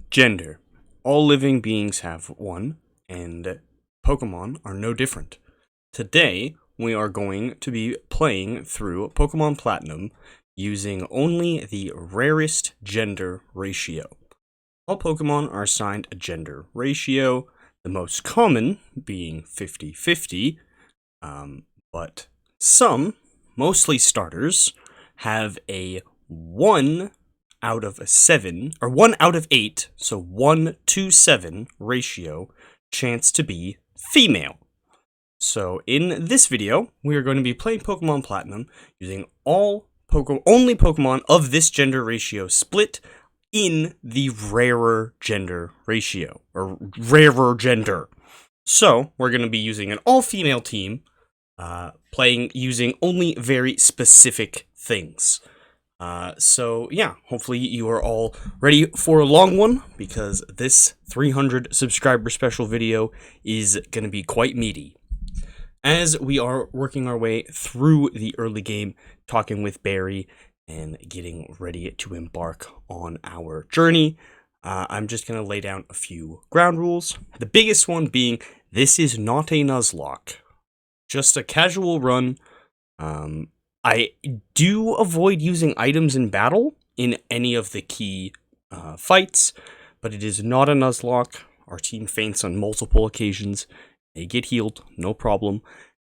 Gender. All living beings have one, and Pokemon are no different. Today, we are going to be playing through Pokemon Platinum using only the rarest gender ratio. All Pokemon are assigned a gender ratio, the most common being 50-50, but some, mostly starters, have a 1 out of a 7, or 1 out of 8, so 1 to 7 ratio chance to be female. So in this video, we are going to be playing Pokemon Platinum using only Pokemon of this gender ratio split in the rarer gender ratio, or rarer gender. So we're going to be using an all-female team, playing using only very specific things. So yeah, hopefully you are all ready for a long one, because this 300 subscriber special video is going to be quite meaty. As we are working our way through the early game, talking with Barry, and getting ready to embark on our journey, I'm just going to lay down a few ground rules. The biggest one being, this is not a Nuzlocke. Just a casual run. I do avoid using items in battle in any of the key fights, but it is not a Nuzlocke. Our team faints on multiple occasions. They get healed, no problem.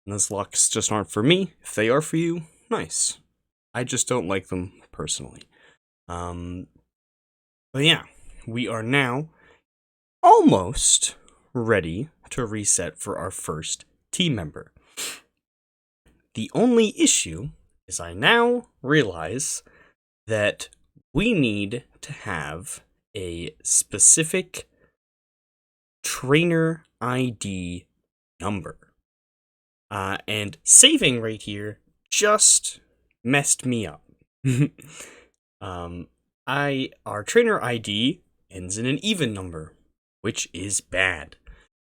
Nuzlocks just aren't for me. If they are for you, nice. I just don't like them personally. But yeah, we are now almost ready to reset for our first team member. The only issue is I now realize that we need to have a specific trainer ID number. And saving right here just messed me up. Our trainer ID ends in an even number, which is bad,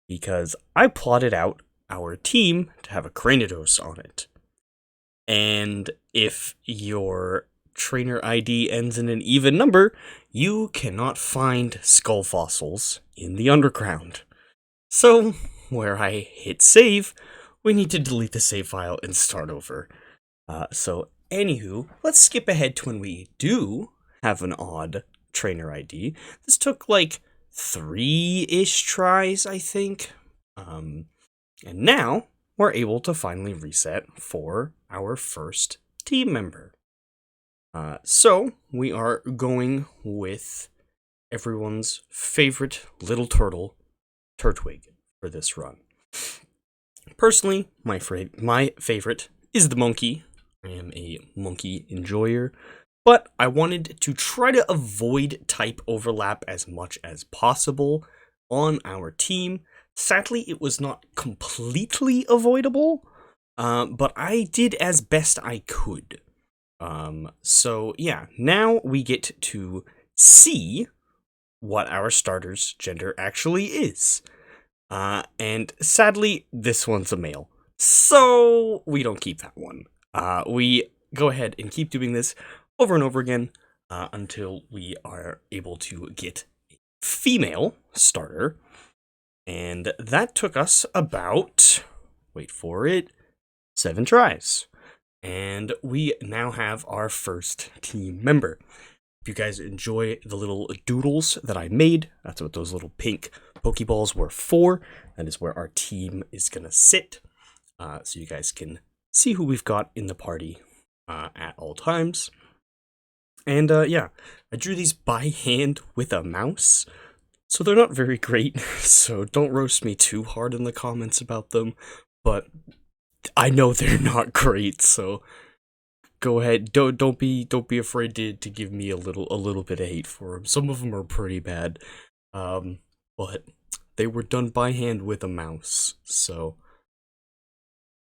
because I plotted out our team to have a Cranidos on it. And if your trainer ID ends in an even number, you cannot find skull fossils in the underground. So, where I hit save, we need to delete the save file and start over. Anywho, let's skip ahead to when we do have an odd trainer ID. This took like 3-ish tries, I think. And now we're able to finally reset for our first team member. So we are going with everyone's favorite little turtle, Turtwig, for this run. Personally, my favorite is the monkey. I am a monkey enjoyer, but I wanted to try to avoid type overlap as much as possible on our team. Sadly, it was not completely avoidable, but I did as best I could. So yeah, now we get to see what our starter's gender actually is. And sadly, this one's a male. So we don't keep that one. We go ahead and keep doing this over and over again until we are able to get a female starter. And that took us about, wait for it, 7 tries. And we now have our first team member. If you guys enjoy the little doodles that I made, that's what those little pink Pokeballs were for. That is where our team is going to sit. So you guys can see who we've got in the party at all times. And yeah, I drew these by hand with a mouse. So they're not very great. So don't roast me too hard in the comments about them. But I know they're not great, so go ahead. Don't be afraid to give me a little bit of hate for them. Some of them are pretty bad, but they were done by hand with a mouse. So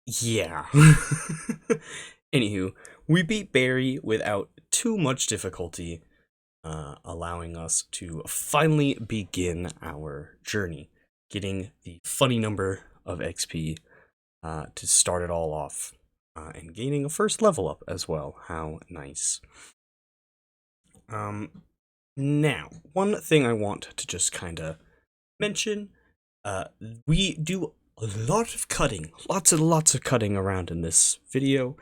yeah. Anywho, we beat Barry without too much difficulty, allowing us to finally begin our journey, getting the funny number of XP to start it all off. And gaining a first level up as well. How nice. Now, one thing I want to just kind of mention, uh, we do a lot of cutting, lots and lots of cutting around in this video.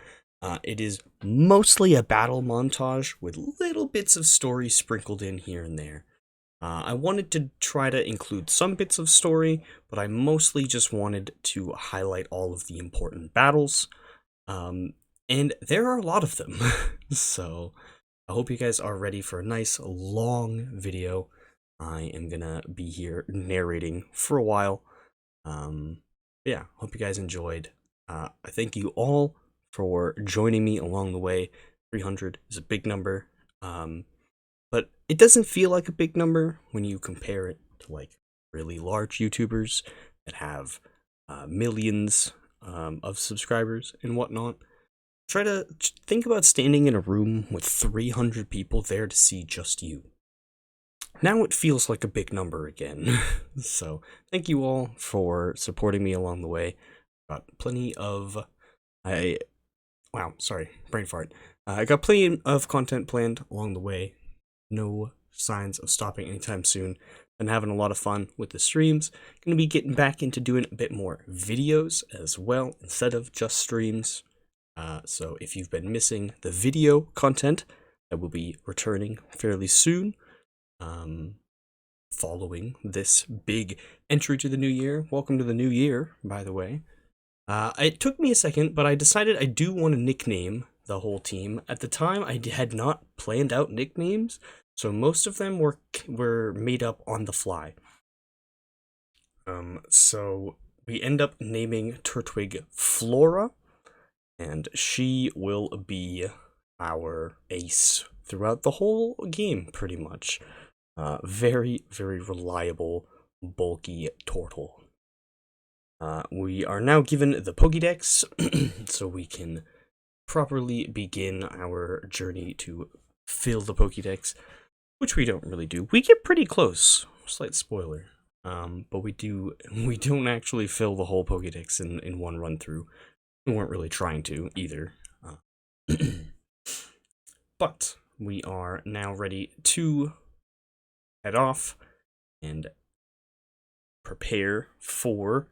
It is mostly a battle montage with little bits of story sprinkled in here and there. I wanted to try to include some bits of story, but I mostly just wanted to highlight all of the important battles. And there are a lot of them. So I hope you guys are ready for a nice long video. I am gonna be here narrating for a while. Yeah, hope you guys enjoyed. I thank you all for joining me along the way. 300 is a big number, but it doesn't feel like a big number when you compare it to like really large YouTubers that have millions of subscribers and whatnot. Try to think about standing in a room with 300 people there to see just you. Now it feels like a big number again. So thank you all for supporting me along the way. Got plenty of wow, sorry, brain fart. I got plenty of content planned along the way. No signs of stopping anytime soon. And having a lot of fun with the streams. Gonna be getting back into doing a bit more videos as well instead of just streams. So if you've been missing the video content, that will be returning fairly soon. Following this big entry to the new year. Welcome to the new year, by the way. It took me a second, but I decided I do want to nickname the whole team. At the time, I had not planned out nicknames, so most of them were made up on the fly. So we end up naming Turtwig Flora, and she will be our ace throughout the whole game, pretty much. Very, very reliable, bulky turtle. We are now given the Pokédex, so we can properly begin our journey to fill the Pokédex, which we don't really do. We get pretty close, slight spoiler, but we don't actually fill the whole Pokédex in one run through. We weren't really trying to either. But we are now ready to head off and prepare for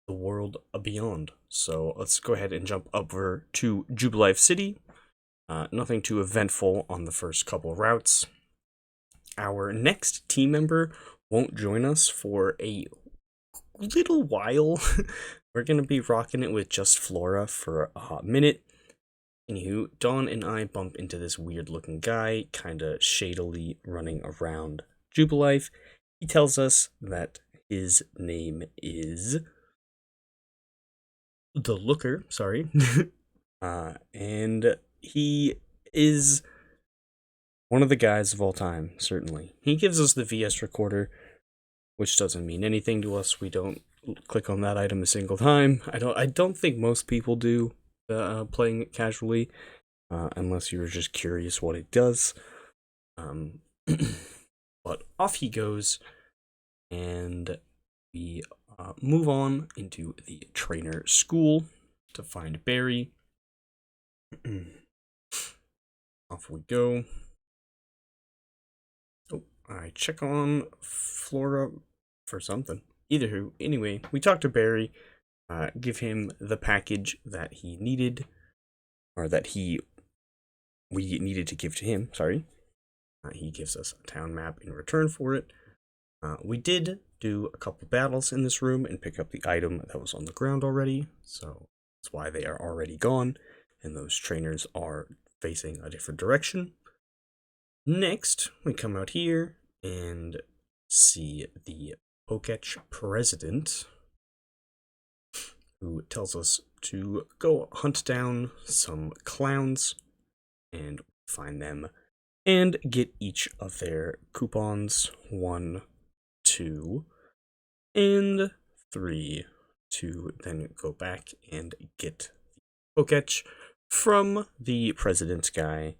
the world beyond. So let's go ahead and jump over to Jubilife City. Nothing too eventful on the first couple routes. Our next team member won't join us for a little while. We're going to be rocking it with just Flora for a hot minute. Anywho, Dawn and I bump into this weird looking guy, kinda shadily running around Jubilife. He tells us that his name is the Looker, sorry. And he is one of the guys of all time, certainly. He gives us the VS recorder, which doesn't mean anything to us. We don't click on that item a single time. I don't think most people do. Playing it casually, unless you're just curious what it does. But off he goes, and we move on into the trainer school to find Barry. Off we go. Oh, I check on Flora for something. Anyway, we talk to Barry. Give him the package that he needed, or that we needed to give to him, sorry. He gives us a town map in return for it. We did do a couple battles in this room and pick up the item that was on the ground already, so that's why they are already gone, and those trainers are facing a different direction. Next, we come out here and see the Poketch president, who tells us to go hunt down some clowns and find them and get each of their coupons 1, 2, and 3 to then go back and get the Poketch from the president's guy.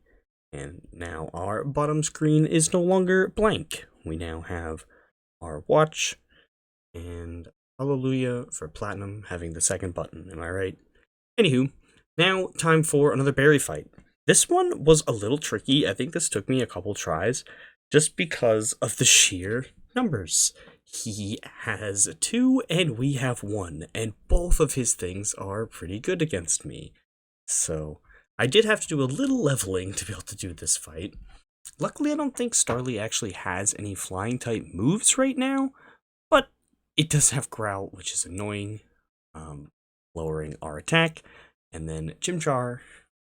And now our bottom screen is no longer blank. We now have our watch, and hallelujah for Platinum having the second button, am I right? Anywho, now time for another Barry fight. This one was a little tricky. I think this took me a couple tries just because of the sheer numbers. He has 2 and we have 1, and both of his things are pretty good against me. So I did have to do a little leveling to be able to do this fight. Luckily, I don't think Starly actually has any flying type moves right now, but it does have Growl, which is annoying, lowering our attack, and then Chimchar,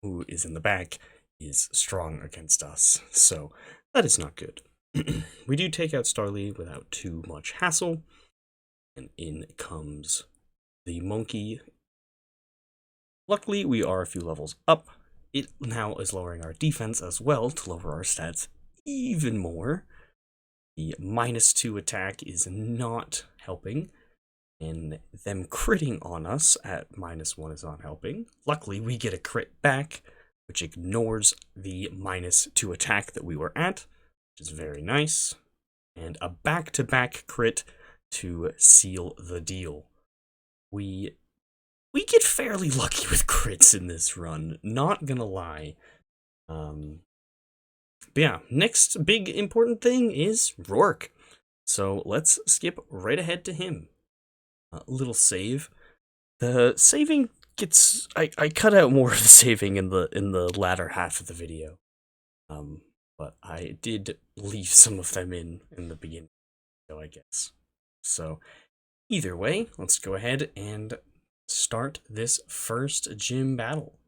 who is in the back, is strong against us, so that is not good. We do take out Starly without too much hassle, and in comes the monkey. Luckily, we are a few levels up. It now is lowering our defense as well to lower our stats even more. The -2 attack is not helping, and them critting on us at -1 is not helping. Luckily, we get a crit back, which ignores the -2 attack that we were at, which is very nice, and a back-to-back crit to seal the deal. We get fairly lucky with crits in this run, not gonna lie. But yeah, next big important thing is Rourke. So let's skip right ahead to him. A little save. The saving gets I cut out more of the saving in the latter half of the video. But I did leave some of them in the beginning, I guess. So either way, let's go ahead and start this first gym battle.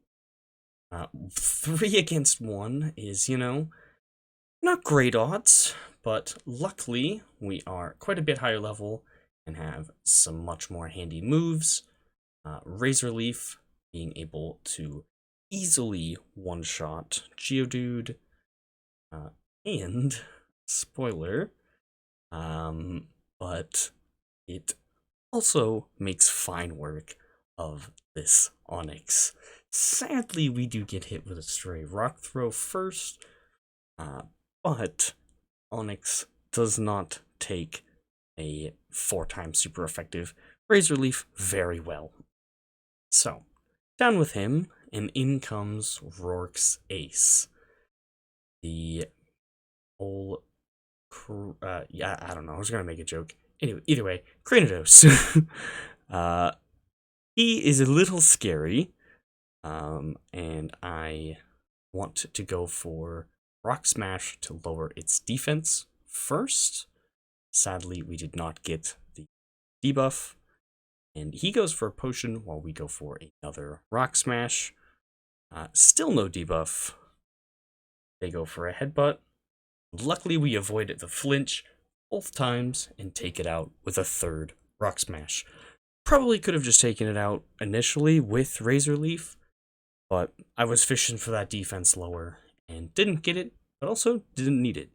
3 against 1 is, not great odds, but luckily we are quite a bit higher level and have some much more handy moves. Razor Leaf being able to easily one-shot Geodude, and spoiler, but it also makes fine work of this Onix. Sadly, we do get hit with a stray Rock Throw first, but Onix does not take a 4-time super effective Razor Leaf very well. So, down with him, and in comes Rourke's ace. The whole, yeah, I don't know, I was gonna make a joke. Anyway, either way, Cranidos. He is a little scary, and I want to go for Rock Smash to lower its defense first. Sadly, we did not get the debuff, and he goes for a potion while we go for another Rock Smash. Still no debuff. They go for a headbutt. Luckily, we avoided the flinch both times and take it out with a third Rock Smash. Probably could have just taken it out initially with Razor Leaf, but I was fishing for that defense lower and didn't get it, but also didn't need it.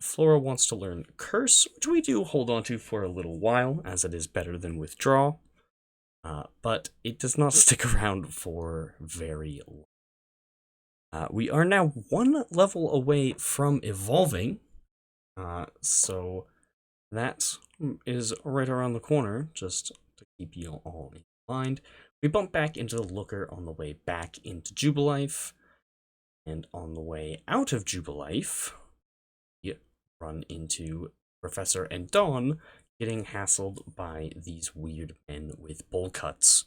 Flora wants to learn Curse, which we do hold on to for a little while, as it is better than Withdraw, but it does not stick around for very long. We are now 1 level away from evolving, so that is right around the corner, just to keep you all in mind. We bump back into the Looker on the way back into Jubilife, and on the way out of Jubilife, we run into Professor and Dawn getting hassled by these weird men with bowl cuts.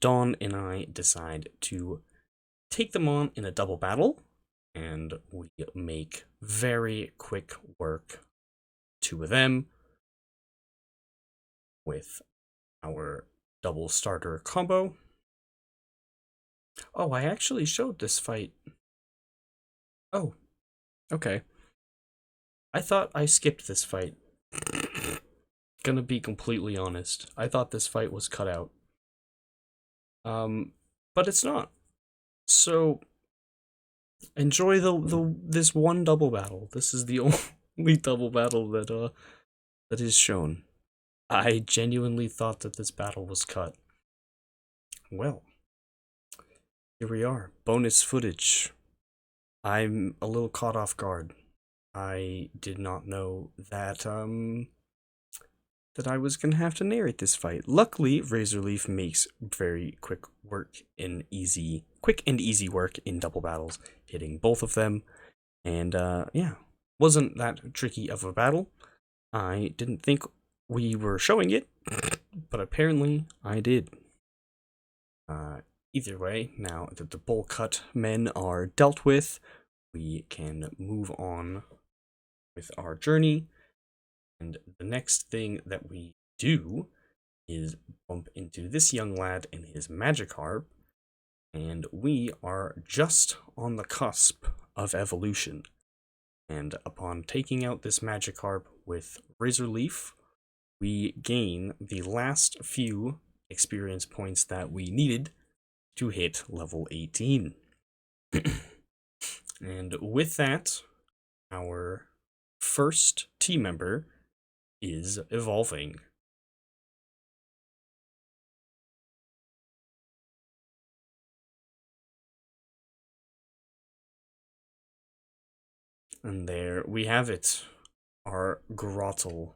Dawn and I decide to take them on in a double battle, and we make very quick work 2 of them with our double starter combo. Oh, I actually showed this fight. Oh, okay. I thought I skipped this fight. Gonna be completely honest. I thought this fight was cut out. But it's not. So enjoy this one double battle. This is the only double battle that is shown. I genuinely thought that this battle was cut. Well, here we are. Bonus footage. I'm a little caught off guard. I did not know that that I was gonna have to narrate this fight. Luckily, Razor Leaf makes very quick and easy work in double battles, hitting both of them. And yeah, wasn't that tricky of a battle. I didn't think we were showing it, but apparently I did. Uh, Either way, now that the bowl cut men are dealt with, we can move on with our journey. And the next thing that we do is bump into this young lad in his Magikarp, and we are just on the cusp of evolution. And upon taking out this Magikarp with Razor Leaf, we gain the last few experience points that we needed to hit level 18. And with that, our first team member is evolving. And there we have it, our Grottle.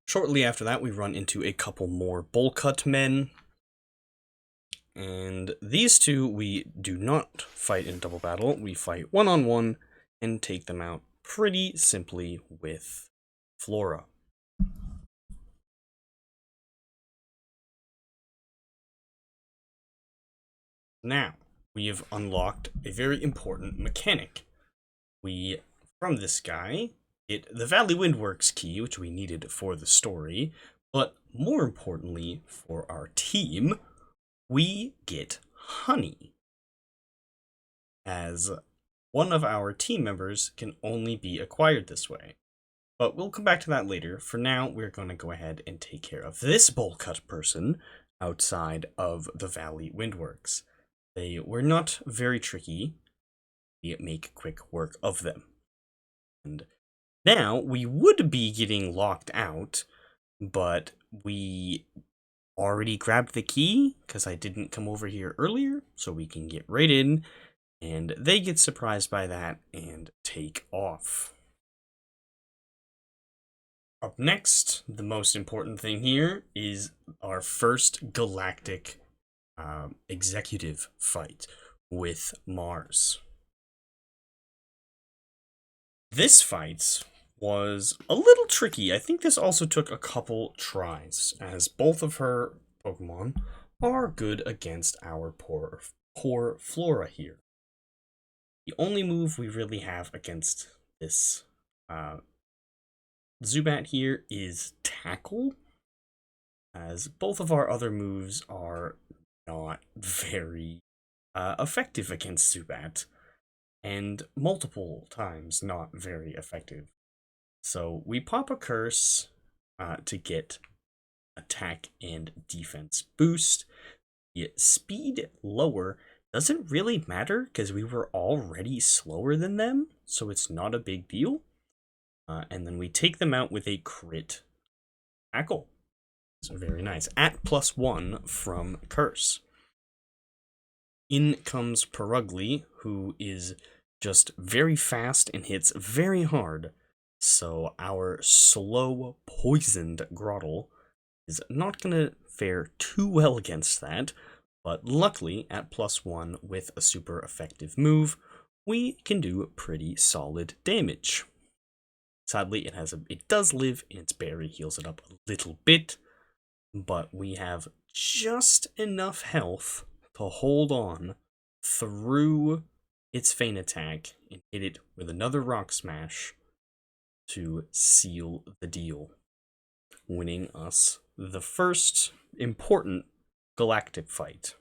Shortly after that, we run into a couple more bowl cut men. And these two we do not fight in double battle. We fight one-on-one and take them out pretty simply with Flora. Now, we have unlocked a very important mechanic. We, from this guy, get the Valley Windworks key, which we needed for the story, but more importantly, for our team, we get honey. As one of our team members can only be acquired this way. But we'll come back to that later. For now, we're going to go ahead and take care of this bowl cut person outside of the Valley Windworks. They were not very tricky. We make quick work of them. And now we would be getting locked out, but we already grabbed the key because I didn't come over here earlier, so we can get right in, and they get surprised by that and take off. Up next, the most important thing here is our first galactic executive fight with Mars. This fight was a little tricky. I think this also took a couple tries, as both of her Pokemon are good against our poor Flora here. The only move we really have against this Zubat here is Tackle, as both of our other moves are not very effective against Zubat, and multiple times not very effective. So we pop a curse to get attack and defense boost. The speed lower doesn't really matter because we were already slower than them, so it's not a big deal. And then we take them out with a crit tackle. So very nice. At +1 from Curse. In comes Perugly, who is just very fast and hits very hard. So our slow, poisoned Grottle is not going to fare too well against that. But luckily, at +1 with a super effective move, we can do pretty solid damage. Sadly, it does live, and its berry heals it up a little bit, but we have just enough health to hold on through its feint attack and hit it with another rock smash to seal the deal, winning us the first important galactic fight.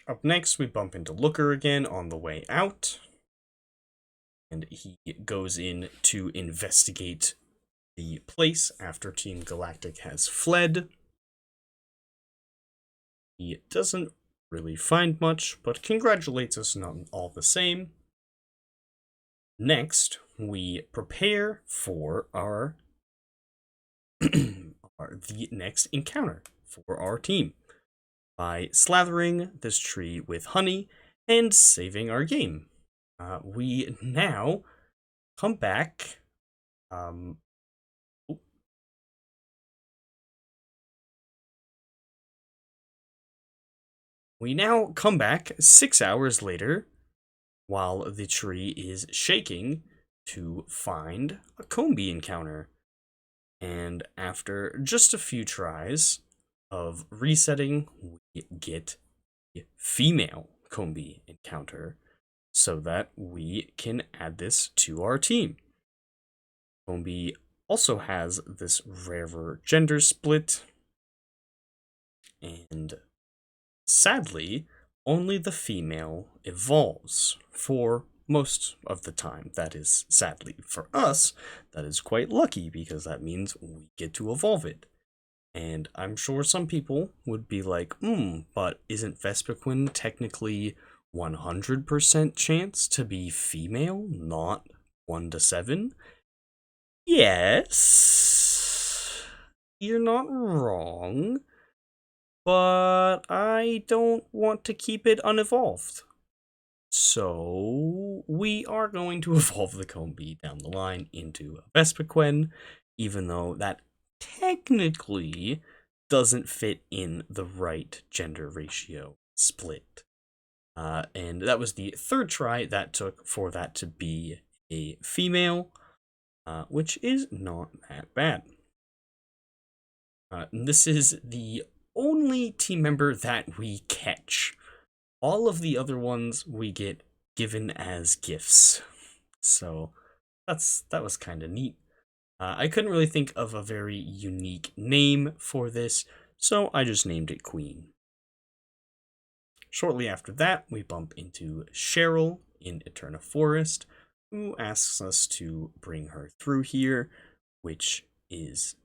Up next, we bump into Looker again on the way out, and he goes in to investigate the place after Team Galactic has fled. He doesn't really find much, but congratulates us on all the same. Next, we prepare for our the next encounter for our team by slathering this tree with honey and saving our game. We now come back. We now come back 6 hours later while the tree is shaking to find a Combi encounter. And after just a few tries of resetting, we get a female Combi encounter so that we can add this to our team. Combi also has this rarer gender split, and sadly, only the female evolves for most of the time. That is sadly. For us, that is quite lucky because that means we get to evolve it. And I'm sure some people would be like, but isn't Vespiquen technically 100% chance to be female, not 1 to 7? Yes, you're not wrong, but I don't want to keep it unevolved. So we are going to evolve the Combi down the line into a Vespiquen, even though that technically doesn't fit in the right gender ratio split. And that was the third try that took for that to be a female, which is not that bad. This is the only team member that we catch. All of the other ones we get given as gifts. So that was kind of neat. I couldn't really think of a very unique name for this, so I just named it Queen. Shortly after that, we bump into Cheryl in Eterna Forest, who asks us to bring her through here, which is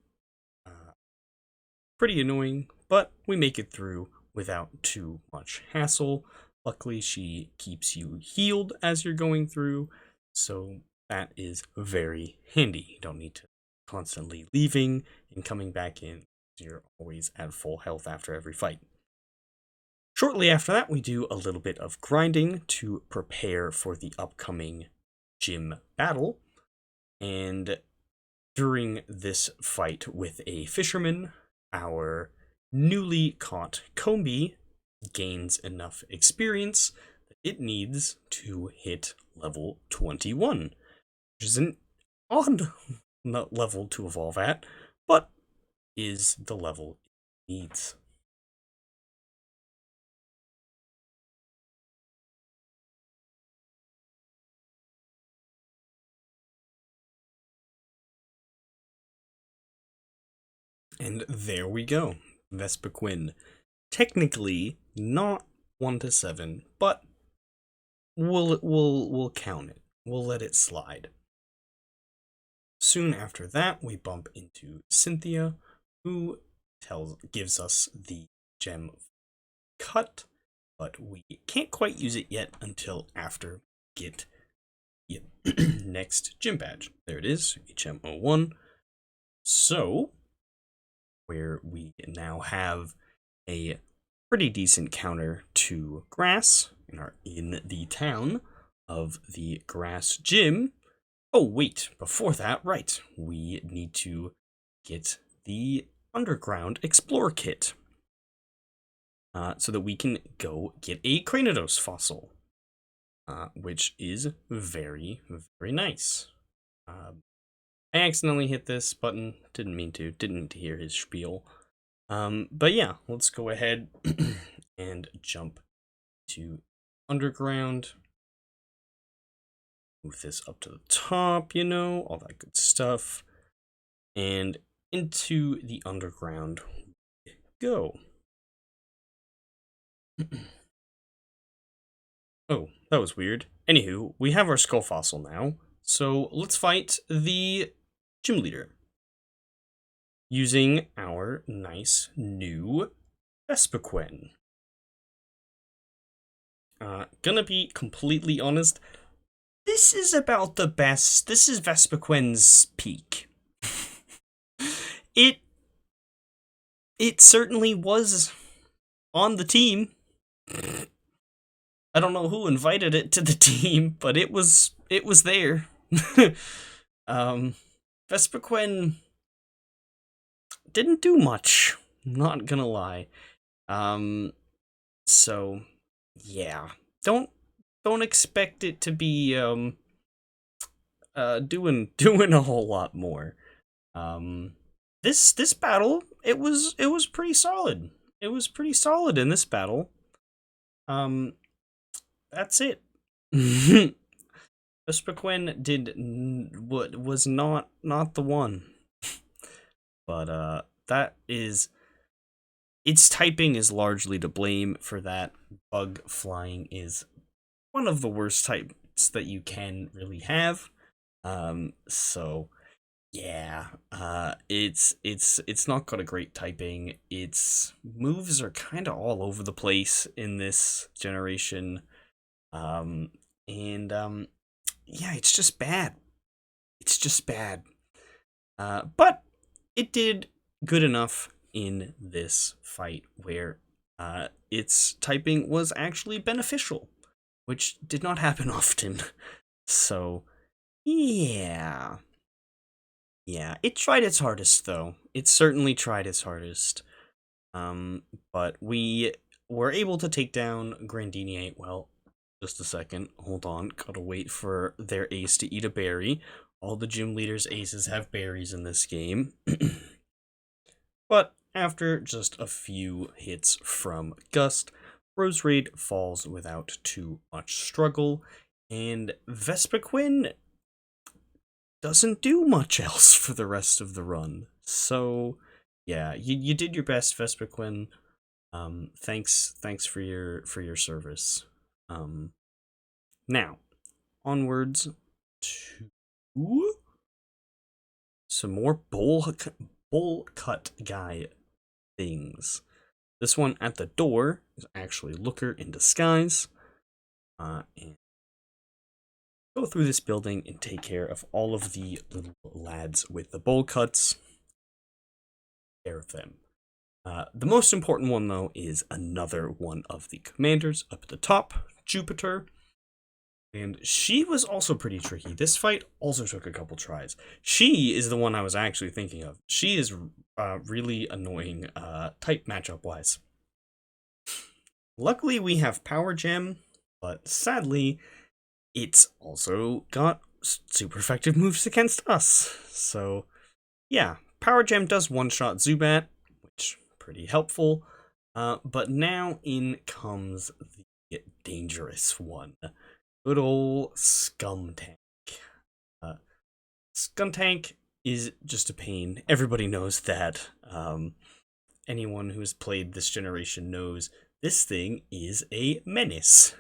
pretty annoying, but we make it through without too much hassle. Luckily, she keeps you healed as you're going through, so that is very handy. You don't need to constantly leaving and coming back in. You're always at full health after every fight. Shortly after that, we do a little bit of grinding to prepare for the upcoming gym battle. And during this fight with a fisherman, our newly caught Combi gains enough experience that it needs to hit level 21, which is an odd level to evolve at, but is the level it needs. And there we go. Vespiquen. Technically not 1 to 7, but we'll count it. We'll let it slide. Soon after that, we bump into Cynthia, who gives us the gem cut, but we can't quite use it yet until after we get the next gym badge. There it is, HM01. So, where we now have a pretty decent counter to grass in the town of the grass gym. Oh, wait, before that, right, we need to get the underground explore kit so that we can go get a Cranidos fossil, which is very, very nice. I accidentally hit this button, didn't mean to hear his spiel. But yeah, let's go ahead and jump to underground. Move this up to the top, all that good stuff. And into the underground we go. Oh, that was weird. Anywho, we have our skull fossil now, so let's fight the gym leader using our nice new Vespiquen. Gonna be completely honest, this is about the best. This is Vespiquen's peak. It certainly was on the team. I don't know who invited it to the team, but it was there. Vespiquen didn't do much, not gonna lie. So yeah, don't don't expect it to be doing a whole lot more. Um, this battle, it was pretty solid. It was pretty solid in this battle. Um, that's it. Vesperquin did what was not the one, but that is its typing is largely to blame for that. Bug flying is one of the worst types that you can really have. So yeah, it's not got a great typing. Its moves are kind of all over the place in this generation. Um, and yeah, it's just bad. It's just bad. But it did good enough in this fight where its typing was actually beneficial, which did not happen often. So yeah. Yeah, it tried its hardest though. It certainly tried its hardest. Um, but we were able to take down Grandinier. Well, just a second. Hold on. Gotta wait for their ace to eat a berry. All the gym leaders' aces have berries in this game. But after just a few hits from Gust, Rose Raid falls without too much struggle, and Vespiquen doesn't do much else for the rest of the run. So, yeah, you did your best, Vespiquen. Thanks for your service. Um, Now onwards to some more bowl cut guy things. This one at the door is actually Looker in disguise. And go through this building and take care of all of the little lads with the bowl cuts. Care of them. The most important one, though, is another one of the commanders up at the top, Jupiter. And she was also pretty tricky. This fight also took a couple tries. She is the one I was actually thinking of. She is really annoying type matchup-wise. Luckily, we have Power Gem, but sadly, it's also got super effective moves against us. So, yeah, Power Gem does one-shot Zubat, which pretty helpful. But now in comes the dangerous one. Good old Scum Tank. Scum Tank is just a pain. Everybody knows that. Anyone who's played this generation knows this thing is a menace.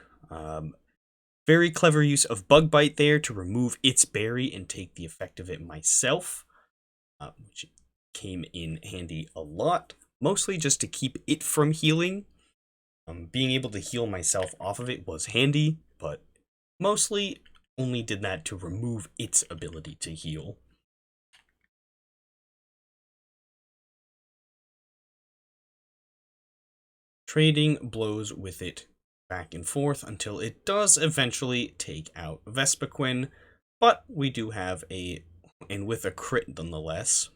Very clever use of Bug Bite there to remove its berry and take the effect of it myself, which came in handy a lot. Mostly just to keep it from healing. Being able to heal myself off of it was handy, but mostly only did that to remove its ability to heal. Trading blows with it back and forth until it does eventually take out Vespiquen, but we do have and with a crit nonetheless,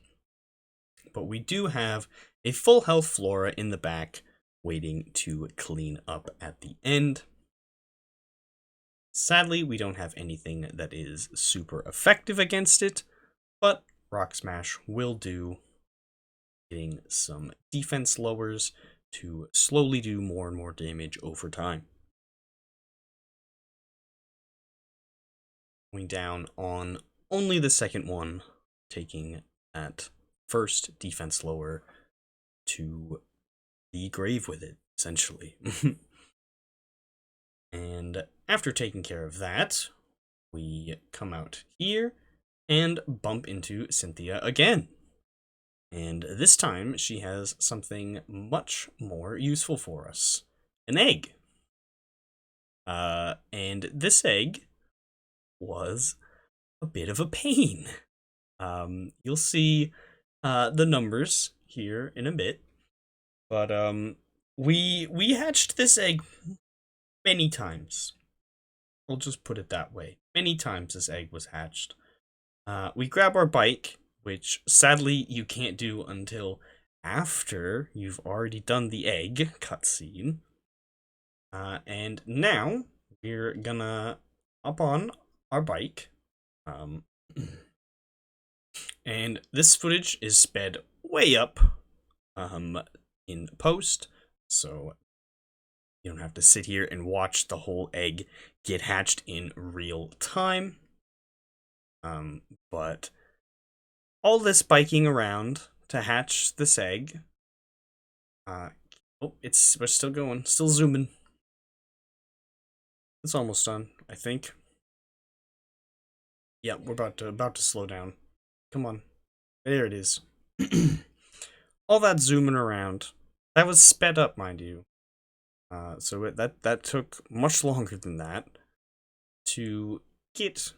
but we do have a full health Flora in the back waiting to clean up at the end. Sadly, we don't have anything that is super effective against it, but Rock Smash will do, getting some defense lowers to slowly do more and more damage over time. Going down on only the second one, taking that first defense lower to the grave with it, essentially. And after taking care of that, we come out here and bump into Cynthia again. And this time, she has something much more useful for us. An egg. And this egg was a bit of a pain. You'll see the numbers here in a bit. But we hatched this egg many times. We'll just put it that way. Many times this egg was hatched. We grab our bike, which sadly you can't do until after you've already done the egg cutscene. And now we're gonna hop on our bike. Um, and this footage is sped way up in post, so you don't have to sit here and watch the whole egg get hatched in real time. But all this biking around to hatch this egg. Oh, we're still going, still zooming. It's almost done, I think. Yeah, we're about to slow down. Come on, there it is. All that zooming around, that was sped up, mind you. So that took much longer than that to get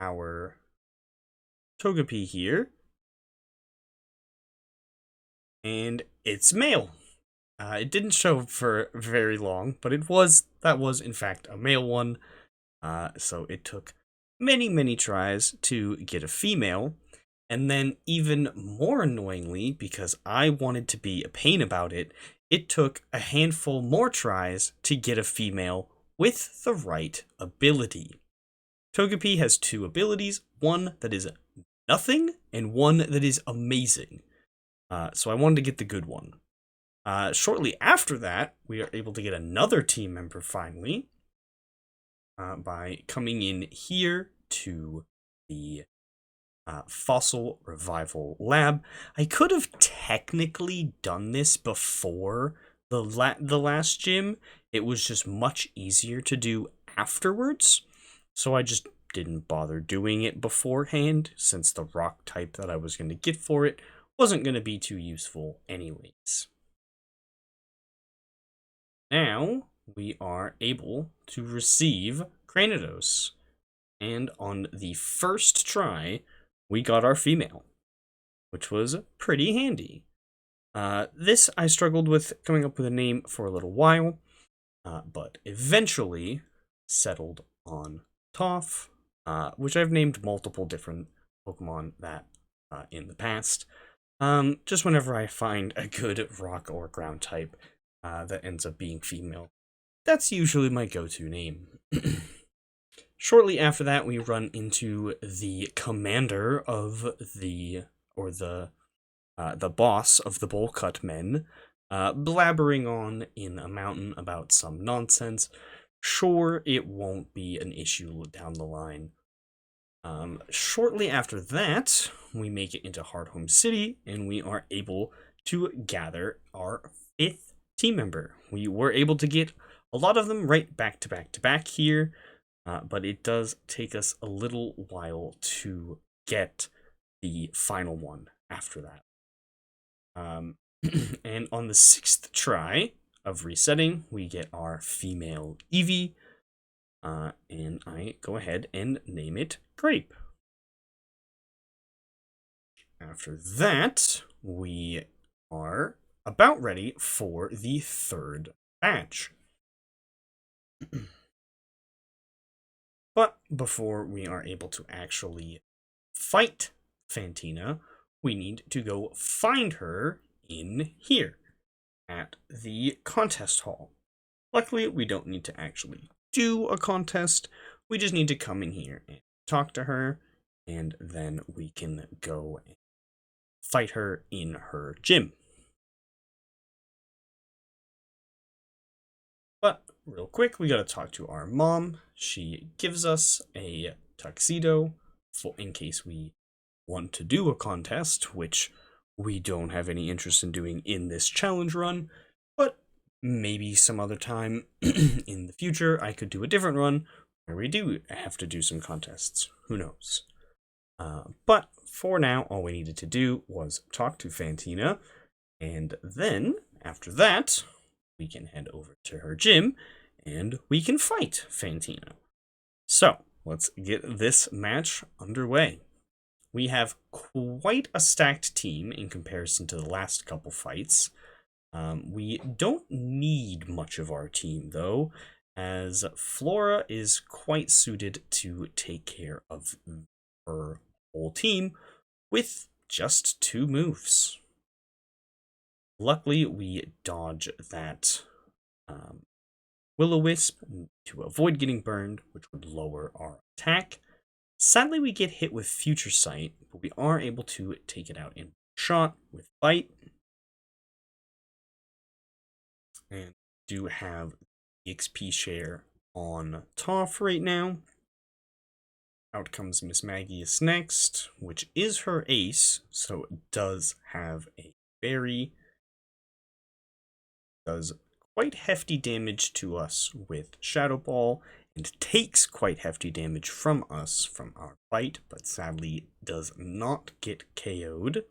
our Togepi here, and it's male. It didn't show for very long, but that was in fact a male one. So it took many tries to get a female, and then even more annoyingly, because I wanted to be a pain about it, it took a handful more tries to get a female with the right ability. Togepi has two abilities, one that is nothing and one that is amazing. So I wanted to get the good one. Shortly after that, we are able to get another team member finally by coming in here to the Fossil Revival Lab. I could have technically done this before the last gym. It was just much easier to do afterwards, so I just didn't bother doing it beforehand, since the rock type that I was going to get for it wasn't going to be too useful anyways. Now we are able to receive Cranidos, and on the first try, we got our female, which was pretty handy. This I struggled with coming up with a name for a little while, but eventually settled on Toph, which I've named multiple different Pokemon that in the past. Just whenever I find a good rock or ground type that ends up being female, that's usually my go-to name. Shortly after that, we run into the commander of the boss of the Bowl Cut Men, blabbering on in a mountain about some nonsense. Sure, it won't be an issue down the line. Shortly after that, we make it into Hardhome City, and we are able to gather our 5th team member. We were able to get a lot of them right back to back to back here, but it does take us a little while to get the final one after that. And on the 6th try of resetting, we get our female Eevee, and I go ahead and name it Grape. After that, we are about ready for the 3rd batch. But before we are able to actually fight Fantina, we need to go find her in here at the contest hall. Luckily, we don't need to actually do a contest. We just need to come in here and talk to her, and then we can go and fight her in her gym. But real quick, we gotta talk to our mom. She gives us a tuxedo in case we want to do a contest, which we don't have any interest in doing in this challenge run, but maybe some other time in the future I could do a different run where we do have to do some contests. Who knows? But for now, all we needed to do was talk to Fantina, and then after that, we can head over to her gym and we can fight Fantina. So let's get this match underway. We have quite a stacked team in comparison to the last couple fights. We don't need much of our team, though, as Flora is quite suited to take care of her whole team with just 2 moves. Luckily, we dodge that Will-O-Wisp to avoid getting burned, which would lower our attack. Sadly, we get hit with Future Sight, but we are able to take it out in one shot with Bite. And do have the XP share on Toph right now. Out comes Miss Magius next, which is her ace, so it does have a very does quite hefty damage to us with Shadow Ball, and takes quite hefty damage from us from our bite, but sadly does not get KO'd.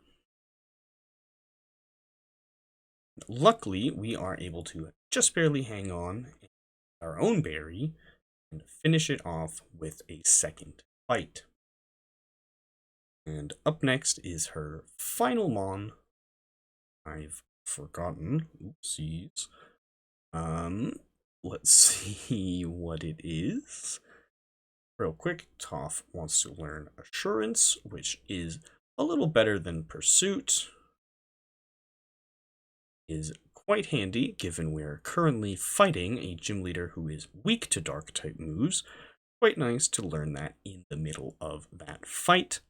Luckily, we are able to just barely hang on our own berry and finish it off with a second bite. And up next is her final Mon. I've forgotten. Oopsies. Let's see what it is. Real quick, Toph wants to learn Assurance, which is a little better than Pursuit. Is quite handy, given we're currently fighting a gym leader who is weak to dark type moves. Quite nice to learn that in the middle of that fight.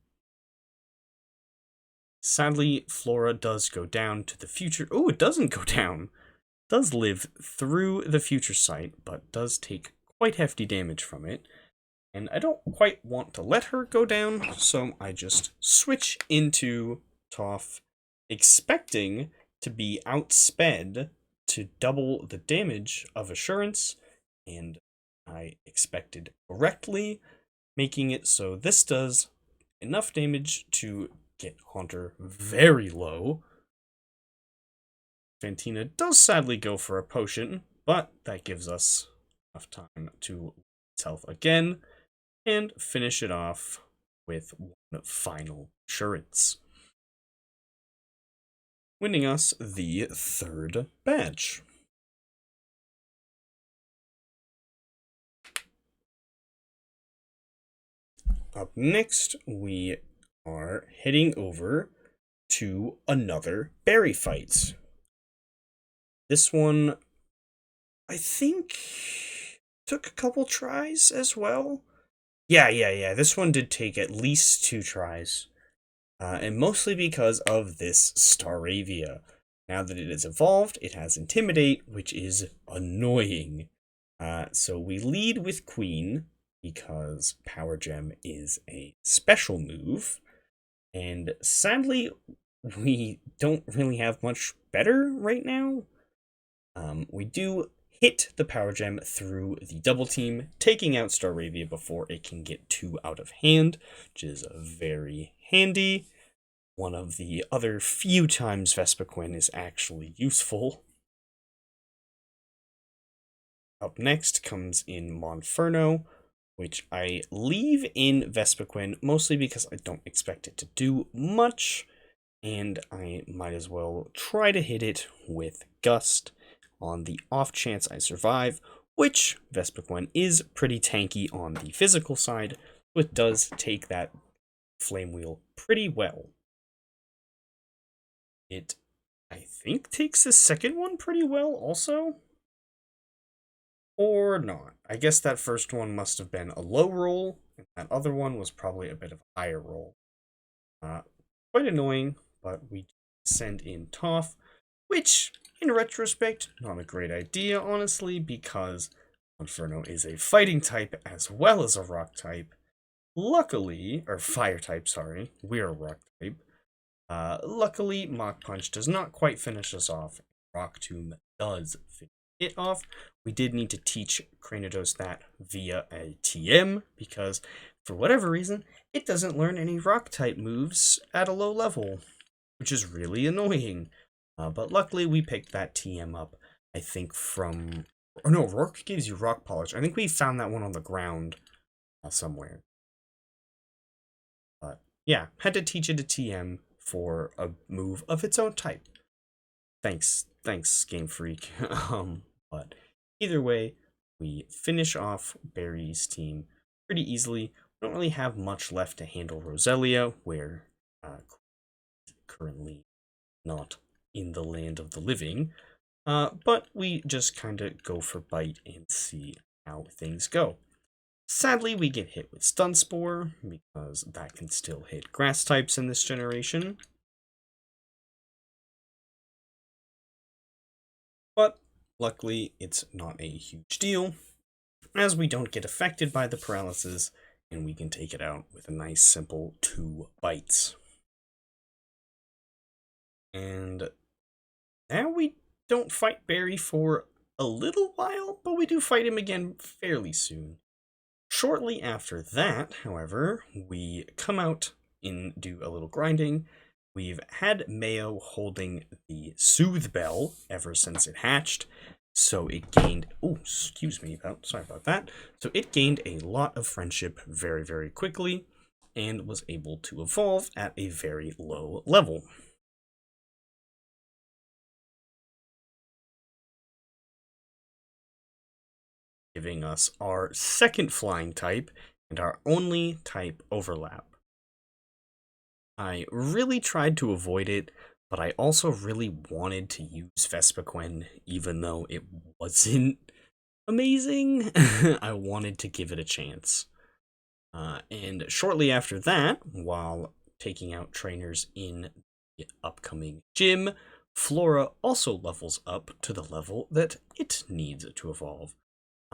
Sadly, Flora does go down to the future. Oh, it doesn't go down. Does live through the Future Sight, but does take quite hefty damage from it. And I don't quite want to let her go down, so I just switch into Toph, expecting to be outsped to double the damage of Assurance, and I expected correctly, making it so this does enough damage to get Haunter very low. Fantina does sadly go for a potion, but that gives us enough time to its health again and finish it off with one final Assurance, winning us the third badge. Up next, we are heading over to another berry fight. This one, I think, took a couple tries as well. Yeah. This one did take at least 2 tries. And mostly because of this Staravia. Now that it is evolved, it has Intimidate, which is annoying. So we lead with Queen, because Power Gem is a special move. And sadly, we don't really have much better right now. We do hit the Power Gem through the double team, taking out Staravia before it can get 2 out of hand, which is very handy. One of the other few times Vespiquen is actually useful. Up next comes in Monferno, which I leave in Vespiquen mostly because I don't expect it to do much, and I might as well try to hit it with Gust on the off chance I survive, which Vespiquen is pretty tanky on the physical side, but does take that Flame Wheel pretty well. It, I think, takes the second one pretty well also. Or not. I guess that first one must have been a low roll, and that other one was probably a bit of a higher roll. Quite annoying, but we send in Toph, which, in retrospect, not a great idea, honestly, because Inferno is a fighting type as well as a rock type. Luckily, or fire type, sorry, we're a rock type. Luckily, Mach Punch does not quite finish us off. Rock Tomb does finish it off. We did need to teach Cranidos that via a TM, because for whatever reason, it doesn't learn any rock type moves at a low level, which is really annoying. But luckily, we picked that TM up, I think, from... Oh no, Rourke gives you Rock Polish. I think we found that one on the ground somewhere. But yeah, had to teach it a TM for a move of its own type. Thanks, Game Freak. But either way, we finish off Barry's team pretty easily. We don't really have much left to handle Roselia, where currently not in the land of the living. But we just kind of go for bite and see how things go. Sadly, we get hit with Stun Spore, because that can still hit grass types in this generation. But luckily, it's not a huge deal, as we don't get affected by the paralysis, and we can take it out with a nice simple 2 bites. And now we don't fight Barry for a little while, but we do fight him again fairly soon. Shortly after that, however, we come out and do a little grinding. We've had Mayo holding the Soothe Bell ever since it hatched, so it gained... Oh, excuse me, sorry about that. So it gained a lot of friendship very, very quickly, and was able to evolve at a very low level. Giving us our second flying type and our only type overlap. I really tried to avoid it, but I also really wanted to use Vespiquen, even though it wasn't amazing. I wanted to give it a chance. And shortly after that, while taking out trainers in the upcoming gym, Flora also levels up to the level that it needs to evolve.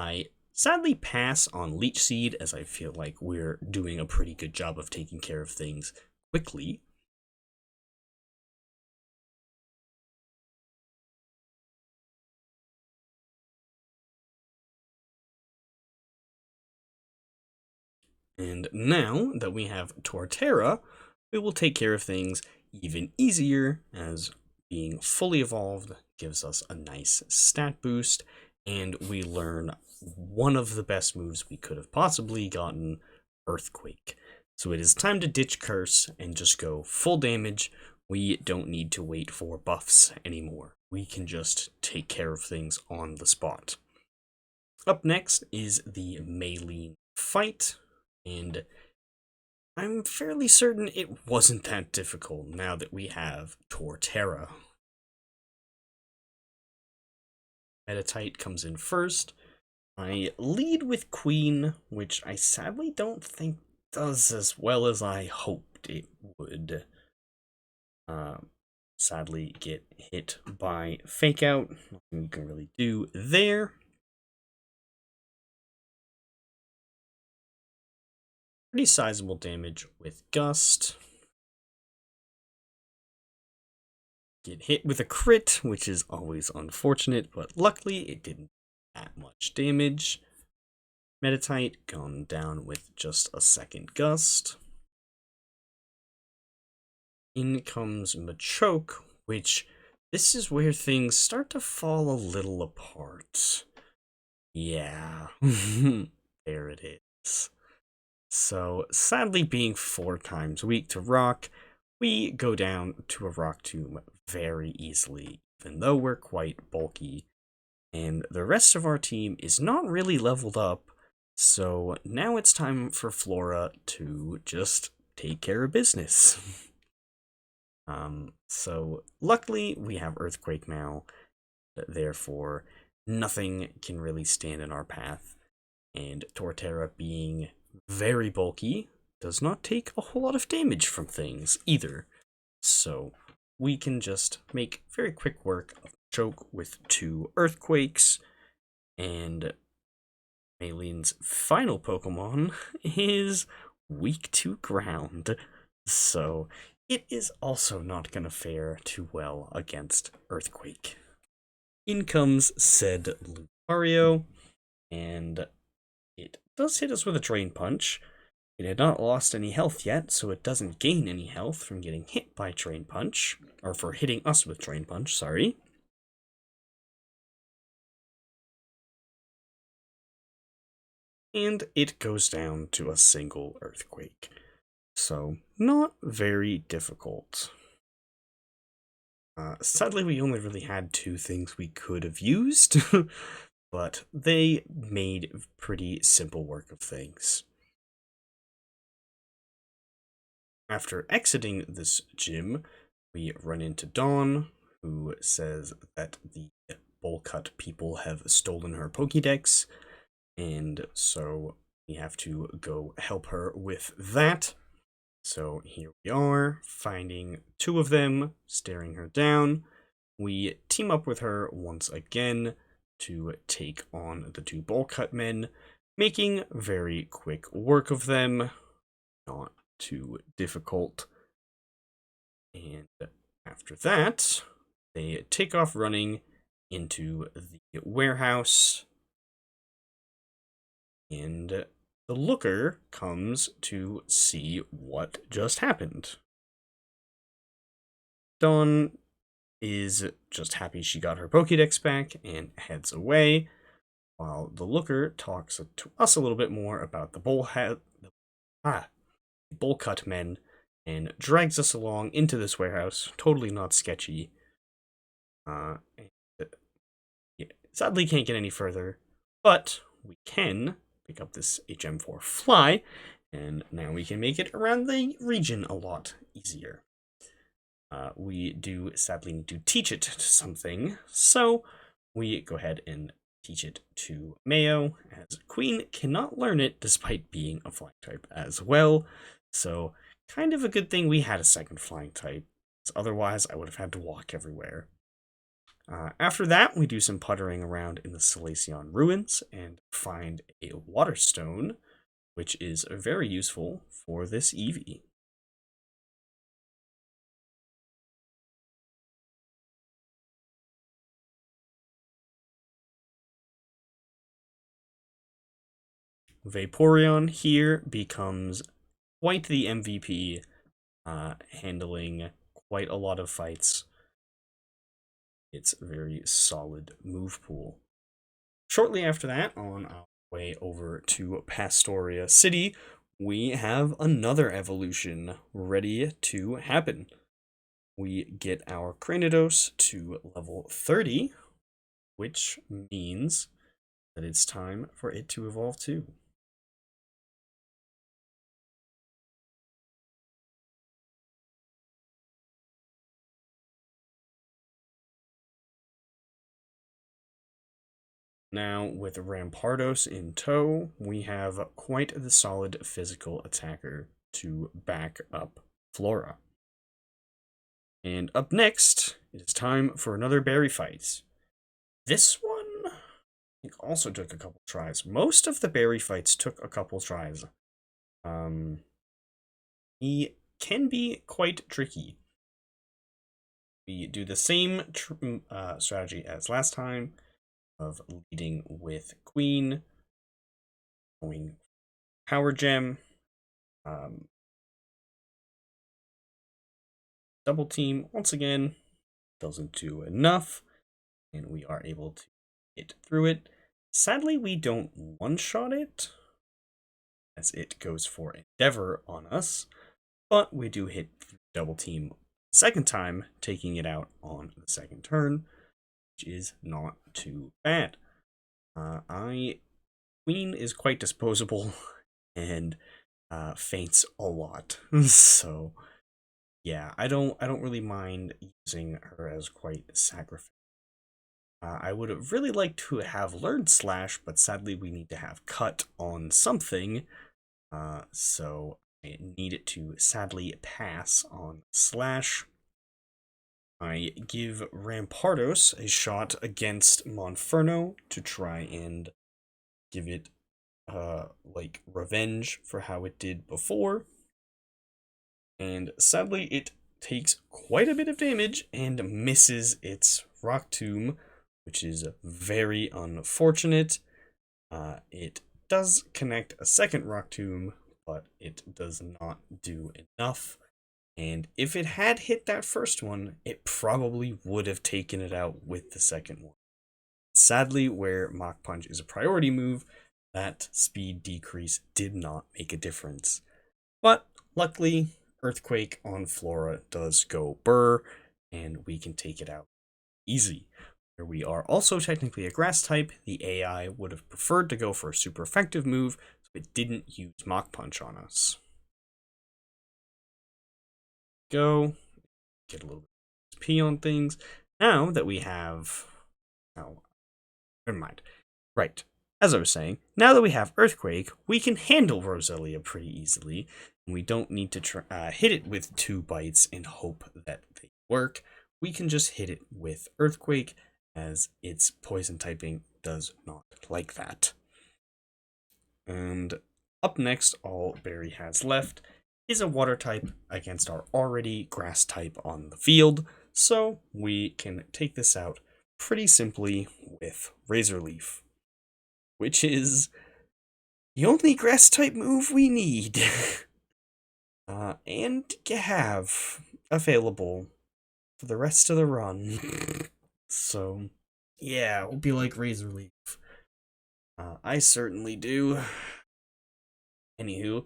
I sadly pass on Leech Seed, as I feel like we're doing a pretty good job of taking care of things quickly. And now that we have Torterra, we will take care of things even easier, as being fully evolved gives us a nice stat boost, and we learn one of the best moves we could have possibly gotten, Earthquake. So it is time to ditch Curse and just go full damage. We don't need to wait for buffs anymore. We can just take care of things on the spot. Up next is the Maylene fight, and I'm fairly certain it wasn't that difficult now that we have Torterra. Metatite comes in first. I lead with Queen, which I sadly don't think does as well as I hoped it would. Sadly get hit by Fake Out. Nothing you can really do there. Pretty sizable damage with Gust. Get hit with a crit, which is always unfortunate, but luckily it didn't do that much damage. Metatite gone down with just a second Gust. In comes Machoke, which this is where things start to fall a little apart. Yeah, there it is. So, sadly being 4 times weak to rock, we go down to a rock tomb very easily, even though we're quite bulky. And the rest of our team is not really leveled up, so now it's time for Flora to just take care of business. So luckily we have Earthquake now, therefore nothing can really stand in our path, and Torterra, being very bulky, does not take a whole lot of damage from things either. So we can just make very quick work of Choke with 2 Earthquakes, and Maylene's final Pokemon is weak to ground. So it is also not going to fare too well against Earthquake. In comes said Lucario, and it does hit us with a Drain Punch. It had not lost any health yet, so it doesn't gain any health from getting hit by Drain Punch, or for hitting us with Drain Punch, sorry. And it goes down to a single Earthquake. So, not very difficult. Sadly, we only really had 2 things we could have used, but they made pretty simple work of things. After exiting this gym, we run into Dawn, who says that the bowl cut people have stolen her Pokédex, and so we have to go help her with that. So here we are, finding two of them, staring her down. We team up with her once again to take on the two bowl cut men, making very quick work of them, not too difficult. And after that, they take off running into the warehouse, and the looker comes to see what just happened. Dawn is just happy she got her Pokédex back and heads away, while the looker talks to us a little bit more about the bowl cut men, and drags us along into this warehouse. Totally not sketchy. And, yeah, sadly can't get any further, but we can pick up this HM4 fly, and now we can make it around the region a lot easier. We do sadly need to teach it to something, so we go ahead and teach it to Mayo, as Queen cannot learn it despite being a flying type as well. So kind of a good thing we had a second flying type, otherwise I would have had to walk everywhere. After that, we do some puttering around in the Salacion ruins and find a water stone, which is very useful for this Eevee. Vaporeon here becomes quite the MVP, handling quite a lot of fights. It's a very solid move pool. Shortly after that, on our way over to Pastoria City, we have another evolution ready to happen. We get our Cranidos to level 30, which means that it's time for it to evolve too. Now, with Rampardos in tow, we have quite the solid physical attacker to back up Flora. And up next, it is time for another berry fight. This one, I think, also took a couple tries. Most of the berry fights took a couple tries. He can be quite tricky. We do the same strategy as last time, of leading with Queen, going Power Gem, double team once again, doesn't do enough, and we are able to get through it. Sadly, we don't one-shot it, as it goes for Endeavor on us, but we do hit double team second time, taking it out on the second turn, which is not too bad. Queen is quite disposable and faints a lot, so yeah, I don't really mind using her as quite sacrificial. I would have really liked to have learned Slash, but sadly we need to have Cut on something, so I need it to sadly pass on Slash. I give Rampardos a shot against Monferno to try and give it, like, revenge for how it did before. And sadly, it takes quite a bit of damage and misses its Rock Tomb, which is very unfortunate. It does connect a second Rock Tomb, but it does not do enough. And if it had hit that first one, it probably would have taken it out with the second one. Sadly, where Mach Punch is a priority move, that speed decrease did not make a difference. But luckily, Earthquake on Flora does go burr, and we can take it out easy. Where we are also technically a grass type, the AI would have preferred to go for a super effective move, so it didn't use Mach Punch on us. Go, get a little bit of XP on things, Now that we have... Oh, never mind. Right. As I was saying, now that we have Earthquake, we can handle Roselia pretty easily. We don't need to hit it with 2 bites and hope that they work. We can just hit it with Earthquake, as its poison typing does not like that. And up next, all Barry has left is a water type against our already grass type on the field, so we can take this out pretty simply with Razor Leaf, which is the only grass type move we need and have available for the rest of the run. So, yeah, it will be like Razor Leaf. I certainly do. Anywho,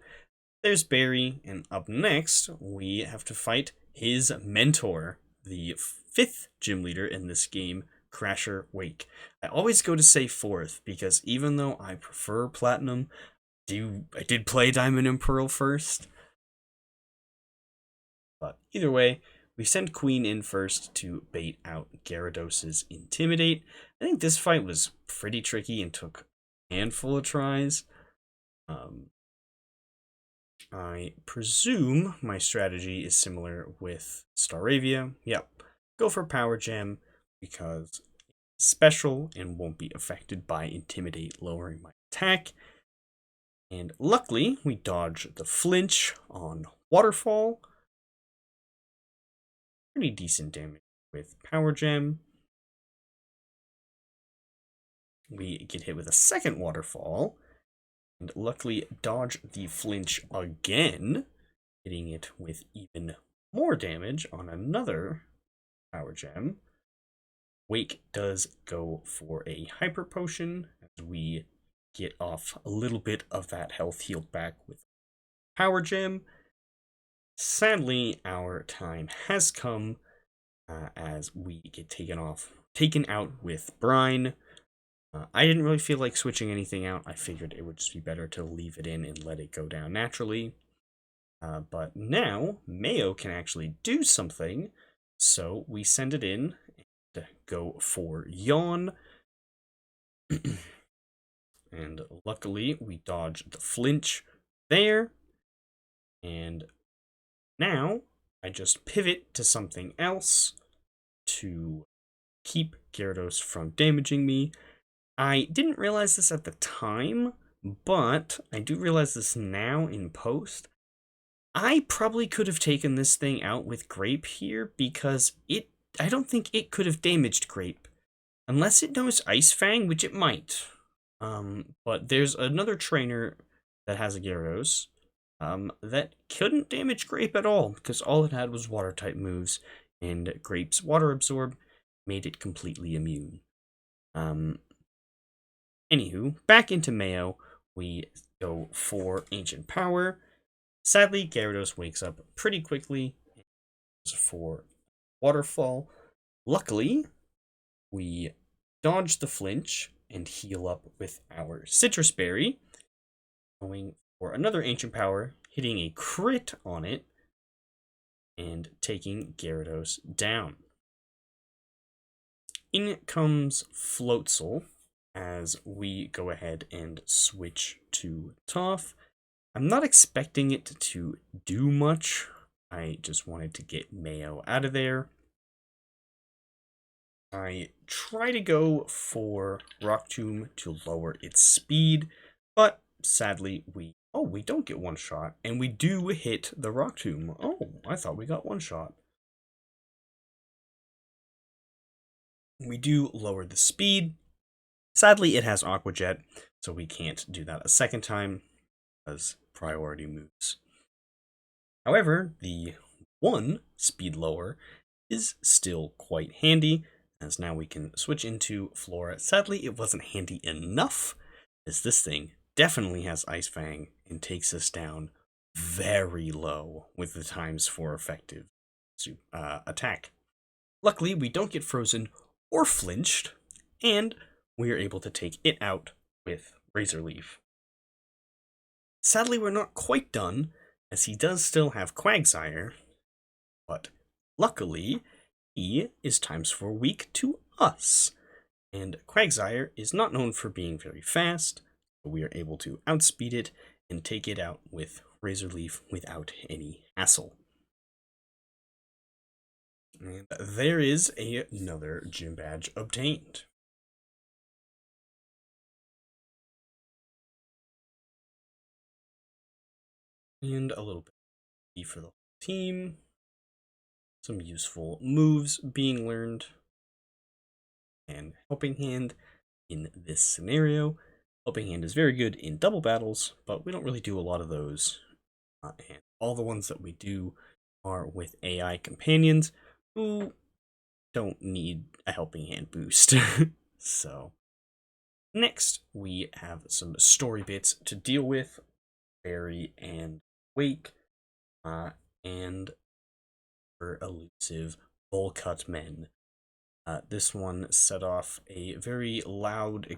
there's Barry, and up next, we have to fight his mentor, the 5th gym leader in this game, Crasher Wake. I always go to say 4th, because even though I prefer Platinum, I did play Diamond and Pearl first. But either way, we send Queen in first to bait out Gyarados' Intimidate. I think this fight was pretty tricky and took a handful of tries. I presume my strategy is similar with Staravia. Yep, go for Power Gem because it's special and won't be affected by Intimidate lowering my attack. And luckily, we dodge the flinch on Waterfall. Pretty decent damage with Power Gem. We get hit with a second Waterfall. And luckily dodge the flinch again, hitting it with even more damage on another Power Gem. Wake does go for a Hyper Potion as we get off a little bit of that health healed back with Power Gem. Sadly, our time has come as we get taken out with Brine. I didn't really feel like switching anything out. I figured it would just be better to leave it in and let it go down naturally. But now, Mayo can actually do something, so we send it in and go for Yawn. And luckily, we dodge the flinch there. And now, I just pivot to something else to keep Gyarados from damaging me. I didn't realize this at the time, but I do realize this now in post. I probably could have taken this thing out with Grape here because I don't think it could have damaged Grape. Unless it knows Ice Fang, which it might. But there's another trainer that has a Gyarados that couldn't damage Grape at all because all it had was water type moves, and Grape's Water Absorb made it completely immune. Anywho, back into Mayo, we go for Ancient Power. Sadly, Gyarados wakes up pretty quickly for Waterfall. Luckily, we dodge the flinch and heal up with our Citrus Berry, going for another Ancient Power, hitting a crit on it, and taking Gyarados down. In comes Floatzel, as we go ahead and switch to Toph. I'm not expecting it to do much. I just wanted to get Mayo out of there. I try to go for Rock Tomb to lower its speed, but sadly we don't get one shot, and we do hit the Rock Tomb. Oh, I thought we got one shot. We do lower the speed. Sadly, it has Aqua Jet, so we can't do that a second time as priority moves. However, the 1 speed lower is still quite handy, as now we can switch into Flora. Sadly, it wasn't handy enough, as this thing definitely has Ice Fang and takes us down very low with the times for effective attack. Luckily, we don't get frozen or flinched, and we are able to take it out with Razor Leaf. Sadly, we're not quite done, as he does still have Quagsire, but luckily, E is times 4 weak to us. And Quagsire is not known for being very fast, but we are able to outspeed it and take it out with Razor Leaf without any hassle. And there is another gym badge obtained. And a little bit for the whole team. Some useful moves being learned. And Helping Hand in this scenario. Helping Hand is very good in double battles, but we don't really do a lot of those. And all the ones that we do are with AI companions who don't need a Helping Hand boost. So, next we have some story bits to deal with. Barry and Wake, and for elusive bowl cut men. This one set off a very loud, a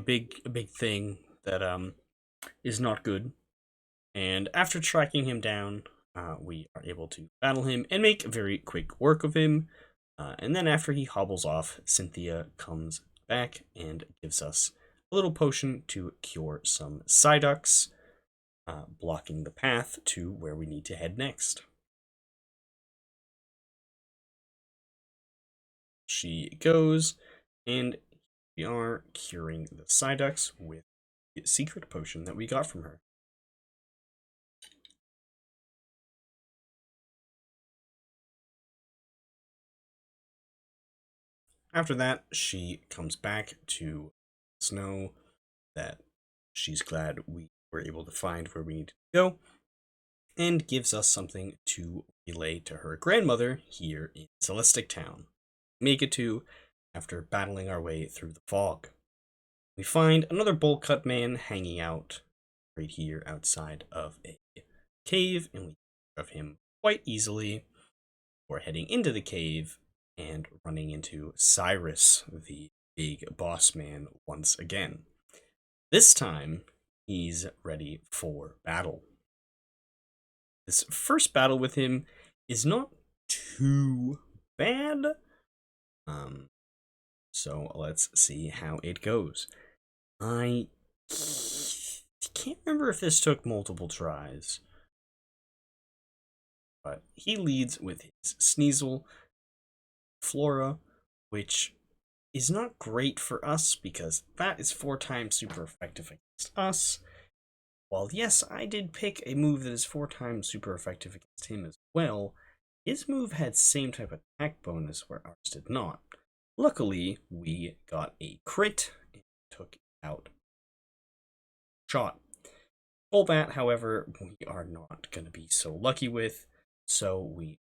big thing that is not good. And after tracking him down, we are able to battle him and make very quick work of him. And then after he hobbles off, Cynthia comes back and gives us a little potion to cure some Psyducks, blocking the path to where we need to head next. She goes, and we are curing the Psyducks with the secret potion that we got from her. After that, she comes back to let us know that she's glad we were able to find where we need to go, and gives us something to relay to her grandmother here in Celestic Town. Make it to after battling our way through the fog. We find another bowl cut man hanging out right here outside of a cave, and we get of him quite easily. We're heading into the cave and running into Cyrus, the big boss man, once again. This time, he's ready for battle. This first battle with him is not too bad. So let's see how it goes. I can't remember if this took multiple tries, but he leads with his Sneasel Flora, which is not great for us because that is 4 times super effective against us. While yes, I did pick a move that is 4 times super effective against him as well, his move had same type of attack bonus where ours did not. Luckily, we got a crit and took out shot. Golbat, however, we are not going to be so lucky with, so we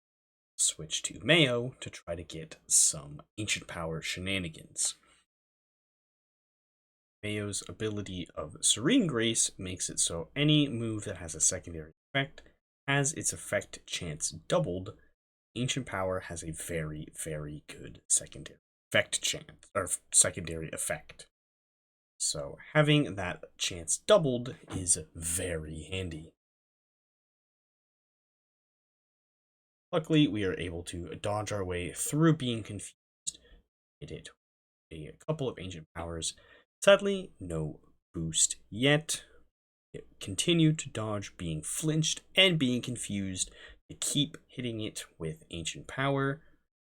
switch to Mayo to try to get some Ancient Power shenanigans. Mayo's ability of Serene Grace makes it so any move that has a secondary effect has its effect chance doubled. Ancient Power has a very, very good secondary effect chance, or secondary effect. So having that chance doubled is very handy. Luckily, we are able to dodge our way through being confused. Hit it a couple of Ancient Powers. Sadly, no boost yet. Continue to dodge being flinched and being confused to keep hitting it with Ancient Power,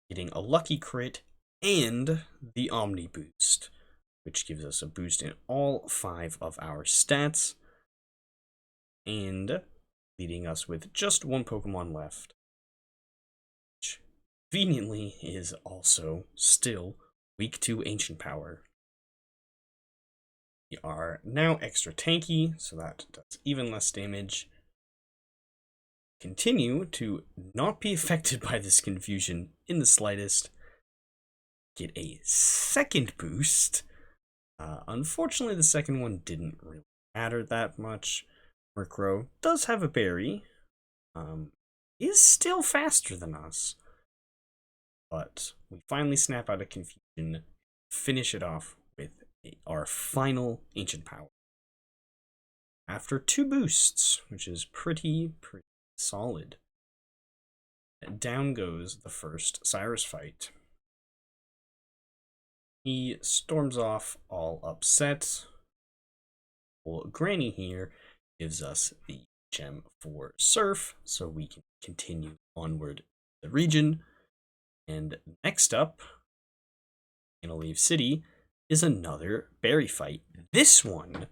getting a lucky crit, and the Omni boost, which gives us a boost in all 5 of our stats, and leaving us with just 1 Pokemon left, which conveniently is also still weak to Ancient Power. We are now extra tanky, so that does even less damage. Continue to not be affected by this confusion in the slightest. Get a second boost. Unfortunately, the second one didn't really matter that much. Murkrow does have a berry. Is still faster than us. But we finally snap out of confusion, finish it off with our final Ancient Power. After 2 boosts, which is pretty solid. down goes the first Cyrus fight. He storms off all upset. Well, Granny here gives us the gem for Surf, so we can continue onward the region. And next up, in Olive City, is another berry fight. This one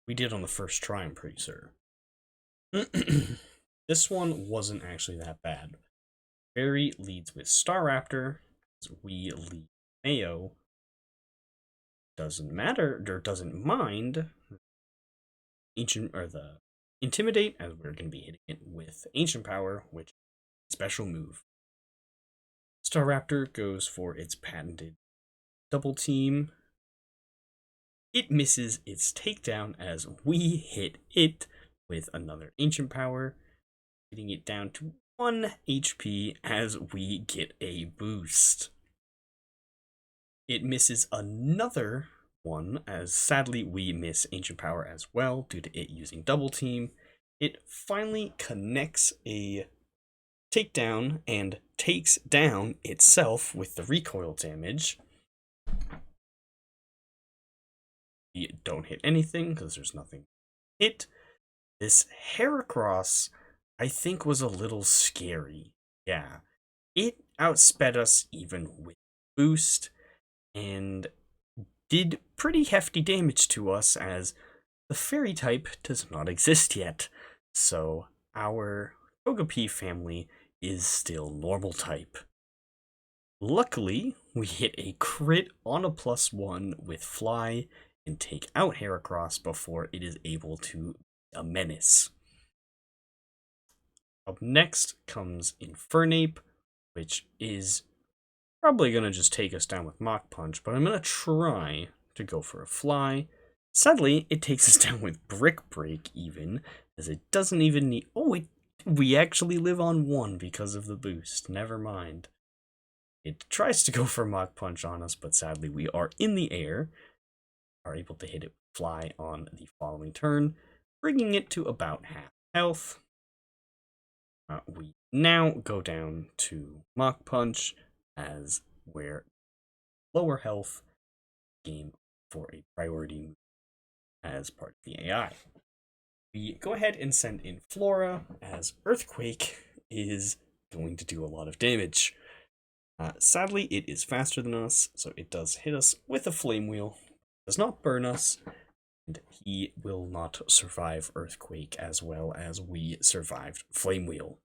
we did on the first try, I'm pretty sure. This one wasn't actually that bad. Berry leads with Staraptor. We lead Mayo. Doesn't matter, or doesn't mind Ancient, or the Intimidate, as we're going to be hitting it with Ancient Power, which is a special move. Staraptor goes for its patented double team. It misses its takedown as we hit it with another Ancient Power, getting it down to 1 HP as we get a boost. It misses another one, as sadly we miss Ancient Power as well due to it using double team. It finally connects a takedown and takes down itself with the recoil damage. We don't hit anything because there's nothing hit. This Heracross, I think, was a little scary. Yeah, it outsped us even with boost and did pretty hefty damage to us, as the fairy type does not exist yet. So our Togepi family is still normal type. Luckily, we hit a crit on a +1 with Fly and take out Heracross before it is able to be a menace. Up next comes Infernape, which is probably going to just take us down with Mach Punch, but I'm going to try to go for a Fly. Sadly, it takes us down with Brick Break even, as it doesn't even need... Oh, we actually live on 1 because of the boost. Never mind. It tries to go for Mach Punch on us, but sadly we are in the air, are able to hit it with Fly on the following turn, bringing it to about half health. We now go down to Mach Punch, as we're lower health game for a priority move as part of the AI. We go ahead and send in Flora, as Earthquake is going to do a lot of damage. Sadly, it is faster than us, so it does hit us with a Flame Wheel. Does not burn us, and he will not survive Earthquake as well as we survived Flame Wheel.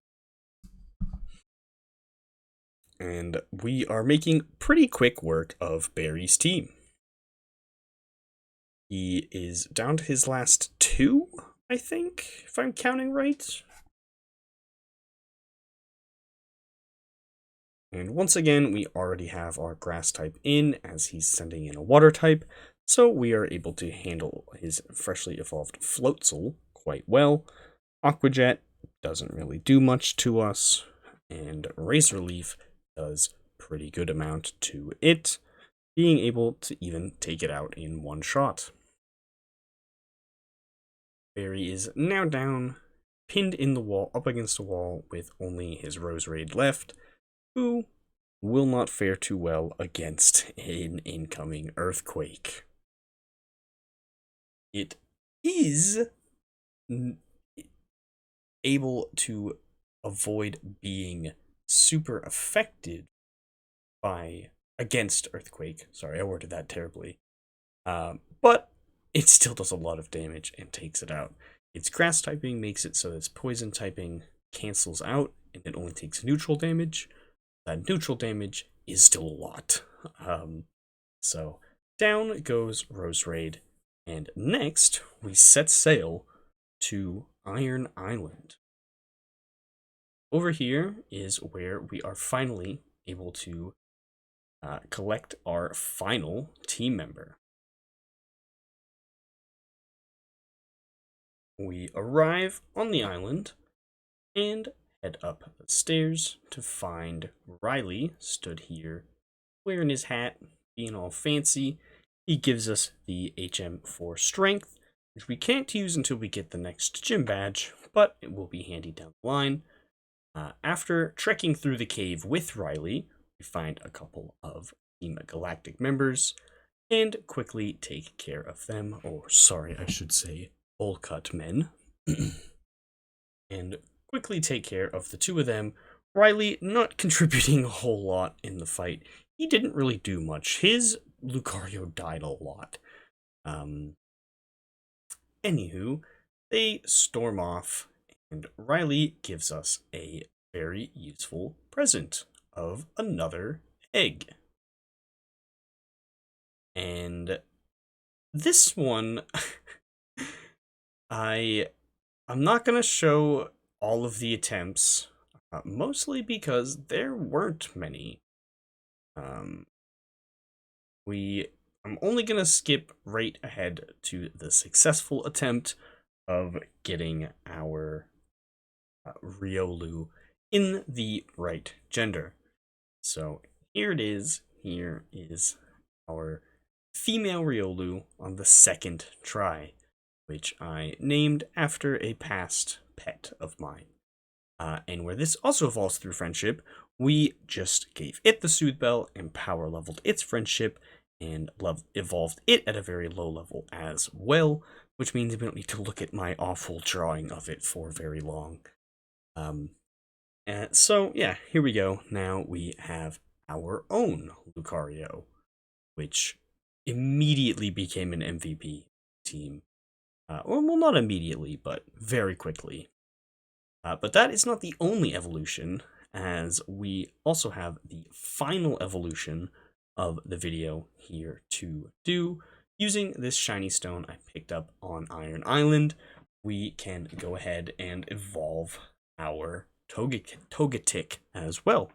And we are making pretty quick work of Barry's team. He is down to his last 2, I think, if I'm counting right. And once again, we already have our grass type in, as he's sending in a water type, so we are able to handle his freshly evolved Floatzel quite well. Aqua Jet doesn't really do much to us, and Razor Leaf does pretty good amount to it, being able to even take it out in 1 shot. Barry is now down, pinned in the wall, up against the wall, with only his Roserade left, who will not fare too well against an incoming Earthquake. It is able to avoid being super affected against Earthquake. Sorry, I worded that terribly. But it still does a lot of damage and takes it out. Its grass typing makes it so that its poison typing cancels out and it only takes neutral damage. That neutral damage is still a lot. So down goes Roserade, and next we set sail to Iron Island. Over here is where we are finally able to collect our final team member. We arrive on the island and head up the stairs to find Riley stood here wearing his hat, being all fancy. He gives us the HM for strength, which we can't use until we get the next gym badge, but it will be handy down the line. After trekking through the cave with Riley, we find a couple of Team Galactic members and quickly take care of them. Or, sorry, I should say, bowl cut men. And quickly take care of the two of them. Riley not contributing a whole lot in the fight. He didn't really do much. His Lucario died a lot. Anywho, they storm off, and Riley gives us a very useful present of another egg. And this one, I'm not gonna show all of the attempts, mostly because there weren't many. Um, I'm only gonna skip right ahead to the successful attempt of getting our Riolu in the right gender. So here it is. Here is our female Riolu on the second try, which I named after a past pet of mine. And where this also evolves through friendship, we just gave it the Soothe Bell and power leveled its friendship and evolved it at a very low level as well, which means we don't need to look at my awful drawing of it for very long. So yeah, here we go. Now we have our own Lucario, which immediately became an MVP team. Well, not immediately, but very quickly. But that is not the only evolution, as we also have the final evolution of the video here to do. Using this shiny stone I picked up on Iron Island, we can go ahead and evolve our Togetic as well.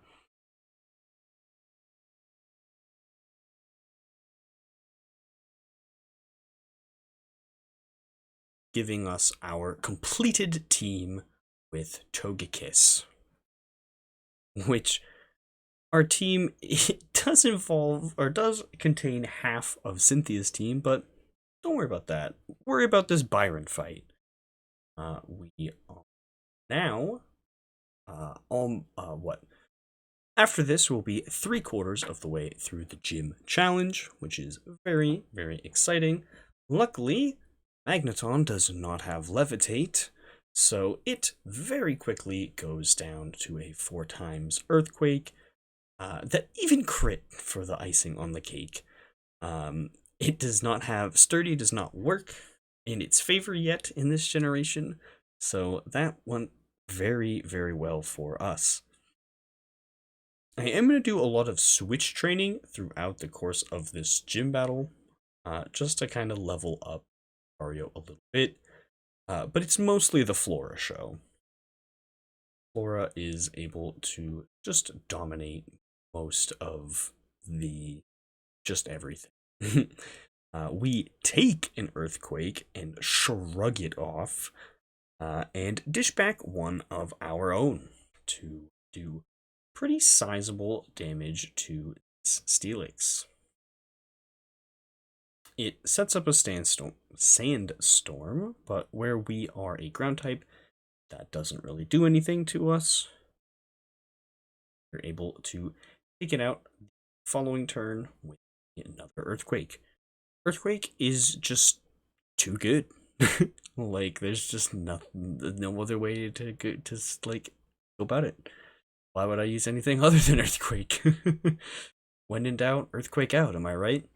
Giving us our completed team with Togekiss, which our team does involve or does contain half of Cynthia's team, but don't worry about that. Worry about this Byron fight. We are now what? After this, we'll be 3/4 of the way through the gym challenge, which is very, very exciting. Luckily, Magneton does not have Levitate, so it very quickly goes down to a 4x Earthquake. That even crit for the icing on the cake. It does not have Sturdy, does not work in its favor yet in this generation, so that went very, very well for us. I am going to do a lot of switch training throughout the course of this gym battle, just to kind of level up Mario a little bit, but it's mostly the Flora show. Flora is able to just dominate most of the just everything. We take an Earthquake and shrug it off, and dish back one of our own to do pretty sizable damage to Steelix. It sets up a sandstorm, but where we are a ground type, that doesn't really do anything to us. You're able to take it out the following turn with another Earthquake. Earthquake is just too good. Like, there's just no other way to go about it. Why would I use anything other than Earthquake? When in doubt, Earthquake out, am I right?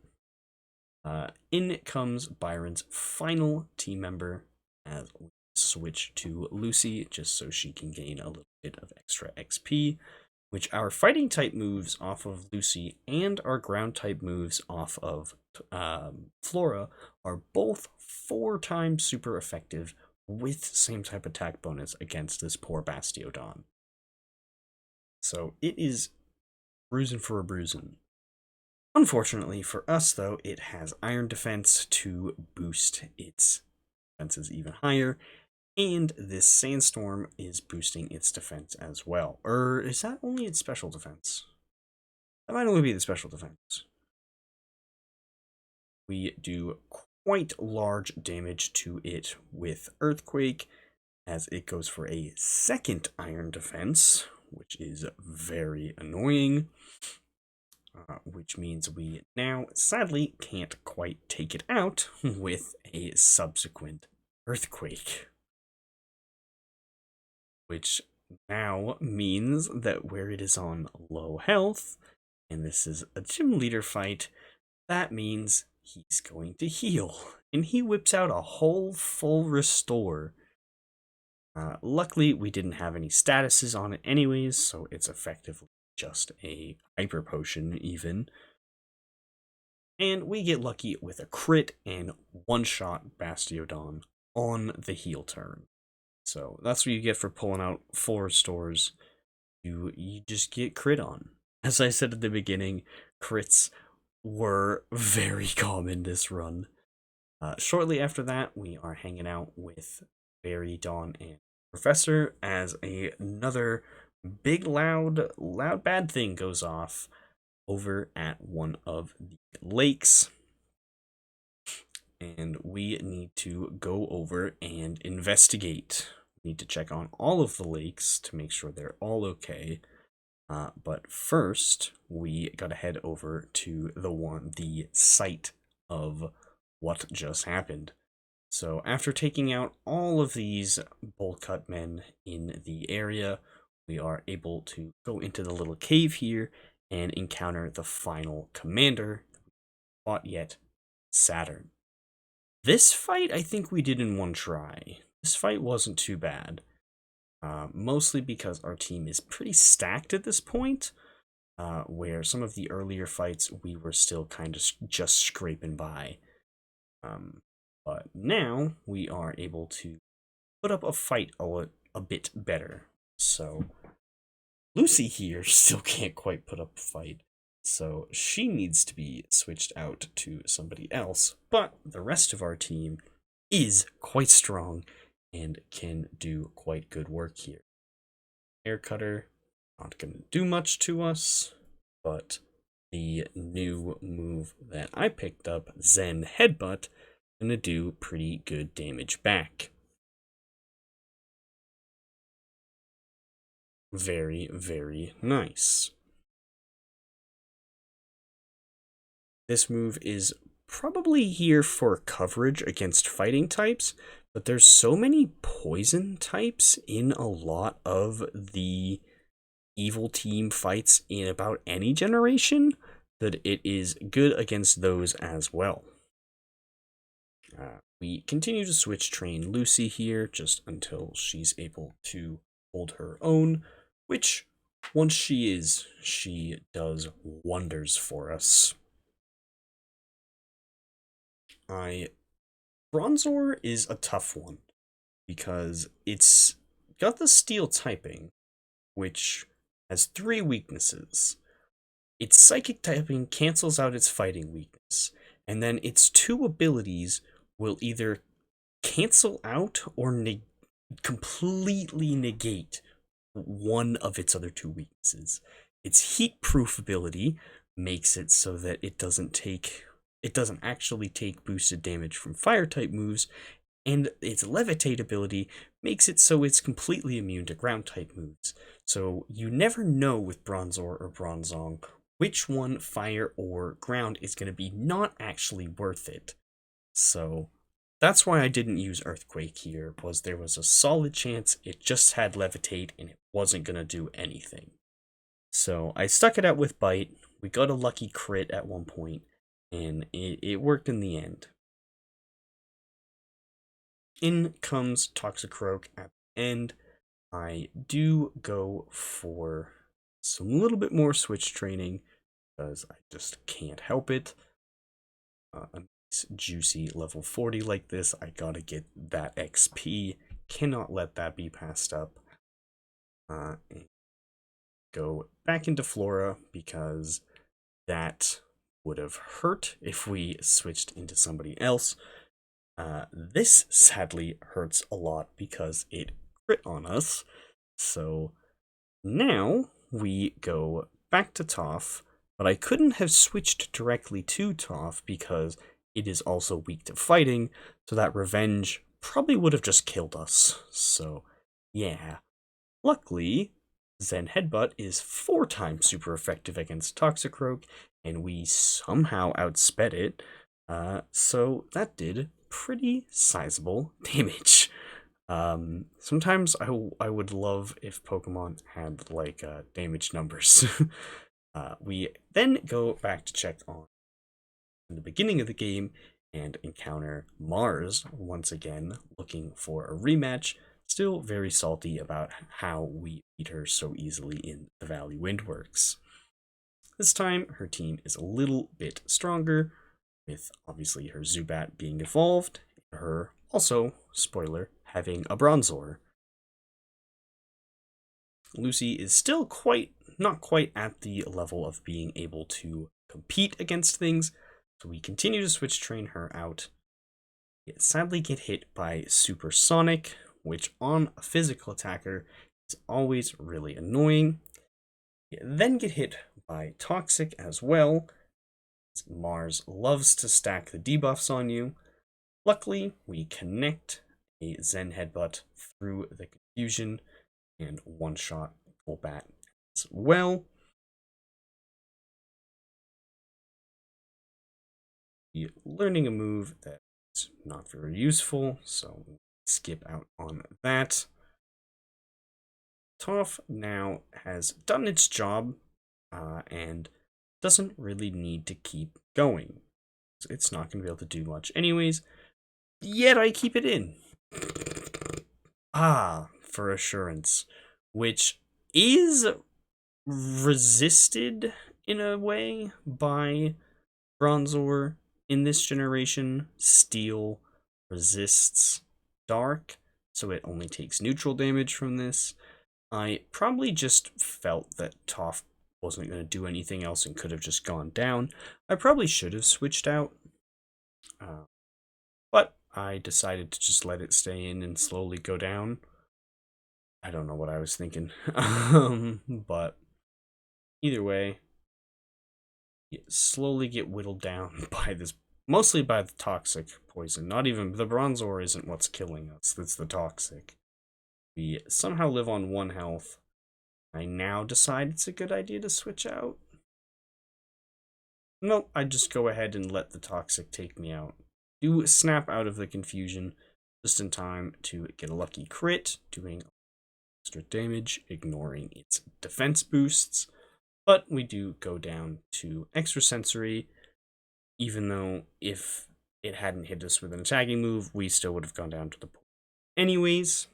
In comes Byron's final team member as we switch to Lucy, just so she can gain a little bit of extra XP, which our fighting type moves off of Lucy and our ground type moves off of Flora are both 4x super effective with same type attack bonus against this poor Bastiodon. So it is bruising for a bruising. Unfortunately for us, though, it has Iron Defense to boost its defenses even higher, and this Sandstorm is boosting its defense as well. Or is that only its special defense? That might only be the special defense. We do quite large damage to it with Earthquake, as it goes for a second iron defense, which is very annoying. Which means we now sadly can't quite take it out with a subsequent earthquake. Which now means that where it is on low health, and this is a gym leader fight, that means he's going to heal. And he whips out a whole full restore. Luckily, we didn't have any statuses on it anyways, so it's effectively just a hyper potion even. And we get lucky with a crit and one-shot Bastiodon on the heal turn. So that's what you get for pulling out 4 restores. You just get crit on. As I said at the beginning, crits were very common this run. Shortly after that, we are hanging out with Barry, Dawn, and Professor as another big loud bad thing goes off over at one of the lakes. And we need to go over and investigate. We need to check on all of the lakes to make sure they're all okay. But first, we gotta head over to the site of what just happened. So after taking out all of these bolt cut men in the area, we are able to go into the little cave here and encounter the final commander, fought yet, Saturn. This fight I think we did in one try. This fight wasn't too bad. Mostly because our team is pretty stacked at this point, where some of the earlier fights we were still kind of just scraping by. But now we are able to put up a fight a bit better. So Lucy here still can't quite put up a fight, so she needs to be switched out to somebody else. But the rest of our team is quite strong and can do quite good work here. Air Cutter, not going to do much to us, but the new move that I picked up, Zen Headbutt, going to do pretty good damage back. Very, very nice. This move is probably here for coverage against fighting types, but there's so many poison types in a lot of the evil team fights in about any generation that it is good against those as well. We continue to switch train Lucy here just until she's able to hold her own, which once she does wonders for us. Bronzor is a tough one because it's got the steel typing, which has 3 weaknesses. Its psychic typing cancels out its fighting weakness, and then its 2 abilities will either cancel out or completely negate one of its other 2 weaknesses. Its heat proof ability makes it so that it doesn't actually take boosted damage from fire type moves, and its levitate ability makes it so it's completely immune to ground type moves. So you never know with Bronzor or Bronzong which one, fire or ground, is going to be not actually worth it. So that's why I didn't use Earthquake here, was there was a solid chance it just had levitate and it wasn't going to do anything. So I stuck it out with Bite. We got a lucky crit at one point, and it worked in the end. In comes Toxicroak at the end. I do go for some little bit more switch training because I just can't help it. A nice juicy level 40 like this, I gotta get that XP. Cannot let that be passed up. And go back into Flora because that would have hurt if we switched into somebody else. This sadly hurts a lot because it crit on us. So now we go back to Toph, but I couldn't have switched directly to Toph because it is also weak to fighting, so that revenge probably would have just killed us. So, yeah. Luckily, Zen Headbutt is 4 times super effective against Toxicroak, and we somehow outsped it. So that did pretty sizable damage. Sometimes I would love if Pokemon had like damage numbers. We then go back to check on the beginning of the game and encounter Mars once again, looking for a rematch. Still very salty about how we beat her so easily in the Valley Windworks. This time, her team is a little bit stronger, with obviously her Zubat being evolved, her also, spoiler, having a Bronzor. Lucy is still not quite at the level of being able to compete against things, so we continue to switch train her out. Yet sadly get hit by Supersonic, which on a physical attacker is always really annoying. You then get hit by Toxic as well. Mars loves to stack the debuffs on you. Luckily, we connect a Zen Headbutt through the confusion and one-shot Golbat as well. Learning a move that's not very useful, so skip out on that. Toph now has done its job and doesn't really need to keep going. It's not going to be able to do much anyways, yet I keep it in. For assurance, which is resisted in a way by Bronzor in this generation. Steel resists dark, so it only takes neutral damage from this. I probably just felt that Toph wasn't going to do anything else and could have just gone down. I probably should have switched out, but I decided to just let it stay in and slowly go down. I don't know what I was thinking, but either way, you slowly get whittled down by this, mostly by the toxic poison. Not even the Bronzor isn't what's killing us, it's the toxic. We somehow live on 1 health. I now decide it's a good idea to switch out. Nope, I just go ahead and let the toxic take me out. Do snap out of the confusion just in time to get a lucky crit, doing extra damage, ignoring its defense boosts. But we do go down to extrasensory, even though if it hadn't hit us with an attacking move, we still would have gone down to the point. Anyways,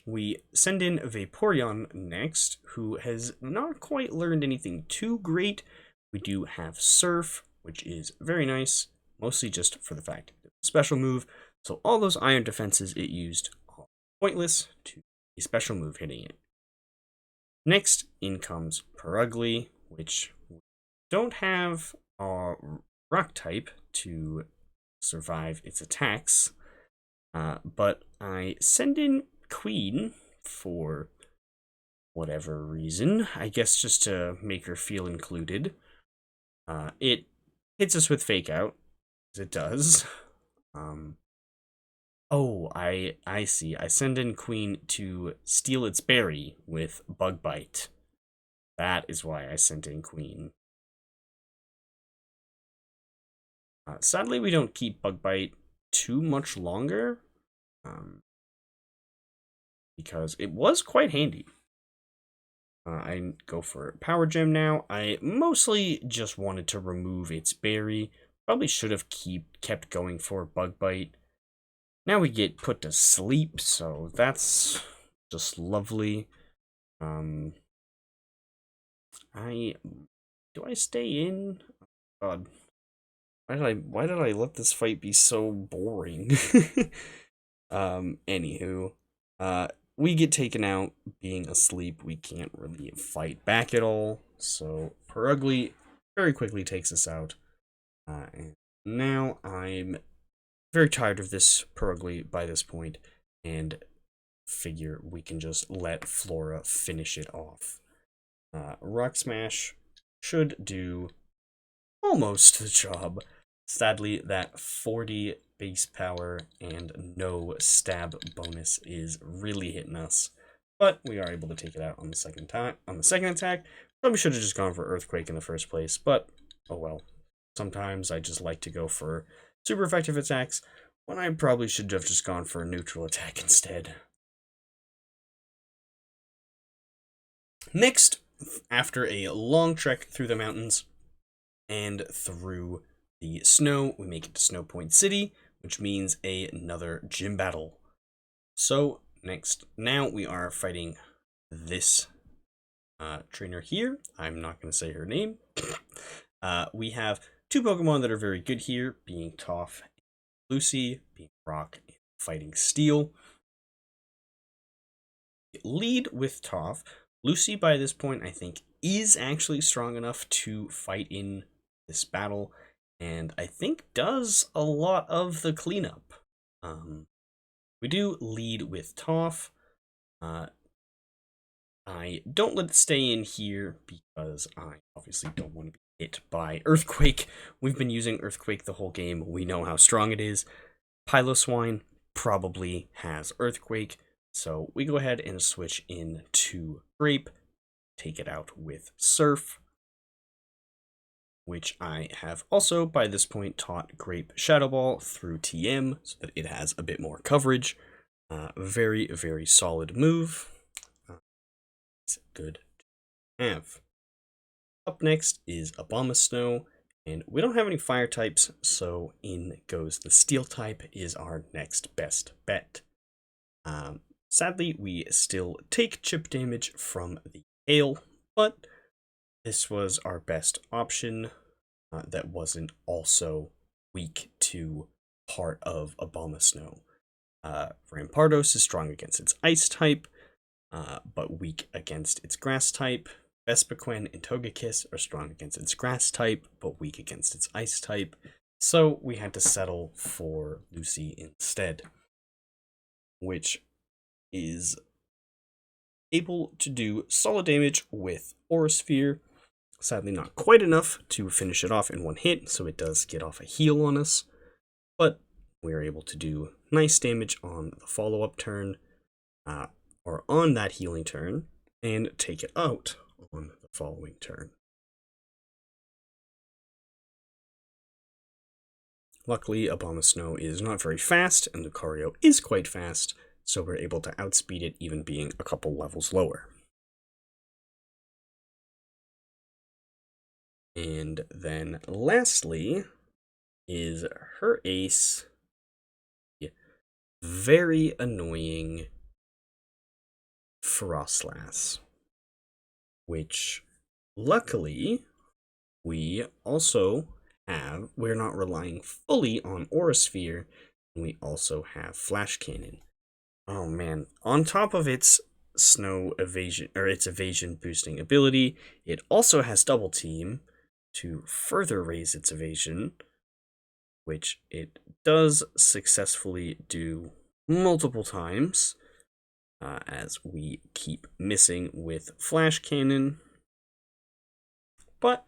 we send in Vaporeon next, who has not quite learned anything too great. We do have Surf, which is very nice, mostly just for the fact it's a special move, so all those iron defenses it used are pointless to a special move hitting it. Next in comes Perugly, which we don't have a rock type to survive its attacks, but I send in Queen for whatever reason. I guess just to make her feel included. It hits us with Fake Out, as it does. Oh, I see. I send in Queen to steal its berry with Bug Bite. That is why I sent in Queen. Sadly, we don't keep Bug Bite too much longer, because it was quite handy. I go for Power Gem now. I mostly just wanted to remove its berry. Probably should have kept going for Bug Bite. Now we get put to sleep, so that's just lovely. Do I stay in? Oh, God, why did I let this fight be so boring? Anywho, we get taken out being asleep. We can't really fight back at all. So Perugly very quickly takes us out. And now I'm very tired of this Perugly by this point, and figure we can just let Flora finish it off. Rock Smash should do almost the job. Sadly, that 40 base power and no stab bonus is really hitting us. But we are able to take it out on the second attack. Probably should have just gone for Earthquake in the first place, but oh well. Sometimes I just like to go for super effective attacks when I probably should have just gone for a neutral attack instead. Next, after a long trek through the mountains and through the snow, we make it to Snow Point City, which means another gym battle. So now we are fighting this trainer here. I'm not going to say her name. We have two Pokemon that are very good here, being Toph and Lucy, being Rock and Fighting Steel. Lead with Toph. Lucy, by this point, I think, is actually strong enough to fight in this battle, and I think does a lot of the cleanup. We do lead with Toph. I don't let it stay in here because I obviously don't want to be hit by Earthquake. We've been using Earthquake the whole game. We know how strong it is. Piloswine probably has Earthquake, so we go ahead and switch into Grape, take it out with Surf, which I have also by this point taught Grape Shadow Ball through TM so that it has a bit more coverage. Very, very solid move. It's good to have. Up next is Abomasnow, and we don't have any fire types, so in goes the Steel type is our next best bet. Sadly, we still take chip damage from the hail, but this was our best option that wasn't also weak to part of Abomasnow. Rampardos is strong against its ice type, but weak against its grass type. Vespiquen and Togekiss are strong against its grass type, but weak against its ice type. So we had to settle for Lucy instead, which is able to do solid damage with Aura Sphere. Sadly, not quite enough to finish it off in one hit, so it does get off a heal on us. But we are able to do nice damage on the follow-up turn, or on that healing turn, and take it out on the following turn. Luckily, Abomasnow is not very fast, and Lucario is quite fast, so we're able to outspeed it even being a couple levels lower. And then lastly is her ace, very annoying Frostlass, which luckily we also have, we're not relying fully on Aura Sphere, and we also have Flash Cannon. Oh man, on top of its snow evasion, or its evasion boosting ability, it also has Double Team to further raise its evasion, which it does successfully do multiple times, as we keep missing with Flash Cannon. But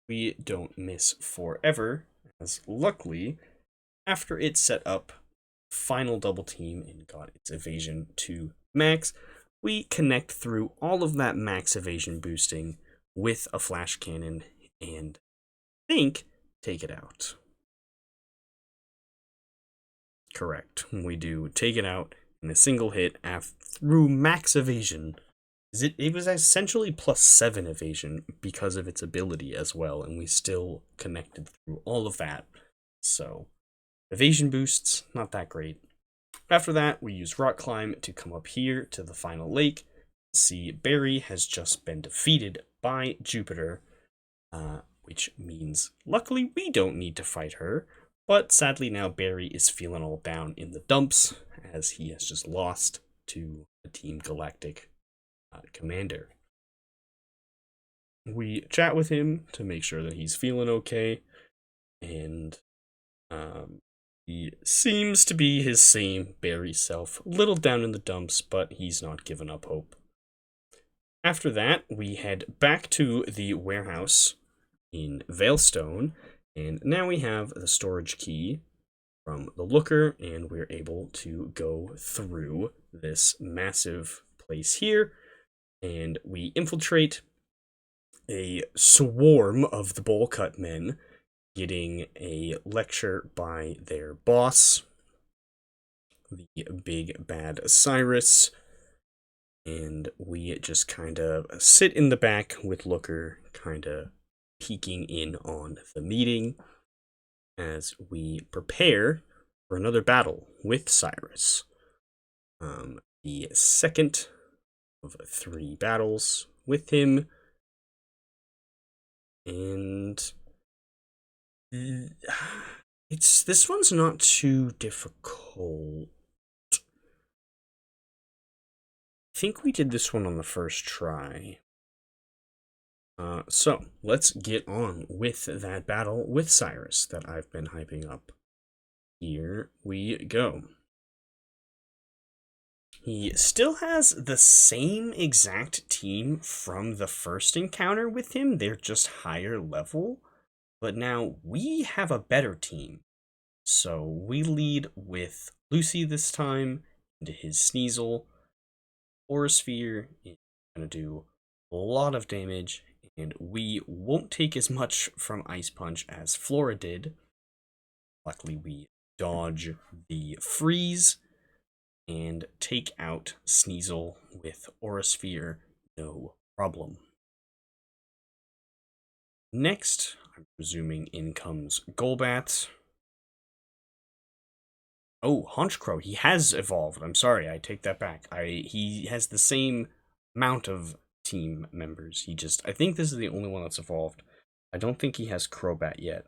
we don't miss forever, as luckily, after it set up final Double Team and got its evasion to max, we connect through all of that max evasion boosting with a Flash Cannon and think take it out. Correct. We do take it out in a single hit through max evasion. It was essentially +7 evasion because of its ability as well, and we still connected through all of that. So, evasion boosts, not that great. After that, we use Rock Climb to come up here to the final lake. See, Barry has just been defeated by Jupiter, which means luckily we don't need to fight her. But sadly now Barry is feeling all down in the dumps as he has just lost to a Team Galactic commander. We chat with him to make sure that he's feeling okay, and he seems to be his same Barry self, a little down in the dumps, but he's not given up hope. After that, we head back to the warehouse in Veilstone, and now we have the storage key from the looker, and we're able to go through this massive place here, and we infiltrate a swarm of the bowl cut men, getting a lecture by their boss, the big bad Cyrus, and we just kind of sit in the back with Looker kind of peeking in on the meeting as we prepare for another battle with Cyrus. The second of 3 battles with him, and this one's not too difficult. I think we did this one on the first try. So let's get on with that battle with Cyrus that I've been hyping up. Here we go. He still has the same exact team from the first encounter with him. They're just higher level. But now we have a better team. So we lead with Lucy this time into his Sneasel. Aurasphere is going to do a lot of damage, and we won't take as much from Ice Punch as Flora did. Luckily, we dodge the freeze and take out Sneasel with Aurasphere, no problem. Next, I'm presuming in comes Golbat. Oh, Honchkrow, he has evolved. I'm sorry, I take that back. He has the same amount of team members. I think this is the only one that's evolved. I don't think he has Crobat yet.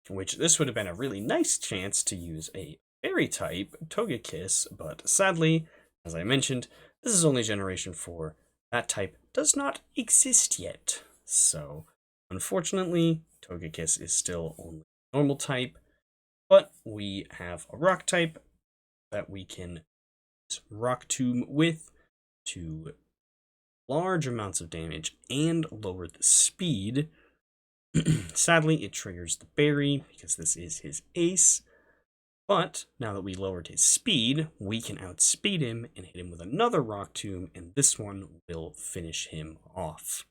Which, this would have been a really nice chance to use a fairy type Togekiss, but sadly, as I mentioned, this is only Generation 4. That type does not exist yet. So, unfortunately, Togekiss is still only normal type, but we have a rock type that we can Rock Tomb with to large amounts of damage and lower the speed. Sadly, it triggers the berry because this is his ace. But now that we lowered his speed, we can outspeed him and hit him with another Rock Tomb, and this one will finish him off.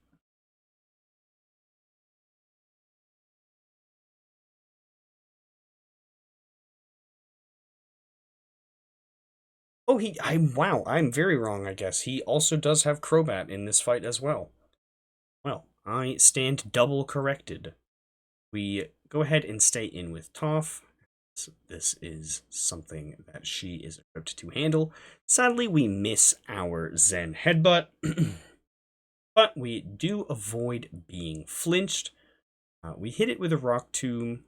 Oh, wow, I'm very wrong, I guess. He also does have Crobat in this fight as well. Well, I stand double corrected. We go ahead and stay in with Toph. So this is something that she is equipped to handle. Sadly, we miss our Zen Headbutt, but we do avoid being flinched. We hit it with a Rock Tomb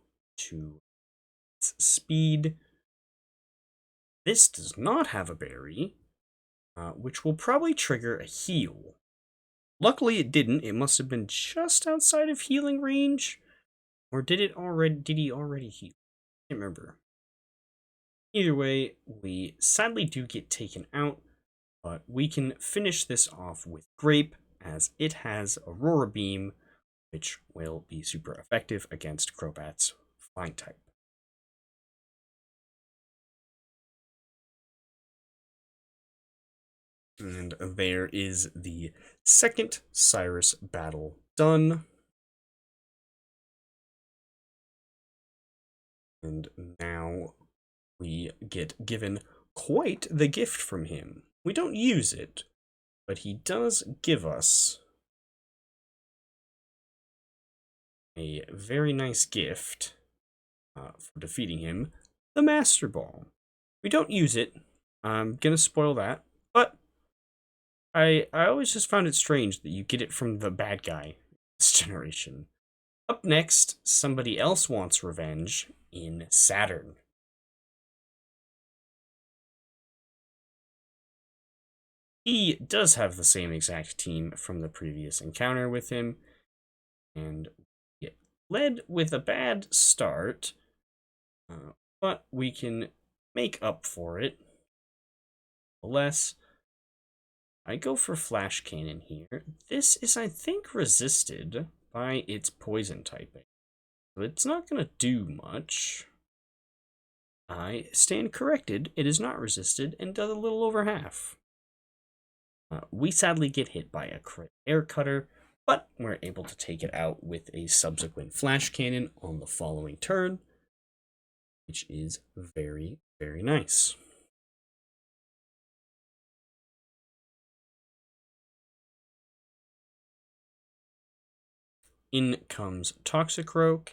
to its speed. This does not have a berry, which will probably trigger a heal. Luckily, it didn't. It must have been just outside of healing range. Or did he already heal? I can't remember. Either way, we sadly do get taken out, but we can finish this off with Grape, as it has Aurora Beam, which will be super effective against Crobat's Flying type. And there is the second Cyrus battle done. And now we get given quite the gift from him. We don't use it, but he does give us a very nice gift for defeating him, the Master Ball. We don't use it. I'm gonna spoil that, but I always just found it strange that you get it from the bad guy this generation. Up next, somebody else wants revenge in Saturn. He does have the same exact team from the previous encounter with him, and led with a bad start, but we can make up for it. Less, I go for Flash Cannon here. This is, I think, resisted by its poison typing. So it's not going to do much. I stand corrected. It is not resisted and does a little over half. We sadly get hit by a crit air cutter, but we're able to take it out with a subsequent flash cannon on the following turn, which is very, very nice. In comes Toxicroak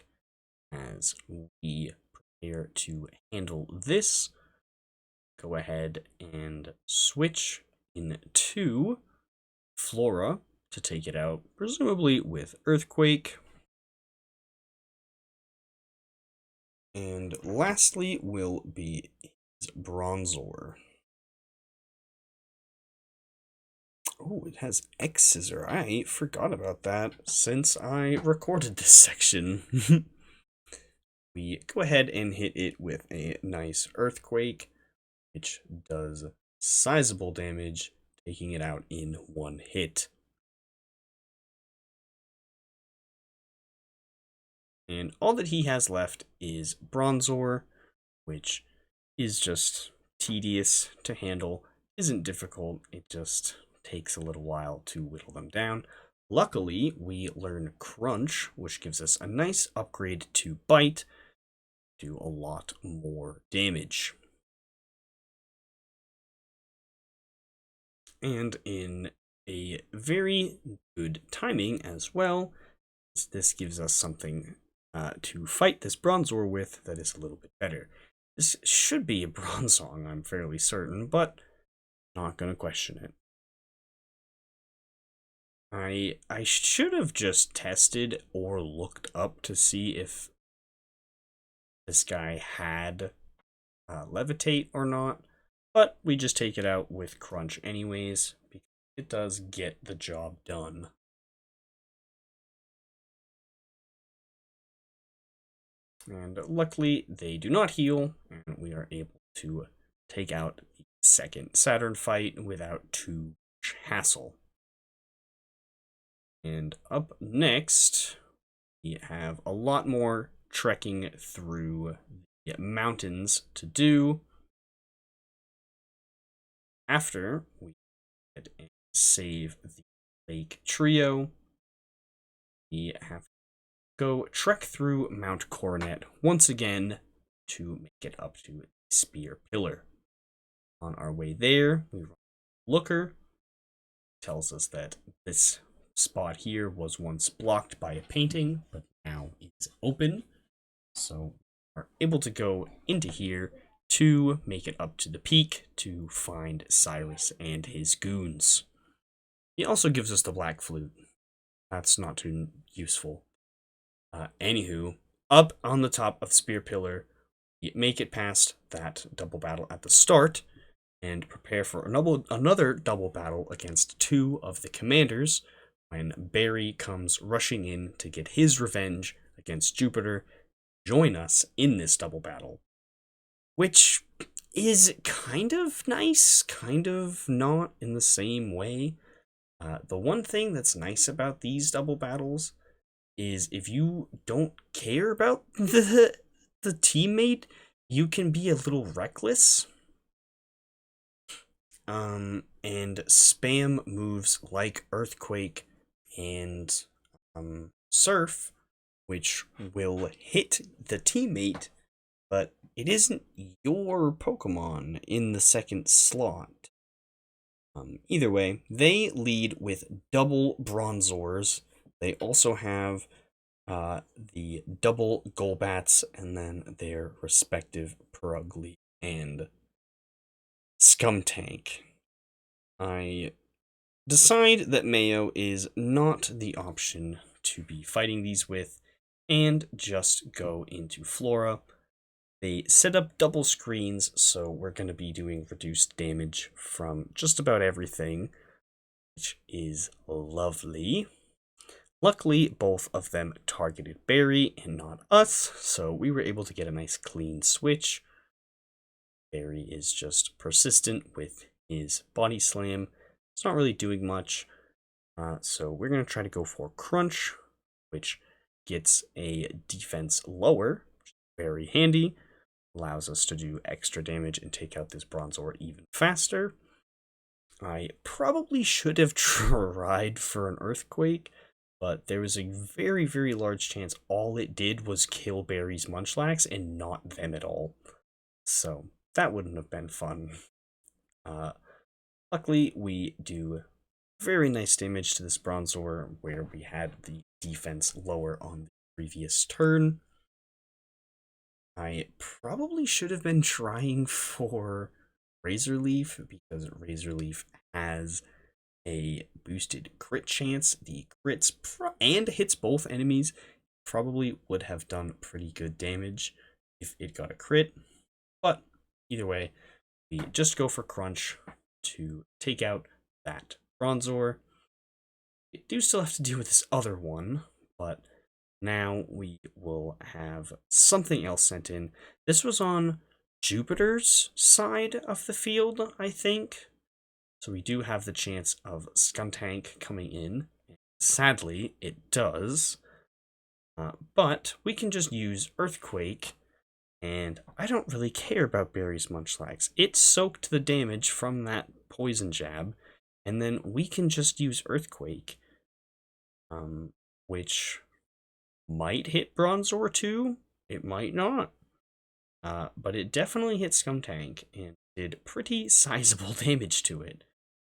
as we prepare to handle this. Go ahead and switch into Flora to take it out, presumably with Earthquake. And lastly will be his Bronzor. Oh, it has X Scissor. I forgot about that since I recorded this section. We go ahead and hit it with a nice Earthquake, which does sizable damage, taking it out in one hit. And all that he has left is Bronzor, which is just tedious to handle, isn't difficult, it just takes a little while to whittle them down. Luckily, we learn Crunch, which gives us a nice upgrade to Bite, do a lot more damage. And in a very good timing as well, this gives us something to fight this Bronzor with that is a little bit better. This should be a Bronzong, I'm fairly certain, but not going to question it. I should have just tested or looked up to see if this guy had Levitate or not, but we just take it out with Crunch anyways, because it does get the job done. And luckily, they do not heal, and we are able to take out the second Saturn fight without too much hassle. And up next, we have a lot more trekking through the mountains to do. After we get and save the Lake Trio, we have to go trek through Mount Coronet once again to make it up to the Spear Pillar. On our way there, we run Looker. Tells us that this spot here was once blocked by a painting, but now it's open. So we are able to go into here to make it up to the peak to find Cyrus and his goons. He also gives us the Black Flute. That's not too useful. Anywho, up on the top of Spear Pillar, we make it past that double battle at the start and prepare for another double battle against two of the commanders when Barry comes rushing in to get his revenge against Jupiter. Join us in this double battle, which is kind of nice, kind of not in the same way. The one thing that's nice about these double battles is if you don't care about the teammate, you can be a little reckless. And spam moves like Earthquake and Surf, which will hit the teammate, but it isn't your Pokemon in the second slot. Either way, they lead with double Bronzors. They also have the double Golbats and then their respective Purugly and Scumtank. I decide that Mayo is not the option to be fighting these with and just go into Flora. They set up double screens, so we're going to be doing reduced damage from just about everything, which is lovely. Luckily, both of them targeted Barry and not us, so we were able to get a nice clean switch. Barry is just persistent with his Body Slam. It's not really doing much, so we're going to try to go for Crunch, which gets a defense lower, very handy. Allows us to do extra damage and take out this Bronzor even faster. I probably should have tried for an Earthquake, but there was a very, very large chance all it did was kill Barry's Munchlax and not them at all. So that wouldn't have been fun. Luckily, we do very nice damage to this Bronzor, where we had the defense lower on the previous turn. I probably should have been trying for Razor Leaf, because Razor Leaf has a boosted crit chance. The crits and hits both enemies. Probably would have done pretty good damage if it got a crit. But either way, we just go for Crunch to take out that Bronzor. We do still have to deal with this other one, but now we will have something else sent in. This was on Jupiter's side of the field, I think. So we do have the chance of Skuntank coming in. Sadly, it does. But we can just use Earthquake, and I don't really care about Barry's Munchlax. It soaked the damage from that poison jab, and then we can just use Earthquake, which might hit Bronzor too. It might not. But it definitely hit Skuntank and did pretty sizable damage to it,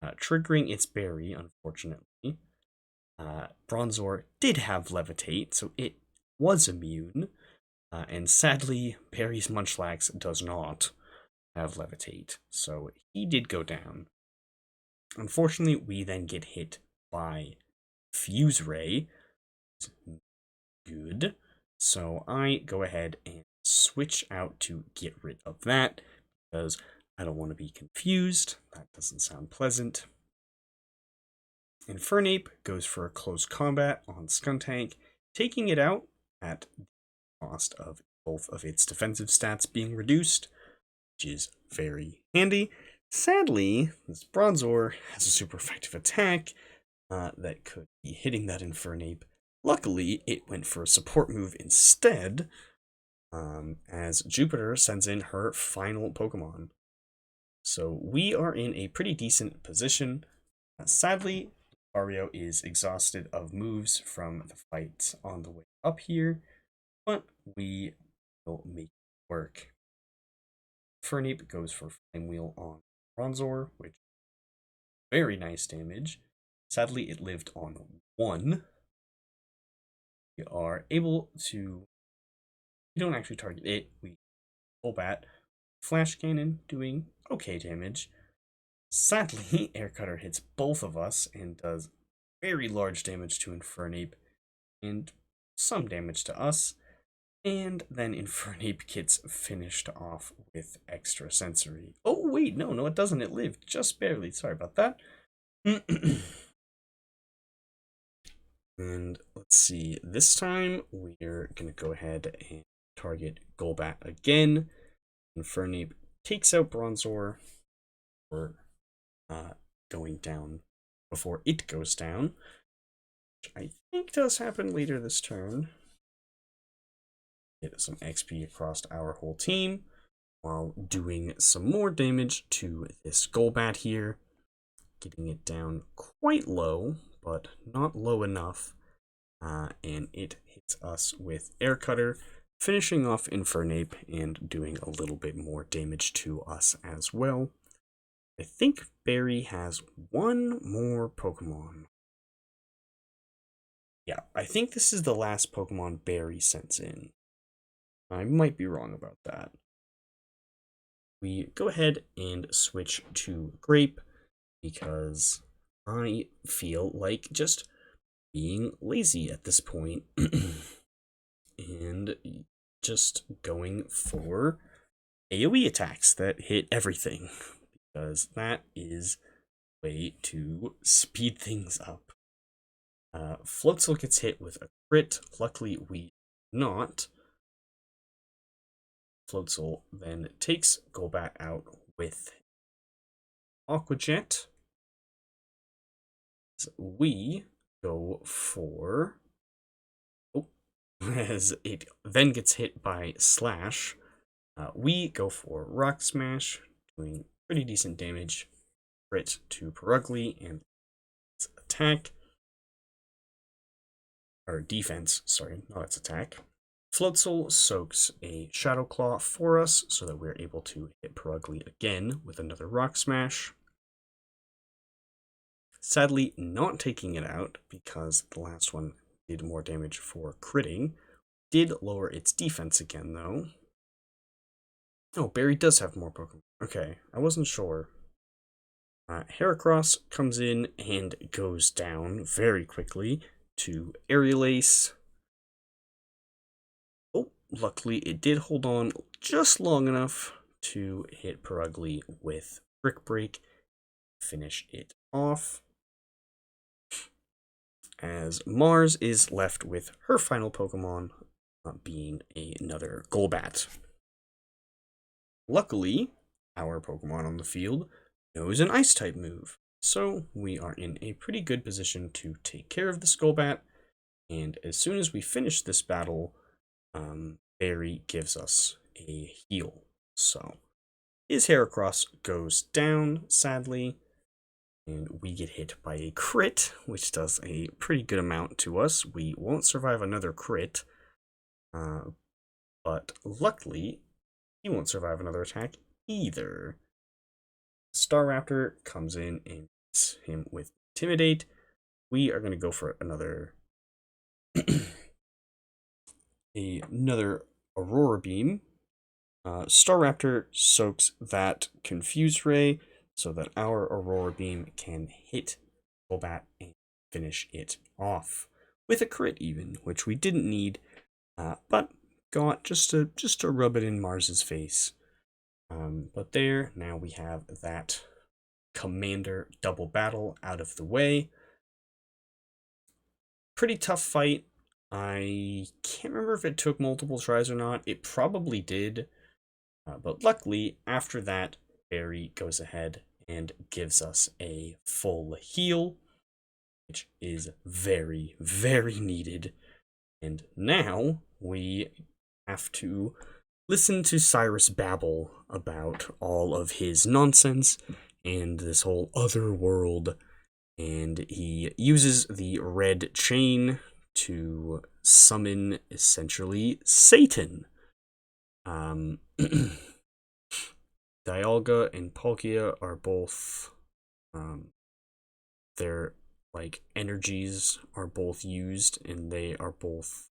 triggering its berry, unfortunately. Bronzor did have Levitate, so it was immune. And sadly, Barry's Munchlax does not have Levitate, so he did go down. Unfortunately, we then get hit by Fuse Ray. Good. So I go ahead and switch out to get rid of that, because I don't want to be confused. That doesn't sound pleasant. Infernape goes for a close combat on Skuntank, taking it out at the cost of both of its defensive stats being reduced, which is very handy. Sadly, this Bronzor has a super effective attack that could be hitting that Infernape. Luckily, it went for a support move instead, as Jupiter sends in her final Pokemon. So we are in a pretty decent position. Sadly, Lucario is exhausted of moves from the fight on the way up here, but we will make it work. Fernape goes for Flame Wheel on Bronzor, which is very nice damage. Sadly, it lived on 1. We are able to... We don't actually target it. We full bat. Flash Cannon doing okay damage. Sadly, Air Cutter hits both of us and does very large damage to Infernape and some damage to us. And then Infernape gets finished off with Extra Sensory. Oh, wait, no, it doesn't. It lived just barely. Sorry about that. And let's see. This time, we're going to go ahead and target Golbat again. Infernape takes out Bronzor for going down before it goes down, which I think does happen later this turn. Get some XP across our whole team while doing some more damage to this Golbat here, getting it down quite low, but not low enough, and it hits us with Air Cutter, finishing off Infernape and doing a little bit more damage to us as well. I think Barry has one more Pokemon. Yeah, I think this is the last Pokemon Barry sends in. I might be wrong about that. We go ahead and switch to Grape, because I feel like just being lazy at this point and just going for AoE attacks that hit everything, because that is a way to speed things up. Floatzel gets hit with a crit. Luckily, we not. Floatzel then takes Golbat out with Aqua Jet. So we go for... Oh, as it then gets hit by Slash. We go for Rock Smash, doing pretty decent damage. Crit to Perugly and its attack. Or defense, sorry, not its attack. Floatzel soaks a Shadow Claw for us so that we're able to hit Perugly again with another Rock Smash. Sadly, not taking it out because the last one did more damage for critting. Did lower its defense again, though. Oh, Barry does have more Pokemon. Okay, I wasn't sure. Heracross comes in and goes down very quickly to Aerial Ace. Oh, luckily it did hold on just long enough to hit Perugly with Brick Break, finish it off. As Mars is left with her final Pokemon, being another Golbat. Luckily, our Pokemon on the field knows an Ice-type move, so we are in a pretty good position to take care of this Golbat, and as soon as we finish this battle, Barry gives us a heal. So, his Heracross goes down, sadly, and we get hit by a crit, which does a pretty good amount to us. We won't survive another crit, but luckily, he won't survive another attack either. Staraptor comes in and hits him with Intimidate. We are going to go for another another Aurora Beam. Staraptor soaks that Confuse Ray so that our Aurora Beam can hit Golbat and finish it off with a crit even, which we didn't need, but got just to rub it in Mars's face. But there, now we have that Commander double battle out of the way. Pretty tough fight. I can't remember if it took multiple tries or not. It probably did. But luckily, after that, Barry goes ahead and gives us a full heal, which is very, very needed. And now we have to listen to Cyrus babble about all of his nonsense and this whole other world. And he uses the red chain to summon essentially Satan. Dialga and Palkia are both their like energies are both used, and they are both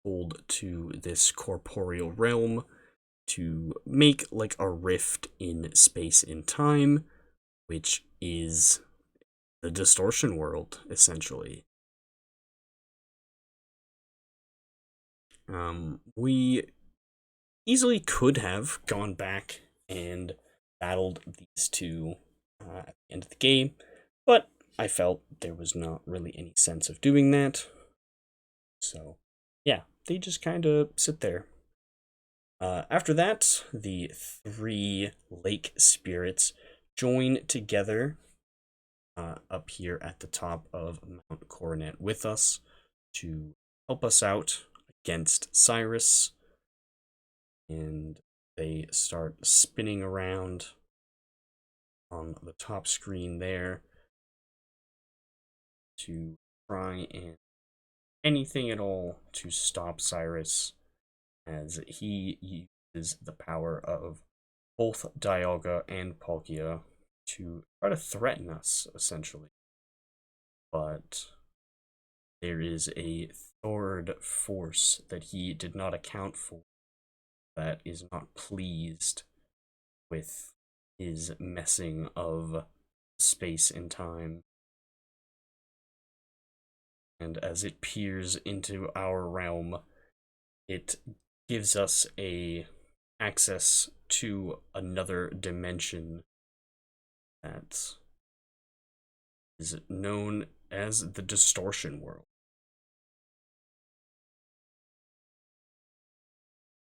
pulled to this corporeal realm to make like a rift in space and time, which is the distortion world, essentially. We easily could have gone back and battled these two at the end of the game, but I felt there was not really any sense of doing that. So, yeah, they just kind of sit there. After that, the three lake spirits join together up here at the top of Mount Coronet with us to help us out against Cyrus. And they start spinning around on the top screen there to try and anything at all to stop Cyrus, as he uses the power of both Dialga and Palkia to try to threaten us, essentially. But there is a third force that he did not account for that is not pleased with his messing of space and time. And as it peers into our realm, it gives us access to another dimension that is known as the distortion world.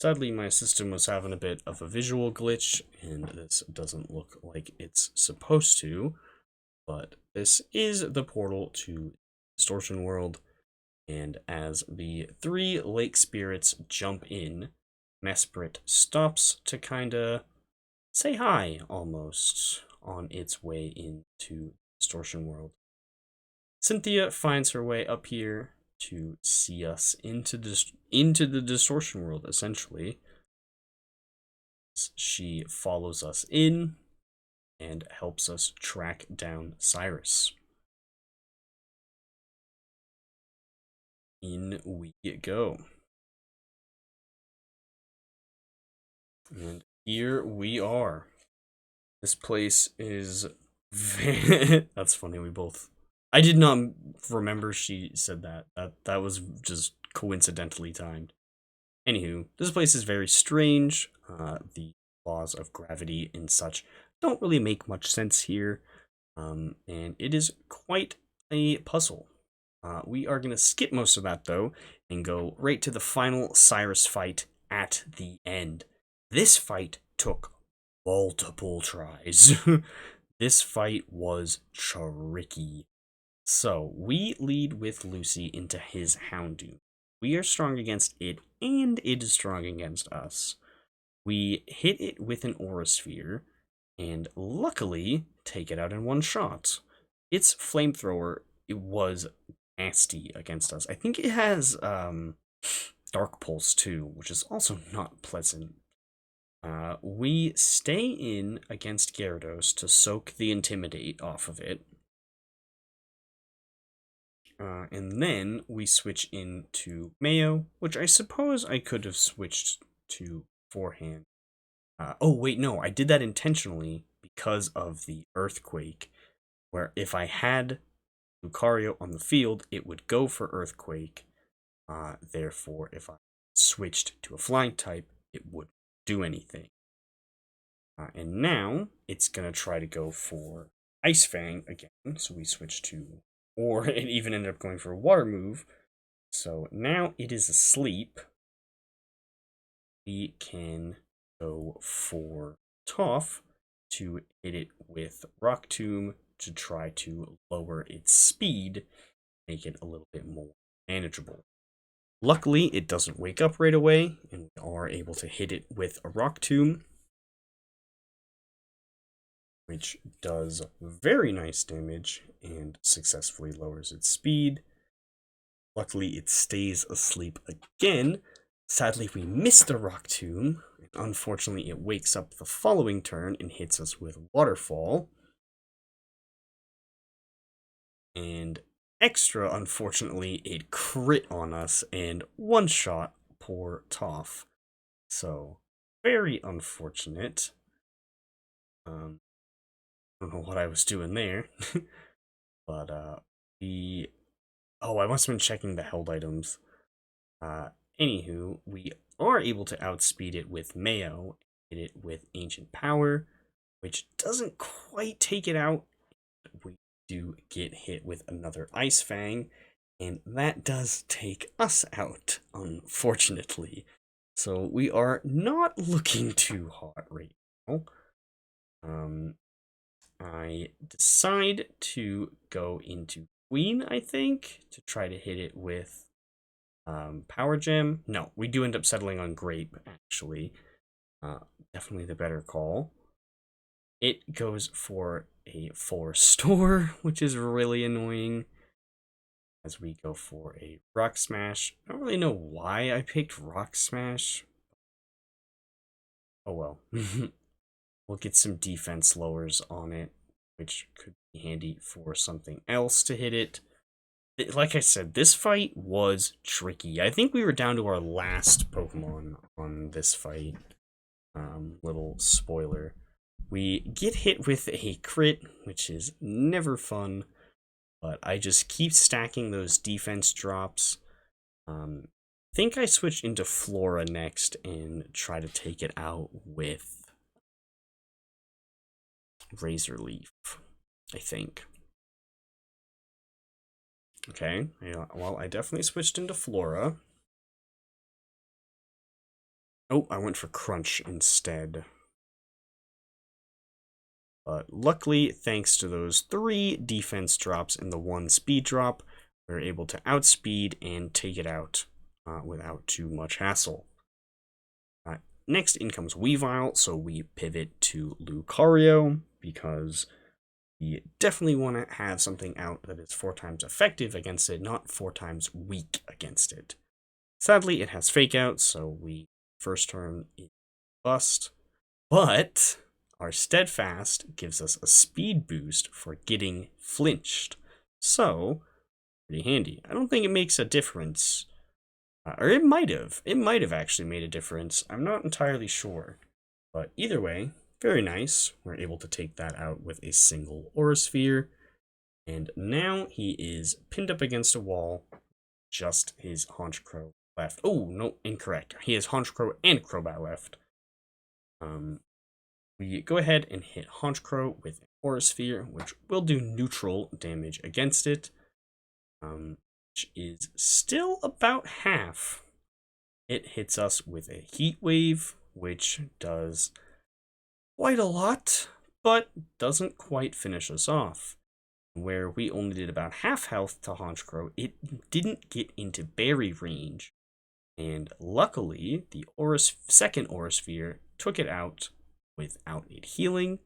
Sadly, my system was having a bit of a visual glitch, and this doesn't look like it's supposed to, but this is the portal to Distortion World, And as the three lake spirits jump in, Mesprit stops to kind of say hi, almost, on its way into Distortion World. Cynthia finds her way up here to see us into the Distortion World, essentially. She follows us in and helps us track down Cyrus. In we go. And here we are. This place is that's funny, we both I did not remember she said that. That was just coincidentally timed. Anywho, this place is very strange. The laws of gravity and such don't really make much sense here. And it is quite a puzzle. We are going to skip most of that, though, and go right to the final Cyrus fight at the end. This fight took multiple tries. This fight was tricky. So, we lead with Lucy into his Houndoom. We are strong against it, and it is strong against us. We hit it with an Aura Sphere, and luckily take it out in one shot. Its flamethrower, it was nasty against us. I think it has Dark Pulse too, which is also not pleasant. We stay in against Gyarados to soak the Intimidate off of it. And then we switch into Mayo, which I suppose I could have switched to beforehand. Oh, wait, no, I did that intentionally because of the Earthquake, where if I had Lucario on the field, it would go for Earthquake. Therefore, if I switched to a Flying type, it wouldn't do anything. And now, it's going to try to go for Ice Fang again, so we switch to... Or it even ended up going for a Water move. So now it is asleep. We can go for Toph to hit it with Rock Tomb to try to lower its speed, make it a little bit more manageable. Luckily, it doesn't wake up right away, and we are able to hit it with a Rock Tomb, which does very nice damage and successfully lowers its speed. Luckily, it stays asleep again. Sadly, we missed the Rock Tomb. Unfortunately, it wakes up the following turn and hits us with Waterfall. And extra unfortunately, it crit on us and one-shot poor Toph. So, very unfortunate. I don't know what I was doing there. But, Oh, I must have been checking the held items. Anywho, we are able to outspeed it with Mayo, hit it with Ancient Power, which doesn't quite take it out. We do get hit with another Ice Fang, and that does take us out, unfortunately. So we are not looking too hot right now. I decide to go into Queen, I think, to try to hit it with Power Gem. No, we do end up settling on Grape, actually. Definitely the better call. It goes for a 4-store, which is really annoying. As we go for a Rock Smash. I don't really know why I picked Rock Smash. Oh well. We'll get some defense lowers on it, which could be handy for something else to hit it. Like I said, this fight was tricky. I think we were down to our last Pokemon on this fight. Little spoiler. We get hit with a crit, which is never fun, but I just keep stacking those defense drops. Think I switch into Flora next and try to take it out with Razor Leaf, I think. Okay, yeah, well, I definitely switched into Flora. Oh, I went for Crunch instead. But luckily, thanks to those 3 defense drops and the 1 speed drop, we're able to outspeed and take it out without too much hassle. Next in comes Weavile, so we pivot to Lucario because we definitely want to have something out that is 4 times effective against it, not 4 times weak against it. Sadly, it has Fake Out, so we first turn it bust, but our Steadfast gives us a speed boost for getting flinched, so pretty handy. I don't think it makes a difference. Or it might have. It might have actually made a difference. I'm not entirely sure. But either way, very nice. We're able to take that out with a single Aura Sphere. And now he is pinned up against a wall. Just his Honchkrow left. Oh, no, incorrect. He has Honchkrow and Crobat left. We go ahead and hit Honchkrow with an Aura Sphere, which will do neutral damage against it. Which is still about half. It hits us with a Heat Wave, which does quite a lot, but doesn't quite finish us off. Where we only did about half health to Honchkrow, it didn't get into berry range. And luckily, the second Aura Sphere took it out without it healing,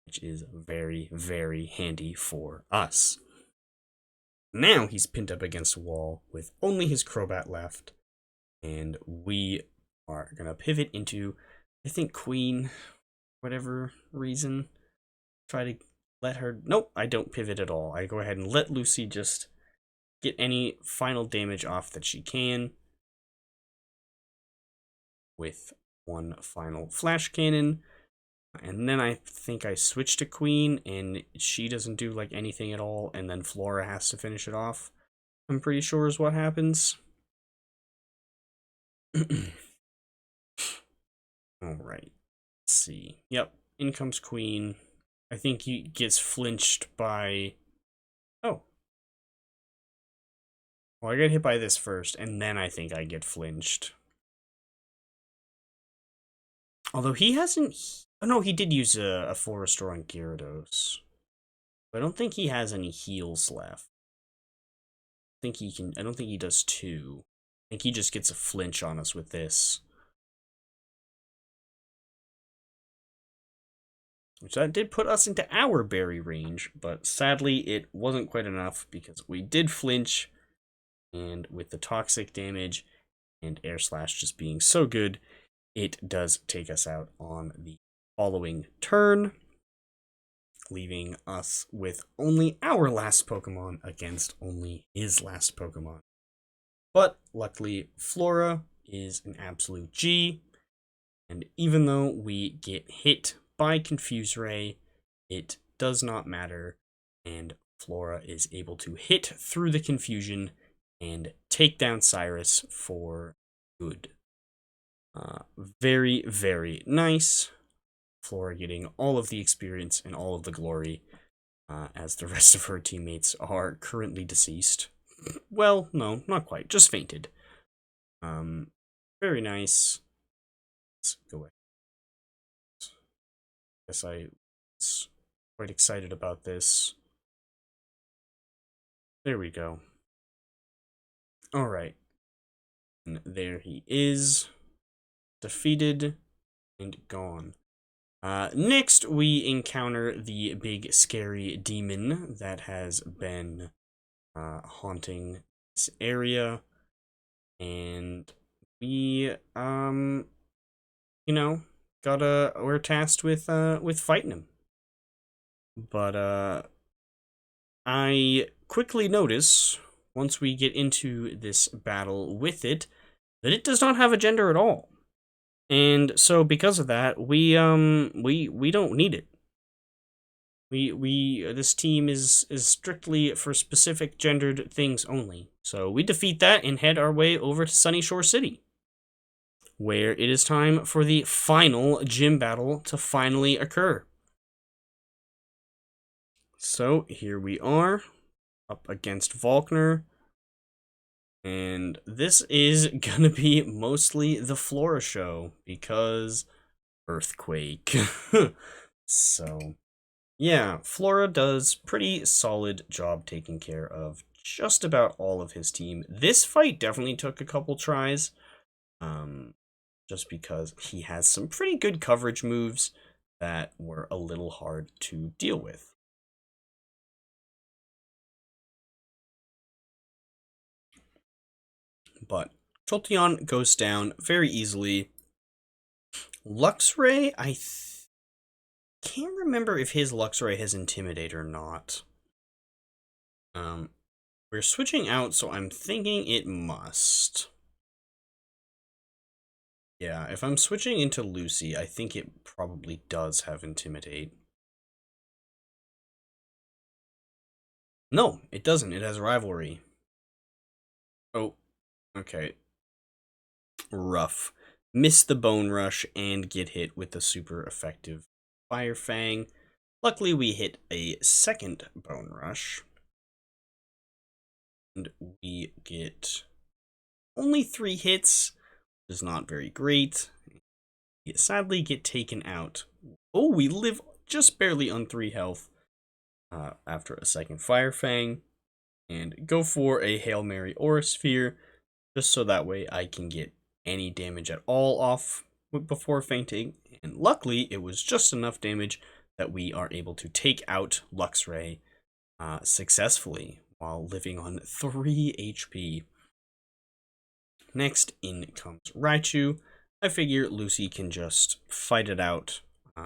which is very, very handy for us. Now he's pinned up against a wall with only his Crobat left. And we are going to pivot into, I think, Queen, whatever reason. Try to let her... Nope, I don't pivot at all. I go ahead and let Lucy just get any final damage off that she can. With one final Flash Cannon. And then I think I switch to Queen, and she doesn't do like anything at all, and then Flora has to finish it off. I'm pretty sure is what happens. Alright. Let's see. Yep. In comes Queen. I think he gets flinched by... Oh. Well, I get hit by this first, and then I think I get flinched. Although he hasn't... Oh, no, he did use a full restore on Gyarados. But I don't think he has any heals left. I don't think he does 2. I think he just gets a flinch on us with this. Which that did put us into our berry range, but sadly it wasn't quite enough because we did flinch, and with the toxic damage and Air Slash just being so good, it does take us out on the following turn, leaving us with only our last Pokemon against only his last Pokemon. But luckily, Flora is an absolute G, and even though we get hit by Confuse Ray, it does not matter, and Flora is able to hit through the confusion and take down Cyrus for good. Very, very nice. Flora getting all of the experience and all of the glory, as the rest of her teammates are currently deceased. Well, no, not quite, just fainted. Very nice. Let's go away. Guess I was quite excited about this. There we go. Alright. And there he is. Defeated and gone. Next, we encounter the big scary demon that has been haunting this area. And we, we're tasked with fighting him. But, I quickly notice, once we get into this battle with it, that it does not have a gender at all. And so because of that, we don't need it. This team is strictly for specific gendered things only. So we defeat that and head our way over to Sunny Shore City, where it is time for the final gym battle to finally occur. So here we are, up against Volkner. And this is gonna be mostly the Flora show, because Earthquake. So, yeah, Flora does pretty solid job taking care of just about all of his team. This fight definitely took a couple tries, just because he has some pretty good coverage moves that were a little hard to deal with. But Jolteon goes down very easily. Luxray, can't remember if his Luxray has Intimidate or not. We're switching out, so I'm thinking it must. Yeah, if I'm switching into Lucy, I think it probably does have Intimidate. No, it doesn't. It has Rivalry. Oh, okay. Rough. Miss the Bone Rush and get hit with the super effective Fire Fang. Luckily, we hit a second Bone Rush. And we get only 3 hits, which is not very great. We sadly get taken out. Oh, we live just barely on 3 health after a second Fire Fang. And go for a Hail Mary Aura Sphere, just so that way I can get any damage at all off before fainting. And luckily, it was just enough damage that we are able to take out Luxray successfully while living on 3 HP. Next in comes Raichu. I figure Lucy can just fight it out,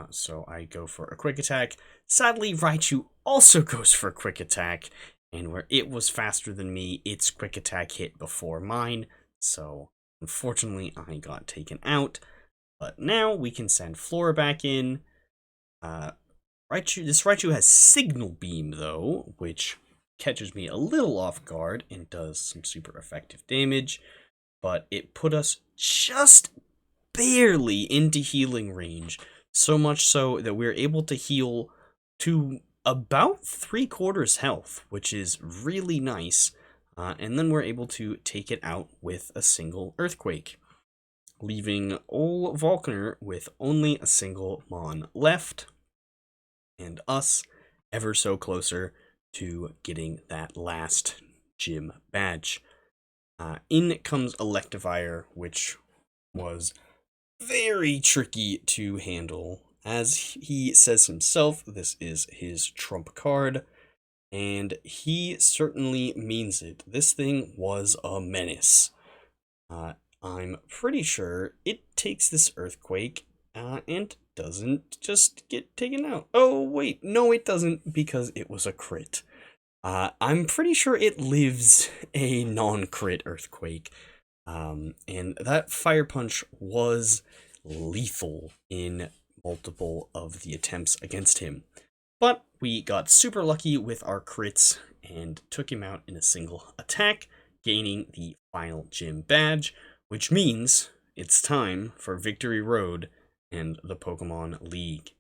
so I go for a quick attack. Sadly, Raichu also goes for a quick attack, and where it was faster than me, its quick attack hit before mine, so unfortunately I got taken out. But now we can send Flora back in. This Raichu has Signal Beam, though, which catches me a little off guard and does some super effective damage. But it put us just barely into healing range. So much so that we're able to heal to about 3/4 health, which is really nice. And then we're able to take it out with a single Earthquake, leaving old Volkner with only a single Mon left, and us ever so closer to getting that last gym badge. In comes Electivire, which was very tricky to handle. As he says himself, this is his trump card, and he certainly means it. This thing was a menace. I'm pretty sure it takes this Earthquake and doesn't just get taken out. Oh, wait, no, it doesn't, because it was a crit. I'm pretty sure it lives a non-crit Earthquake. And that Fire Punch was lethal in multiple of the attempts against him. But we got super lucky with our crits and took him out in a single attack, gaining the final gym badge, which means it's time for Victory Road and the Pokemon League.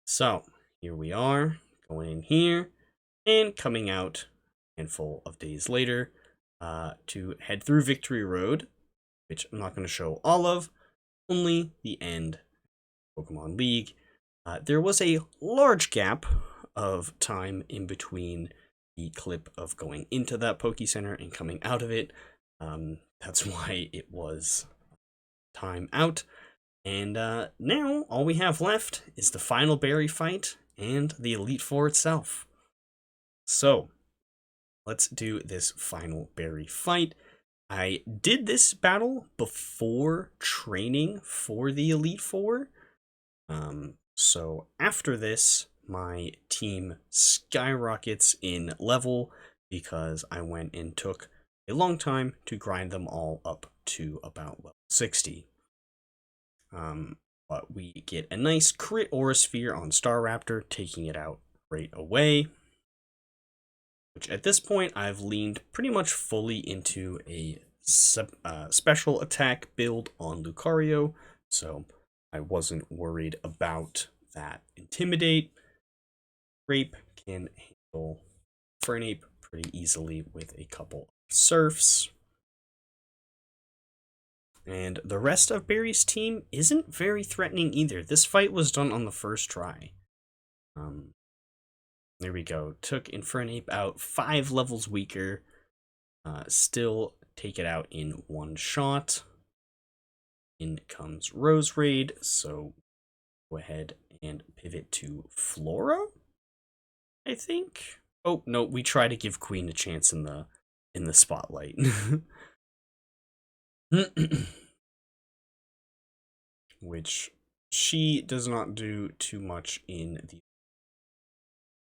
So, here we are, going in here, and coming out a handful of days later to head through Victory Road, which I'm not going to show all of, only the end Pokemon League. There was a large gap of time in between the clip of going into that Poke Center and coming out of it. That's why it was time out. And now all we have left is the final berry fight and the Elite Four itself. So, let's do this final berry fight. I did this battle before training for the Elite Four. So after this, my team skyrockets in level because I went and took a long time to grind them all up to about level 60. But we get a nice crit Aura Sphere on Staraptor, taking it out right away. Which at this point, I've leaned pretty much fully into a special attack build on Lucario, so I wasn't worried about that. Intimidate. Grape can handle Fernape pretty easily with a couple of Surfs. And the rest of Barry's team isn't very threatening either. This fight was done on the first try. There we go. Took Infernape out 5 levels weaker. Still take it out in one shot. In comes Rose Raid, so go ahead and pivot to Flora, I think. Oh no, we try to give Queen a chance in the spotlight. Which she does not do too much in the.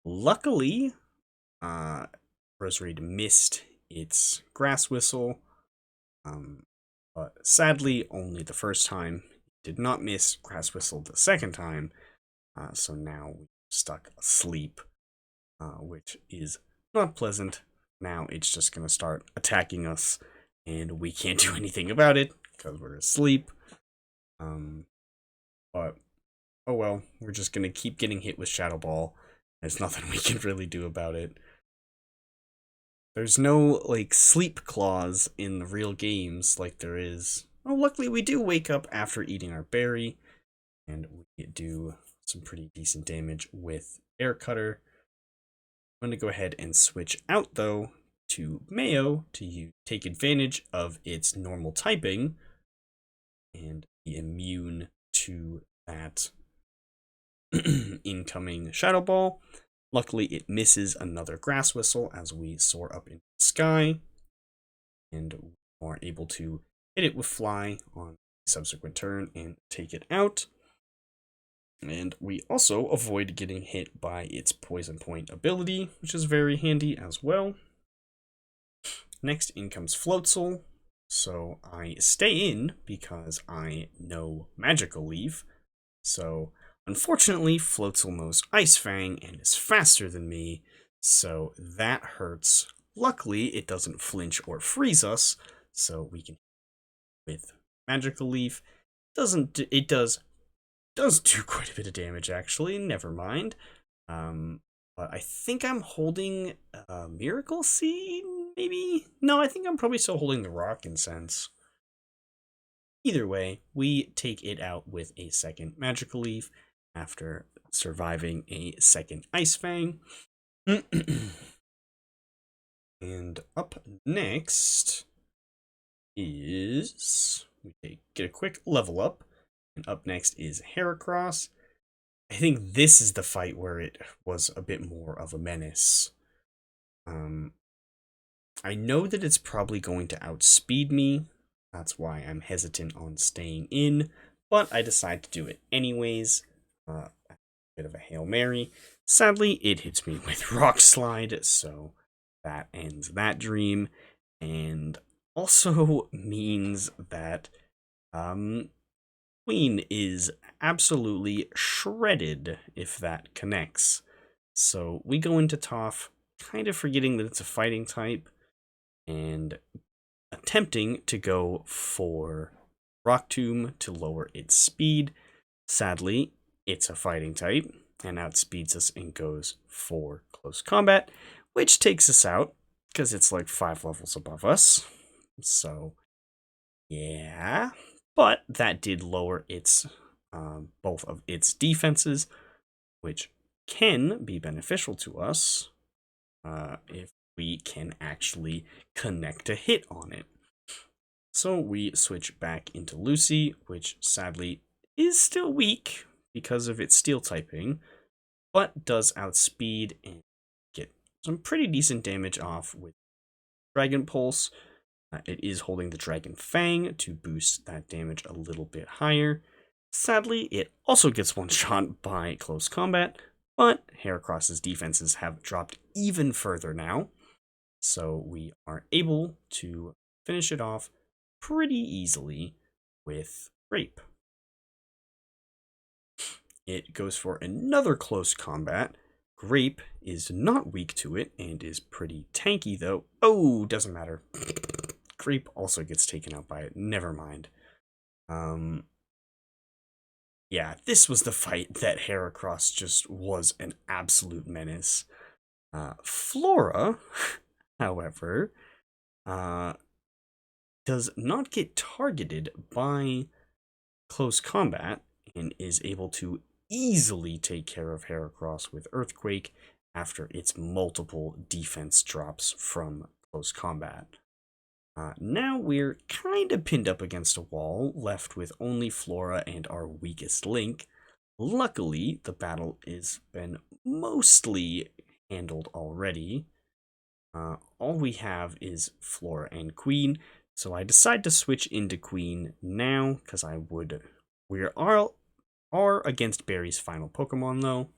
Luckily, Rose Raid missed its Grass Whistle. But sadly, only the first time. Did not miss Grass Whistle the second time. So now we're stuck asleep, which is not pleasant. Now it's just going to start attacking us, and we can't do anything about it because we're asleep. But, oh well, we're just going to keep getting hit with Shadow Ball. There's nothing we can really do about it. There's no, like, sleep clause in the real games like there is. Oh, luckily we do wake up after eating our berry, and we do some pretty decent damage with Air Cutter. I'm going to go ahead and switch out, though, to Mayo to take advantage of its normal typing and be immune to that incoming Shadow Ball. Luckily, it misses another Grass Whistle as we soar up into the sky, and we are able to hit it with Fly on the subsequent turn and take it out. And we also avoid getting hit by its Poison Point ability, which is very handy as well. Next in comes Floatzel, so I stay in because I know Magical Leaf. So unfortunately, Floatzel knows Ice Fang and is faster than me, so that hurts. Luckily, it doesn't flinch or freeze us, so we can with Magical Leaf. It does do quite a bit of damage, actually. Never mind. But I think I'm holding a Miracle Seed, maybe? No, I think I'm probably still holding the Rock Incense. Either way, we take it out with a second Magical Leaf after surviving a second Ice Fang. And up next is... we get a quick level up. And up next is Heracross. I think this is the fight where it was a bit more of a menace. I know that it's probably going to outspeed me. That's why I'm hesitant on staying in, but I decide to do it anyways. A bit of a Hail Mary. Sadly, it hits me with Rock Slide, so that ends that dream, and also means that Queen is absolutely shredded if that connects. So we go into Toph, kind of forgetting that it's a fighting type, and attempting to go for Rock Tomb to lower its speed. Sadly, it's a fighting type, and outspeeds us and goes for Close Combat, which takes us out, because it's like 5 levels above us. So, yeah. But that did lower its both of its defenses, which can be beneficial to us if we can actually connect a hit on it. So we switch back into Lucy, which sadly is still weak because of its steel typing, but does outspeed and get some pretty decent damage off with Dragon Pulse. It is holding the Dragon Fang to boost that damage a little bit higher. Sadly, it also gets one shot by Close Combat, but Heracross's defenses have dropped even further now, so we are able to finish it off pretty easily with Grape. It goes for another Close Combat. Grape is not weak to it and is pretty tanky though. Oh, doesn't matter. Grape also gets taken out by it. Never mind. Yeah, this was the fight that Heracross just was an absolute menace. Flora, however, does not get targeted by Close Combat and is able to easily take care of Heracross with Earthquake after its multiple defense drops from close combat. Now we're kind of pinned up against a wall, left with only Flora and our weakest link. Luckily, the battle has been mostly handled already. All we have is Flora and Queen, so I decide to switch into Queen now, because we are against Barry's final Pokemon, though.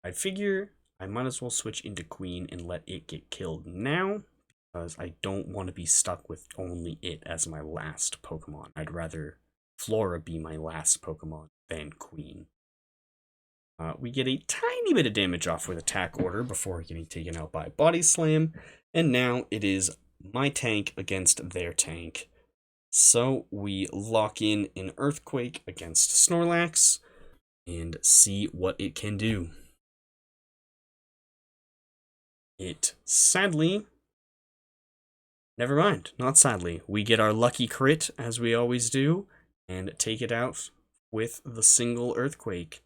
I figure I might as well switch into Queen and let it get killed now, because I don't want to be stuck with only it as my last Pokemon. I'd rather Flora be my last Pokemon than Queen. We get a tiny bit of damage off with Attack Order before getting taken out by Body Slam, and now it is my tank against their tank. So we lock in an Earthquake against Snorlax and see what it can do. It sadly, never mind, not sadly, we get our lucky crit as we always do and take it out with the single Earthquake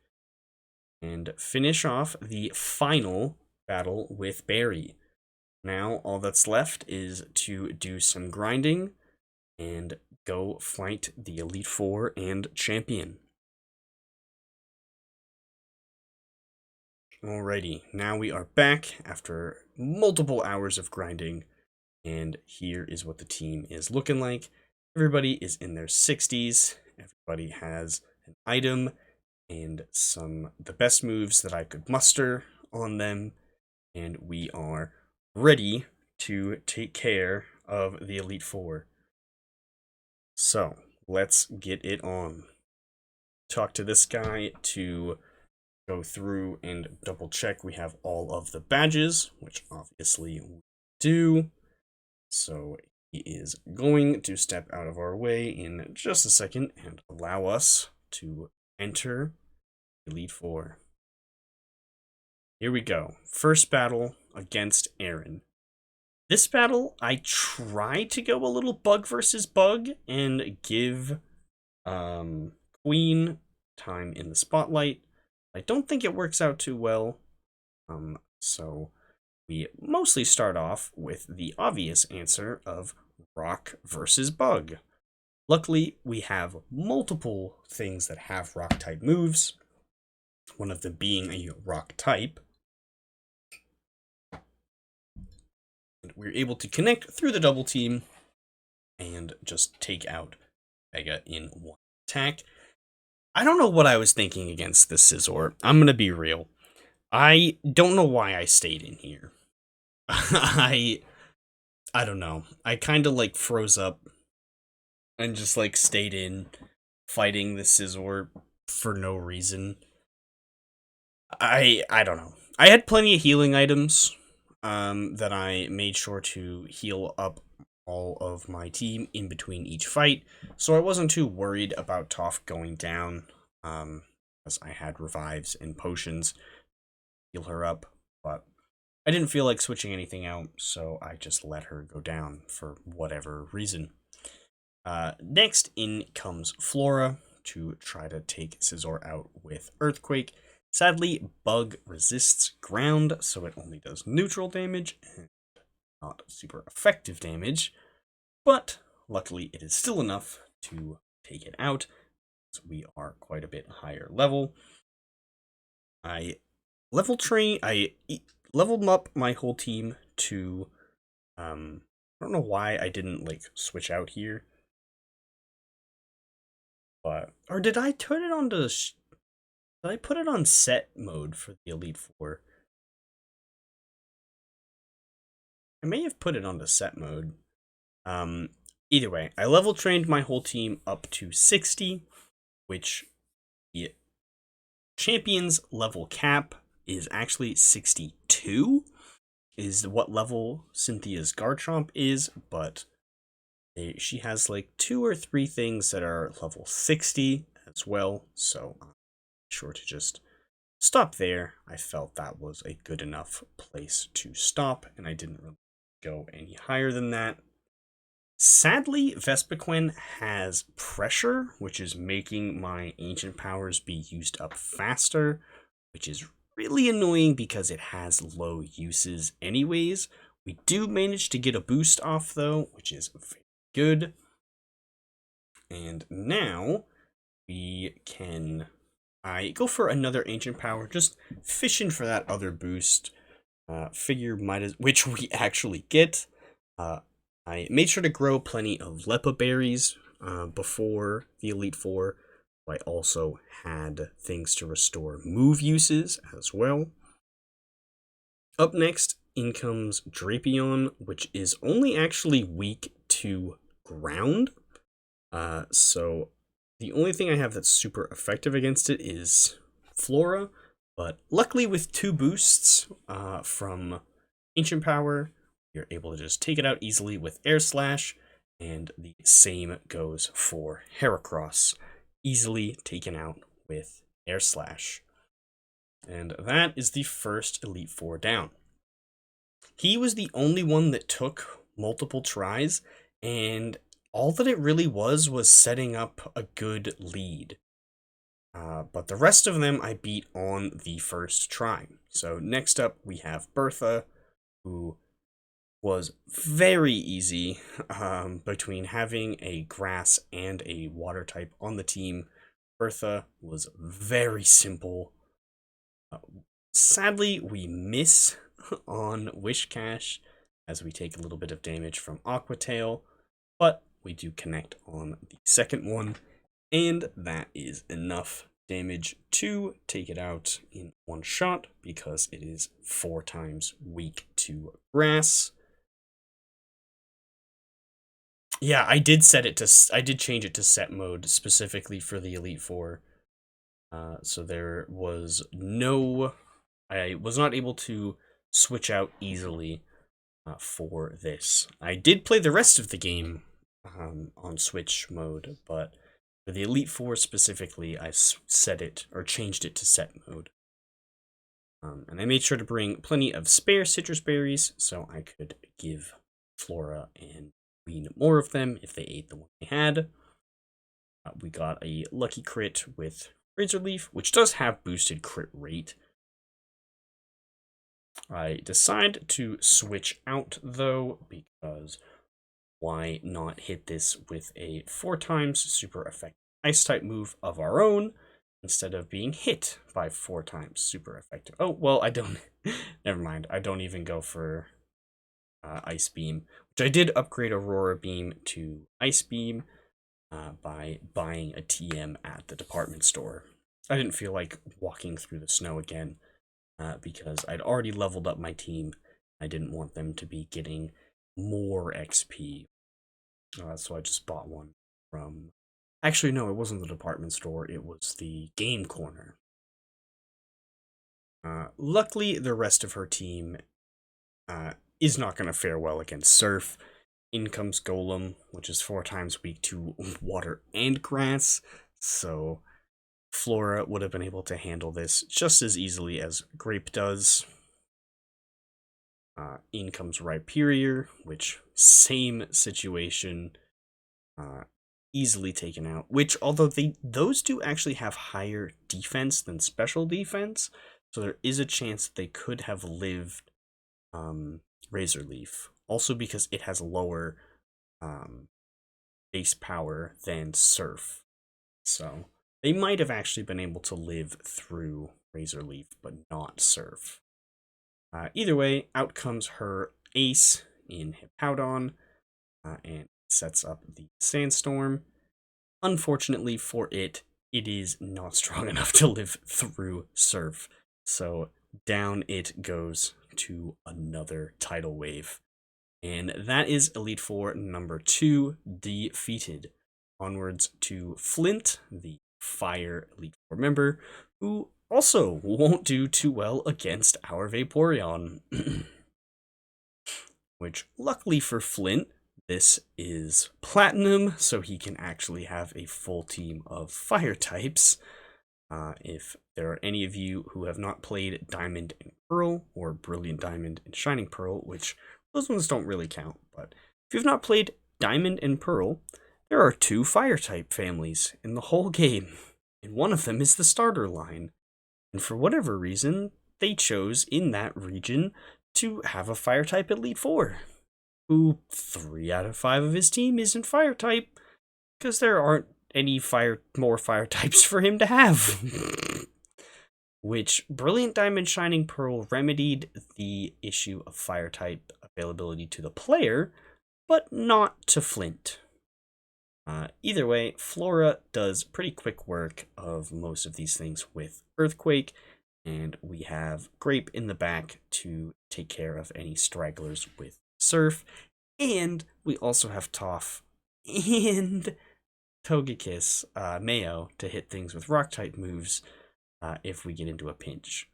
and finish off the final battle with Barry. Now all that's left is to do some grinding and go fight the Elite Four and Champion. Alrighty, now we are back after multiple hours of grinding, and here is what the team is looking like. Everybody is in their 60s, everybody has an item and the best moves that I could muster on them, and we are ready to take care of the Elite Four. So, let's get it on. Talk to this guy to go through and double check we have all of the badges, which obviously we do. So he is going to step out of our way in just a second and allow us to enter Elite Four. Here we go. First battle against Aaron. This battle, I tried to go a little bug versus bug and give Queen time in the spotlight. I don't think it works out too well. So we mostly start off with the obvious answer of rock versus bug. Luckily, we have multiple things that have rock type moves, one of them being a rock type. And we're able to connect through the double team and just take out Mega in one attack. I don't know what I was thinking against this Scizor. I'm gonna be real. I don't know why I stayed in here. I don't know. I kind of like froze up and just like stayed in fighting the Scizor for no reason. I don't know. I had plenty of healing items that I made sure to heal up all of my team in between each fight, so I wasn't too worried about Toph going down, as I had revives and potions to heal her up, but I didn't feel like switching anything out, so I just let her go down for whatever reason. Next in comes Flora to try to take Scizor out with Earthquake. Sadly, Bug resists ground, so it only does neutral damage and not super effective damage, but luckily it is still enough to take it out, so we are quite a bit higher level. I leveled up my whole team to, I don't know why I didn't, like, switch out here, but, or did I turn it on to, did I put it on set mode for the Elite Four? I may have put it onto set mode. Either way, I level trained my whole team up to 60, which the champion's level cap is actually 62, is what level Cynthia's Garchomp is, but she has like 2 or 3 things that are level 60 as well, so I'm sure to just stop there. I felt that was a good enough place to stop, and I didn't really go any higher than that. Sadly, Vespiquen has pressure, which is making my ancient powers be used up faster, which is really annoying because it has low uses anyways. We do manage to get a boost off though, which is very good. And now I go for another ancient power, just fishing for that other boost. Which we actually get. I made sure to grow plenty of Lepa berries before the Elite Four. I also had things to restore move uses as well. Up next, in comes Drapion, which is only actually weak to ground. So the only thing I have that's super effective against it is Flora, but luckily with 2 boosts from Ancient Power, you're able to just take it out easily with Air Slash, and the same goes for Heracross, easily taken out with Air Slash. And that is the first Elite Four down. He was the only one that took multiple tries, and all that it really was setting up a good lead. But the rest of them I beat on the first try. So next up we have Bertha, who was very easy between having a grass and a water type on the team. Bertha was very simple. Sadly, we miss on Wishcash as we take a little bit of damage from Aqua Tail, but we do connect on the second one, and that is enough damage to take it out in one shot because it is 4 times weak to grass. Yeah, I did change it to set mode specifically for the Elite Four. So I was not able to switch out easily for this. I did play the rest of the game on Switch mode, but for the Elite Four specifically, I changed it to set mode. And I made sure to bring plenty of spare citrus berries so I could give Flora and Queen more of them if they ate the one they had. We got a lucky crit with Razor Leaf, which does have boosted crit rate. I decide to switch out though, because why not hit this with a 4 times super effective ice type move of our own instead of being hit by 4 times super effective. Oh, well, I don't, never mind. I don't even go for Ice Beam, which I did upgrade Aurora Beam to Ice Beam by buying a TM at the department store. I didn't feel like walking through the snow again because I'd already leveled up my team. I didn't want them to be getting more XP. So I just bought one from... Actually, no, it wasn't the department store. It was the game corner. Luckily, the rest of her team is not going to fare well against Surf. In comes Golem, which is 4 times weak to water and grass. So Flora would have been able to handle this just as easily as Grape does. In comes Rhyperior, which same situation, easily taken out. Which, although those do actually have higher defense than special defense, so there is a chance that they could have lived Razor Leaf. Also because it has lower base power than Surf, so they might have actually been able to live through Razor Leaf, but not Surf. Either way, out comes her ace in Hippowdon, and sets up the Sandstorm. Unfortunately for it, it is not strong enough to live through Surf, so down it goes to another tidal wave. And that is Elite Four number 2 defeated. Onwards to Flint, the Fire Elite Four member, who also won't do too well against our Vaporeon. Which, luckily for Flint, this is Platinum, so he can actually have a full team of fire types. If there are any of you who have not played Diamond and Pearl, or Brilliant Diamond and Shining Pearl, which those ones don't really count, but if you've not played Diamond and Pearl, there are 2 fire type families in the whole game, and one of them is the starter line. And for whatever reason, they chose in that region to have a fire type Elite Four, who 3 out of 5 of his team isn't fire type, because there aren't any more fire types for him to have. Which Brilliant Diamond Shining Pearl remedied the issue of fire type availability to the player, but not to Flint. Either way, Flora does pretty quick work of most of these things with Earthquake, and we have Grape in the back to take care of any stragglers with Surf, and we also have Toph and Togekiss, Mayo, to hit things with Rock-type moves if we get into a pinch.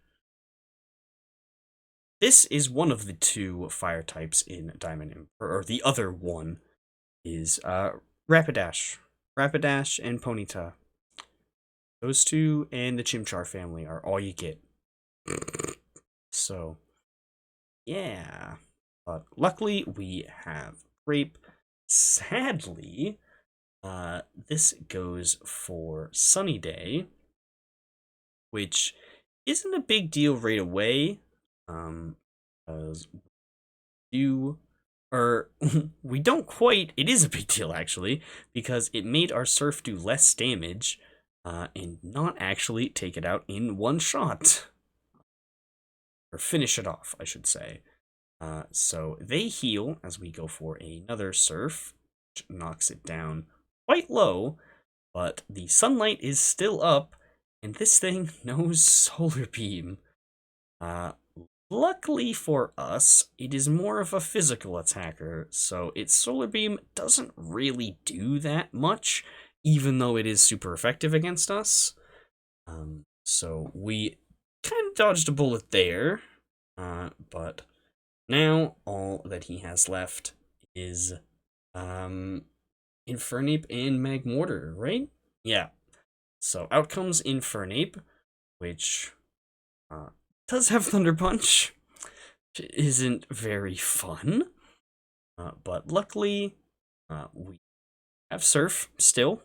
This is one of the 2 fire types in Diamond Emperor, or the other one is Rapidash. Rapidash and Ponyta. Those 2 and the Chimchar family are all you get. So, yeah. But luckily, we have Grape. Sadly, this goes for Sunny Day, which isn't a big deal right away. Because we don't quite, it is a big deal actually, because it made our Surf do less damage, and not actually take it out in one shot. Or finish it off, I should say. So they heal as we go for another Surf, which knocks it down quite low, but the sunlight is still up, and this thing knows Solar Beam. Luckily for us, it is more of a physical attacker, so its Solar Beam doesn't really do that much, even though it is super effective against us. So we kind of dodged a bullet there, but now all that he has left is Infernape and Magmortar, right? Yeah. So out comes Infernape, which does have Thunder Punch, which isn't very fun. But luckily, we have Surf still,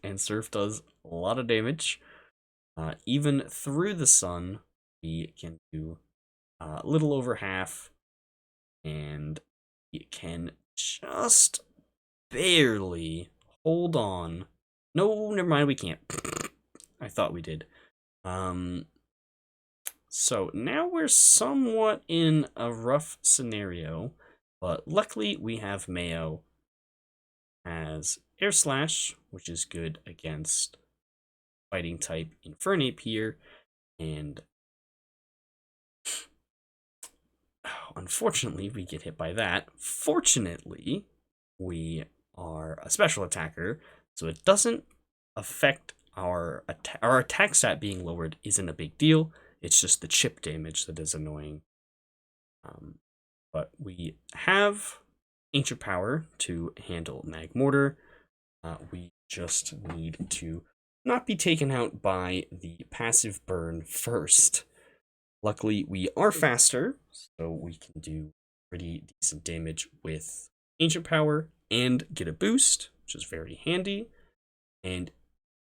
and Surf does a lot of damage. Even through the sun, we can do a little over half, and it can just barely hold on. No, never mind, we can't. I thought we did. So now we're somewhat in a rough scenario, but luckily we have Mayo as Air Slash, which is good against fighting type Infernape here, and unfortunately we get hit by that. Fortunately, we are a special attacker, so it doesn't affect our attack stat being lowered isn't a big deal. It's just the chip damage that is annoying. But we have Ancient Power to handle Magmortar. We just need to not be taken out by the passive burn first. Luckily, we are faster, so we can do pretty decent damage with Ancient Power and get a boost, which is very handy. And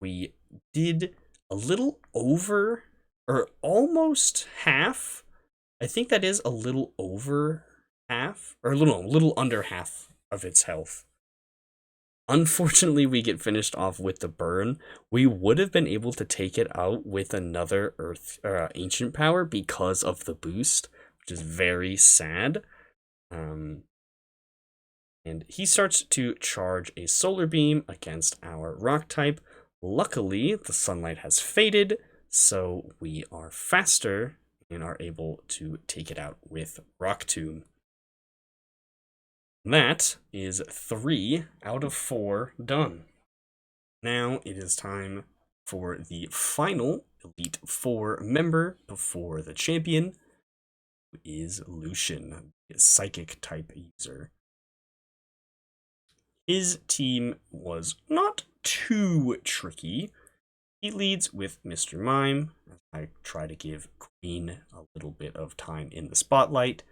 we did a little over, or almost half. I think that is a little over half, or a little under half of its health. Unfortunately, we get finished off with the burn. We would have been able to take it out with another Ancient Power because of the boost, which is very sad. And he starts to charge a Solar Beam against our Rock type. Luckily, the sunlight has faded, so we are faster and are able to take it out with Rock Tomb. That is 3 out of 4 done. Now it is time for the final Elite Four member before the champion, who is Lucian, a psychic type user. His team was not too tricky. He leads with Mr. Mime, as I try to give Queen a little bit of time in the spotlight.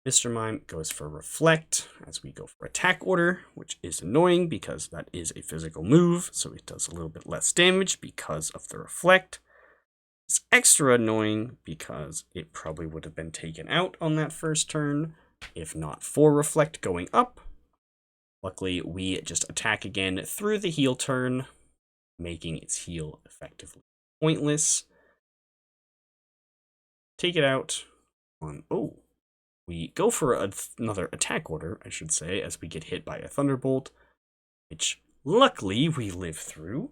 Mr. Mime goes for Reflect, as we go for Attack Order, which is annoying because that is a physical move, so it does a little bit less damage because of the Reflect. It's extra annoying because it probably would have been taken out on that first turn, if not for Reflect going up. Luckily, we just attack again through the heal turn, making its heal effectively pointless. Take it out on... Oh, we go for another attack order, I should say, as we get hit by a Thunderbolt, which luckily we live through.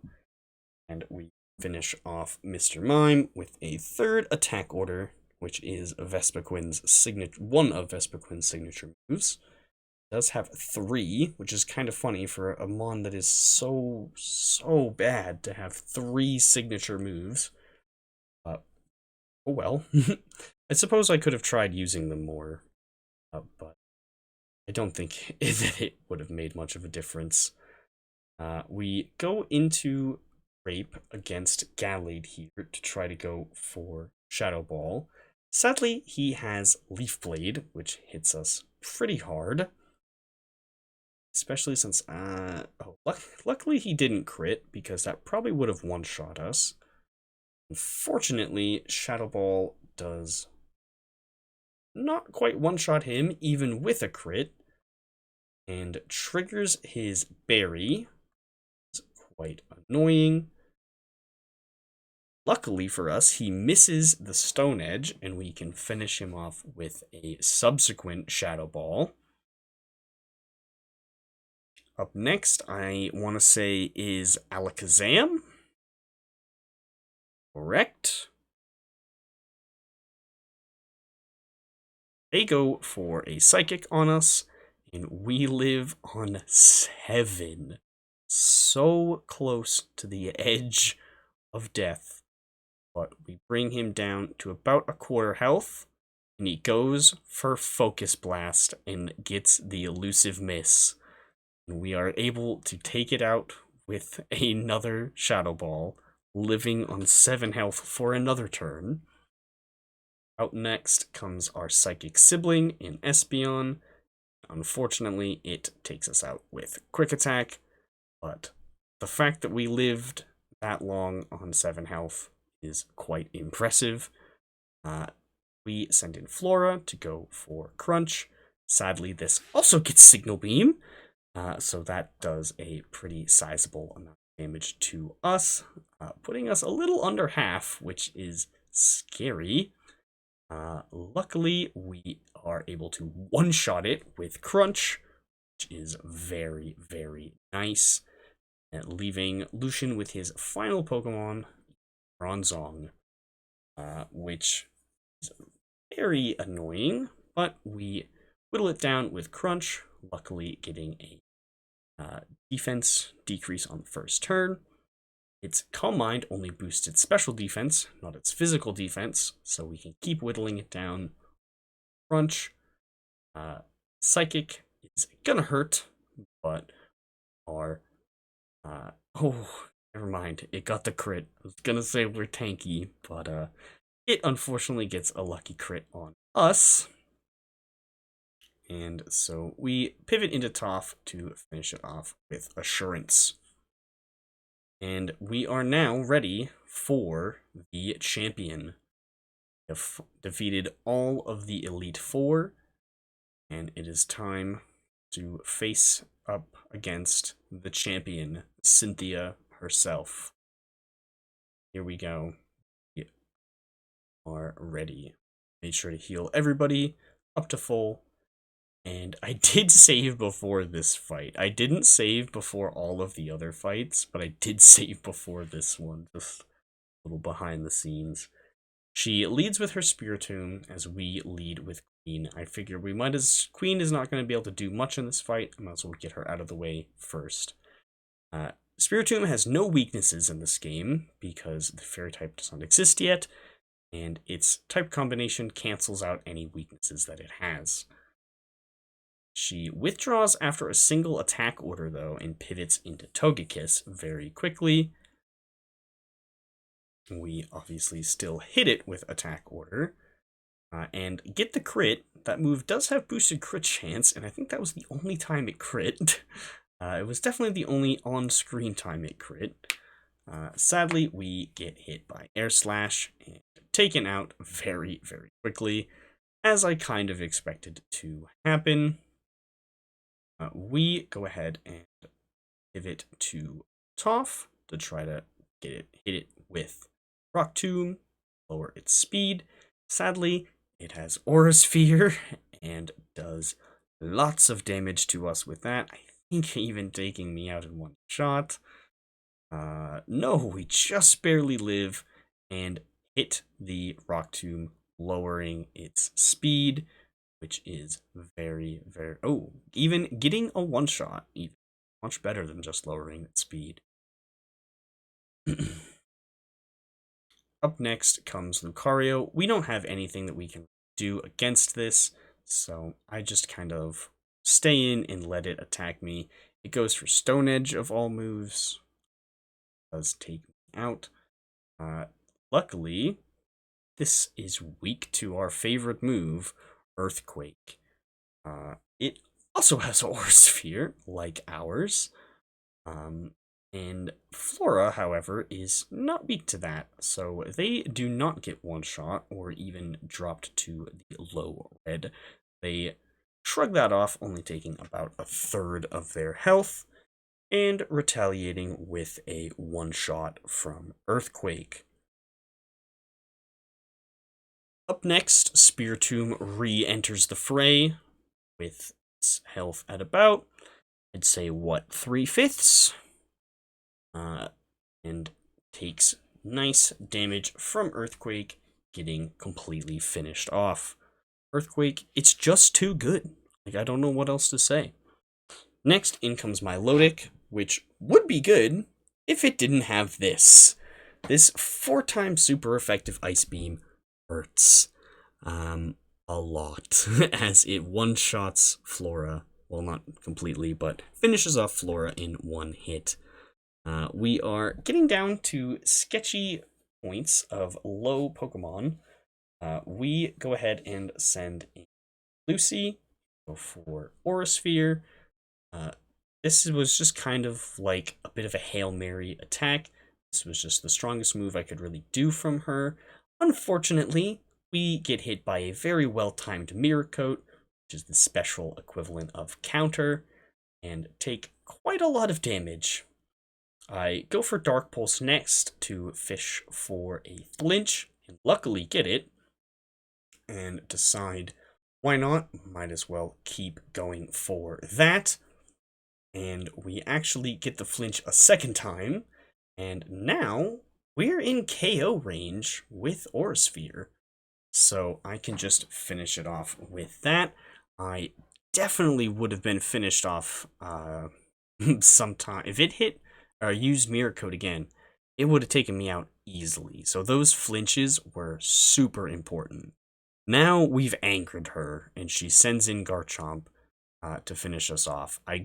And we finish off Mr. Mime with a third attack order, which is Vespiquen's one of Vespiquen's signature moves. It does have 3, which is kind of funny for a mon that is so bad to have 3 signature moves. Oh well. I suppose I could have tried using them more, but I don't think that it would have made much of a difference. We go into Rape against Gallade here to try to go for Shadow Ball. Sadly, he has Leaf Blade, which hits us pretty hard. Especially since, luckily he didn't crit, because that probably would have one-shot us. Unfortunately, Shadow Ball does not quite one-shot him, even with a crit, and triggers his Berry. It's quite annoying. Luckily for us, he misses the Stone Edge, and we can finish him off with a subsequent Shadow Ball. Up next, I want to say is Alakazam. Correct. They go for a Psychic on us, and we live on 7. So close to the edge of death. But we bring him down to about a quarter health, and he goes for Focus Blast and gets the elusive miss. And we are able to take it out with another Shadow Ball, living on 7 health for another turn. Out next comes our Psychic Sibling in Espeon. Unfortunately, it takes us out with Quick Attack, but the fact that we lived that long on 7 health is quite impressive. We send in Flora to go for Crunch. Sadly, this also gets Signal Beam, so that does a pretty sizable amount of damage to us, putting us a little under half, which is scary. Luckily, we are able to one-shot it with Crunch, which is very, very nice, leaving Lucian with his final Pokemon, Bronzong, which is very annoying, but we whittle it down with Crunch, luckily getting a defense decrease on the first turn. Its Calm Mind only boosts its special defense, not its physical defense, so we can keep whittling it down. Crunch. Psychic is gonna hurt, but our... oh, never mind. It got the crit. I was gonna say we're tanky, but it unfortunately gets a lucky crit on us. And so we pivot into Toph to finish it off with Assurance. And we are now ready for the champion. We have defeated all of the Elite Four, and it is time to face up against the champion, Cynthia herself. Here we go. We are ready. Made sure to heal everybody up to full. And I did save before this fight. I didn't save before all of the other fights, but I did save before this one. Just a little behind the scenes. She leads with her Spiritomb as we lead with Queen. I figure Queen is not going to be able to do much in this fight. I might as well get her out of the way first. Spiritomb has no weaknesses in this game because the Fairy type does not exist yet, and its type combination cancels out any weaknesses that it has. She withdraws after a single attack order, though, and pivots into Togekiss very quickly. We obviously still hit it with attack order, and get the crit. That move does have boosted crit chance, and I think that was the only time it crit. It was definitely the only on-screen time it crit. Sadly, we get hit by Air Slash and taken out very, very quickly, as I kind of expected to happen. We go ahead and pivot to Toph to try to hit it with Rock Tomb, lower its speed. Sadly, it has Aura Sphere and does lots of damage to us with that. I think even taking me out in one shot. No, we just barely live and hit the Rock Tomb, lowering its speed, which is very, very... Oh, even getting a one-shot, even much better than just lowering its speed. Up next comes Lucario. We don't have anything that we can do against this, so I just kind of stay in and let it attack me. It goes for Stone Edge of all moves. Does take me out. Luckily, this is weak to our favorite move, Earthquake. It also has Aura Sphere, like ours. And Flora, however, is not weak to that, so they do not get one shot or even dropped to the low red. They shrug that off, only taking about a third of their health, and retaliating with a one shot from Earthquake. Up next, Spiritomb re-enters the fray with its health at about, I'd say, what, 3/5? And takes nice damage from Earthquake, getting completely finished off. Earthquake, it's just too good. Like, I don't know what else to say. Next, in comes Milotic, which would be good if it didn't have this. This 4-time super effective Ice Beam hurts a lot, as it one-shots Flora. Well, not completely, but finishes off Flora in one hit. We are getting down to sketchy points of low Pokemon. We go ahead and send in Lucy, go for Aura Sphere. This was just kind of like a bit of a Hail Mary attack. This was just the strongest move I could really do from her. Unfortunately, we get hit by a very well-timed Mirror Coat, which is the special equivalent of Counter, and take quite a lot of damage. I go for Dark Pulse next to fish for a flinch, and luckily get it, and decide, why not? Might as well keep going for that. And we actually get the flinch a second time, and now we're in KO range with Aura Sphere. So I can just finish it off with that. I definitely would have been finished off sometime. If it hit or used Mirror Coat again, it would have taken me out easily. So those flinches were super important. Now we've anchored her, and she sends in Garchomp to finish us off. I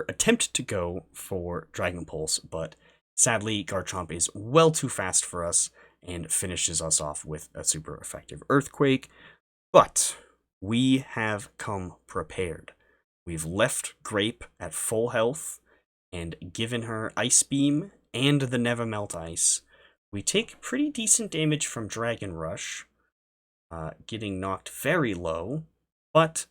attempt to go for Dragon Pulse, but sadly Garchomp is well too fast for us and finishes us off with a super effective Earthquake. But we have come prepared. We've left Grape at full health and given her Ice Beam and the Never Melt Ice. We take pretty decent damage from Dragon Rush, getting knocked very low, but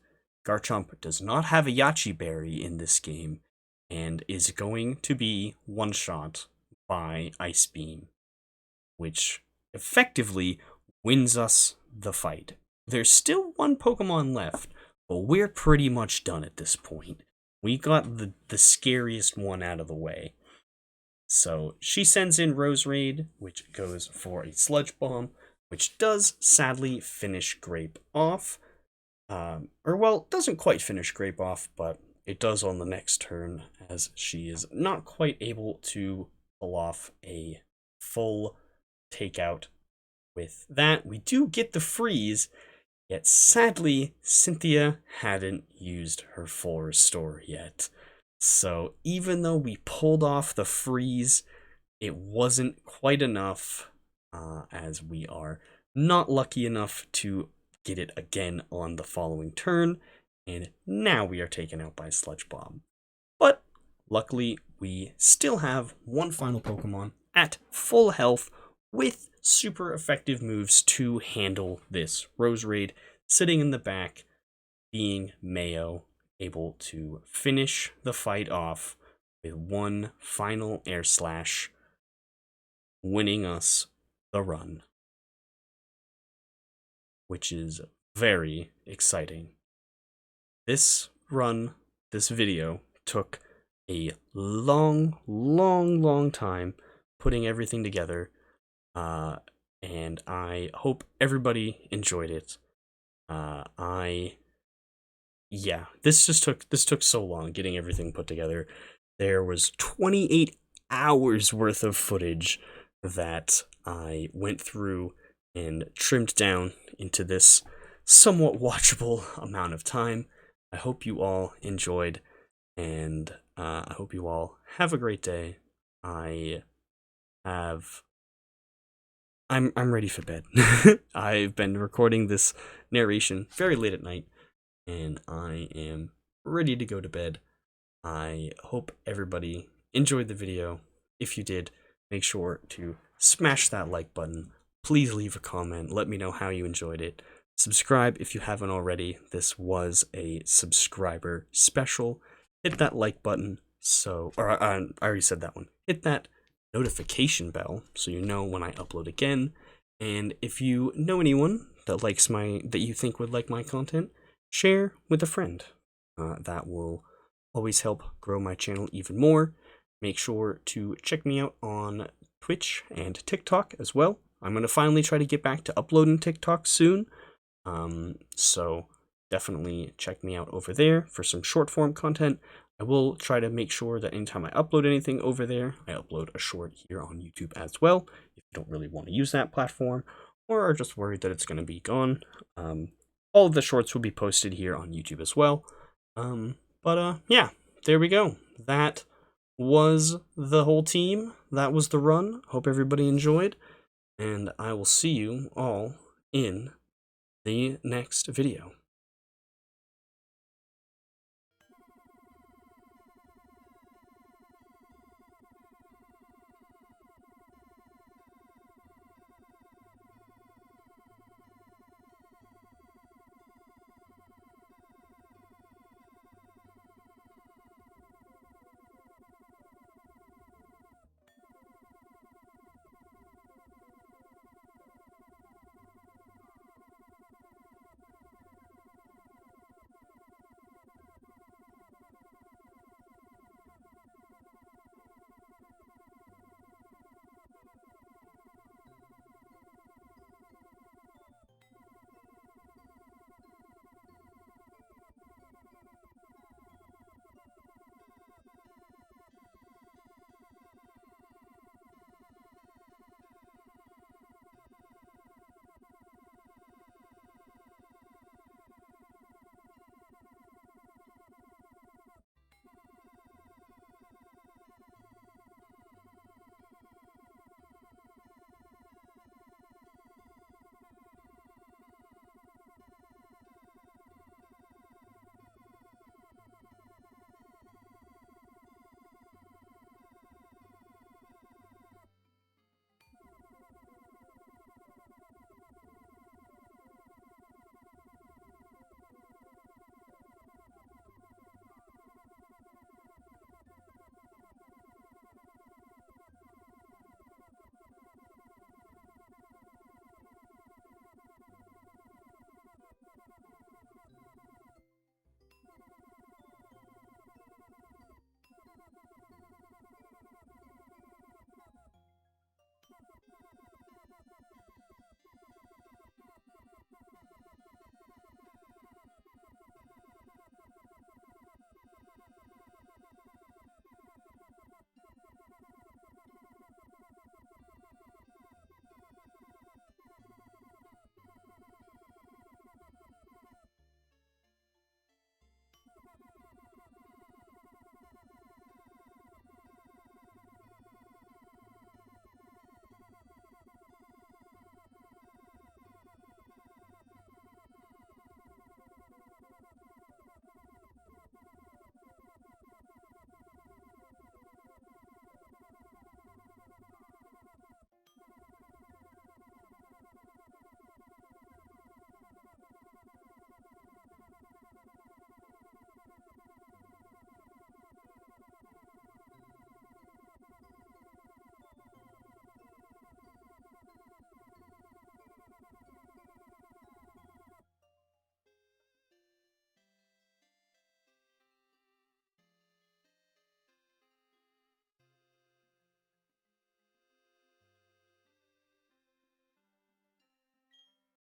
Garchomp does not have a Yachi Berry in this game and is going to be one-shot by Ice Beam, which effectively wins us the fight. There's still one Pokemon left, but we're pretty much done at this point. We got the scariest one out of the way. So she sends in Roserade, which goes for a Sludge Bomb, which does sadly finish Grape off. Doesn't quite finish Grape off, but it does on the next turn, as she is not quite able to pull off a full takeout with that. We do get the freeze, yet sadly, Cynthia hadn't used her full restore yet. So even though we pulled off the freeze, it wasn't quite enough, as we are not lucky enough to get it again on the following turn, and now we are taken out by Sludge Bomb. But luckily, we still have one final Pokemon at full health with super effective moves to handle this Rose Raid, sitting in the back, being Mayo, able to finish the fight off with one final air slash, winning us the run, which is very exciting. This run, this video, took a long time putting everything together, and I hope everybody enjoyed it. This took so long getting everything put together. There was 28 hours worth of footage that I went through and trimmed down into this somewhat watchable amount of time. I hope you all enjoyed, and I hope you all have a great day. I'm ready for bed. I've been recording this narration very late at night, and I am ready to go to bed. I hope everybody enjoyed the video. If you did, make sure to smash that like button. Please leave a comment. Let me know how you enjoyed it. Subscribe if you haven't already. This was a subscriber special. Hit that like button. I already said that one. Hit that notification bell so you know when I upload again. And if you know anyone that you think would like my content, share with a friend. That will always help grow my channel even more. Make sure to check me out on Twitch and TikTok as well. I'm going to finally try to get back to uploading TikTok soon. So definitely check me out over there for some short form content. I will try to make sure that anytime I upload anything over there, I upload a short here on YouTube as well, if you don't really want to use that platform or are just worried that it's going to be gone. All of the shorts will be posted here on YouTube as well. Yeah, there we go. That was the whole team. That was the run. Hope everybody enjoyed, and I will see you all in the next video.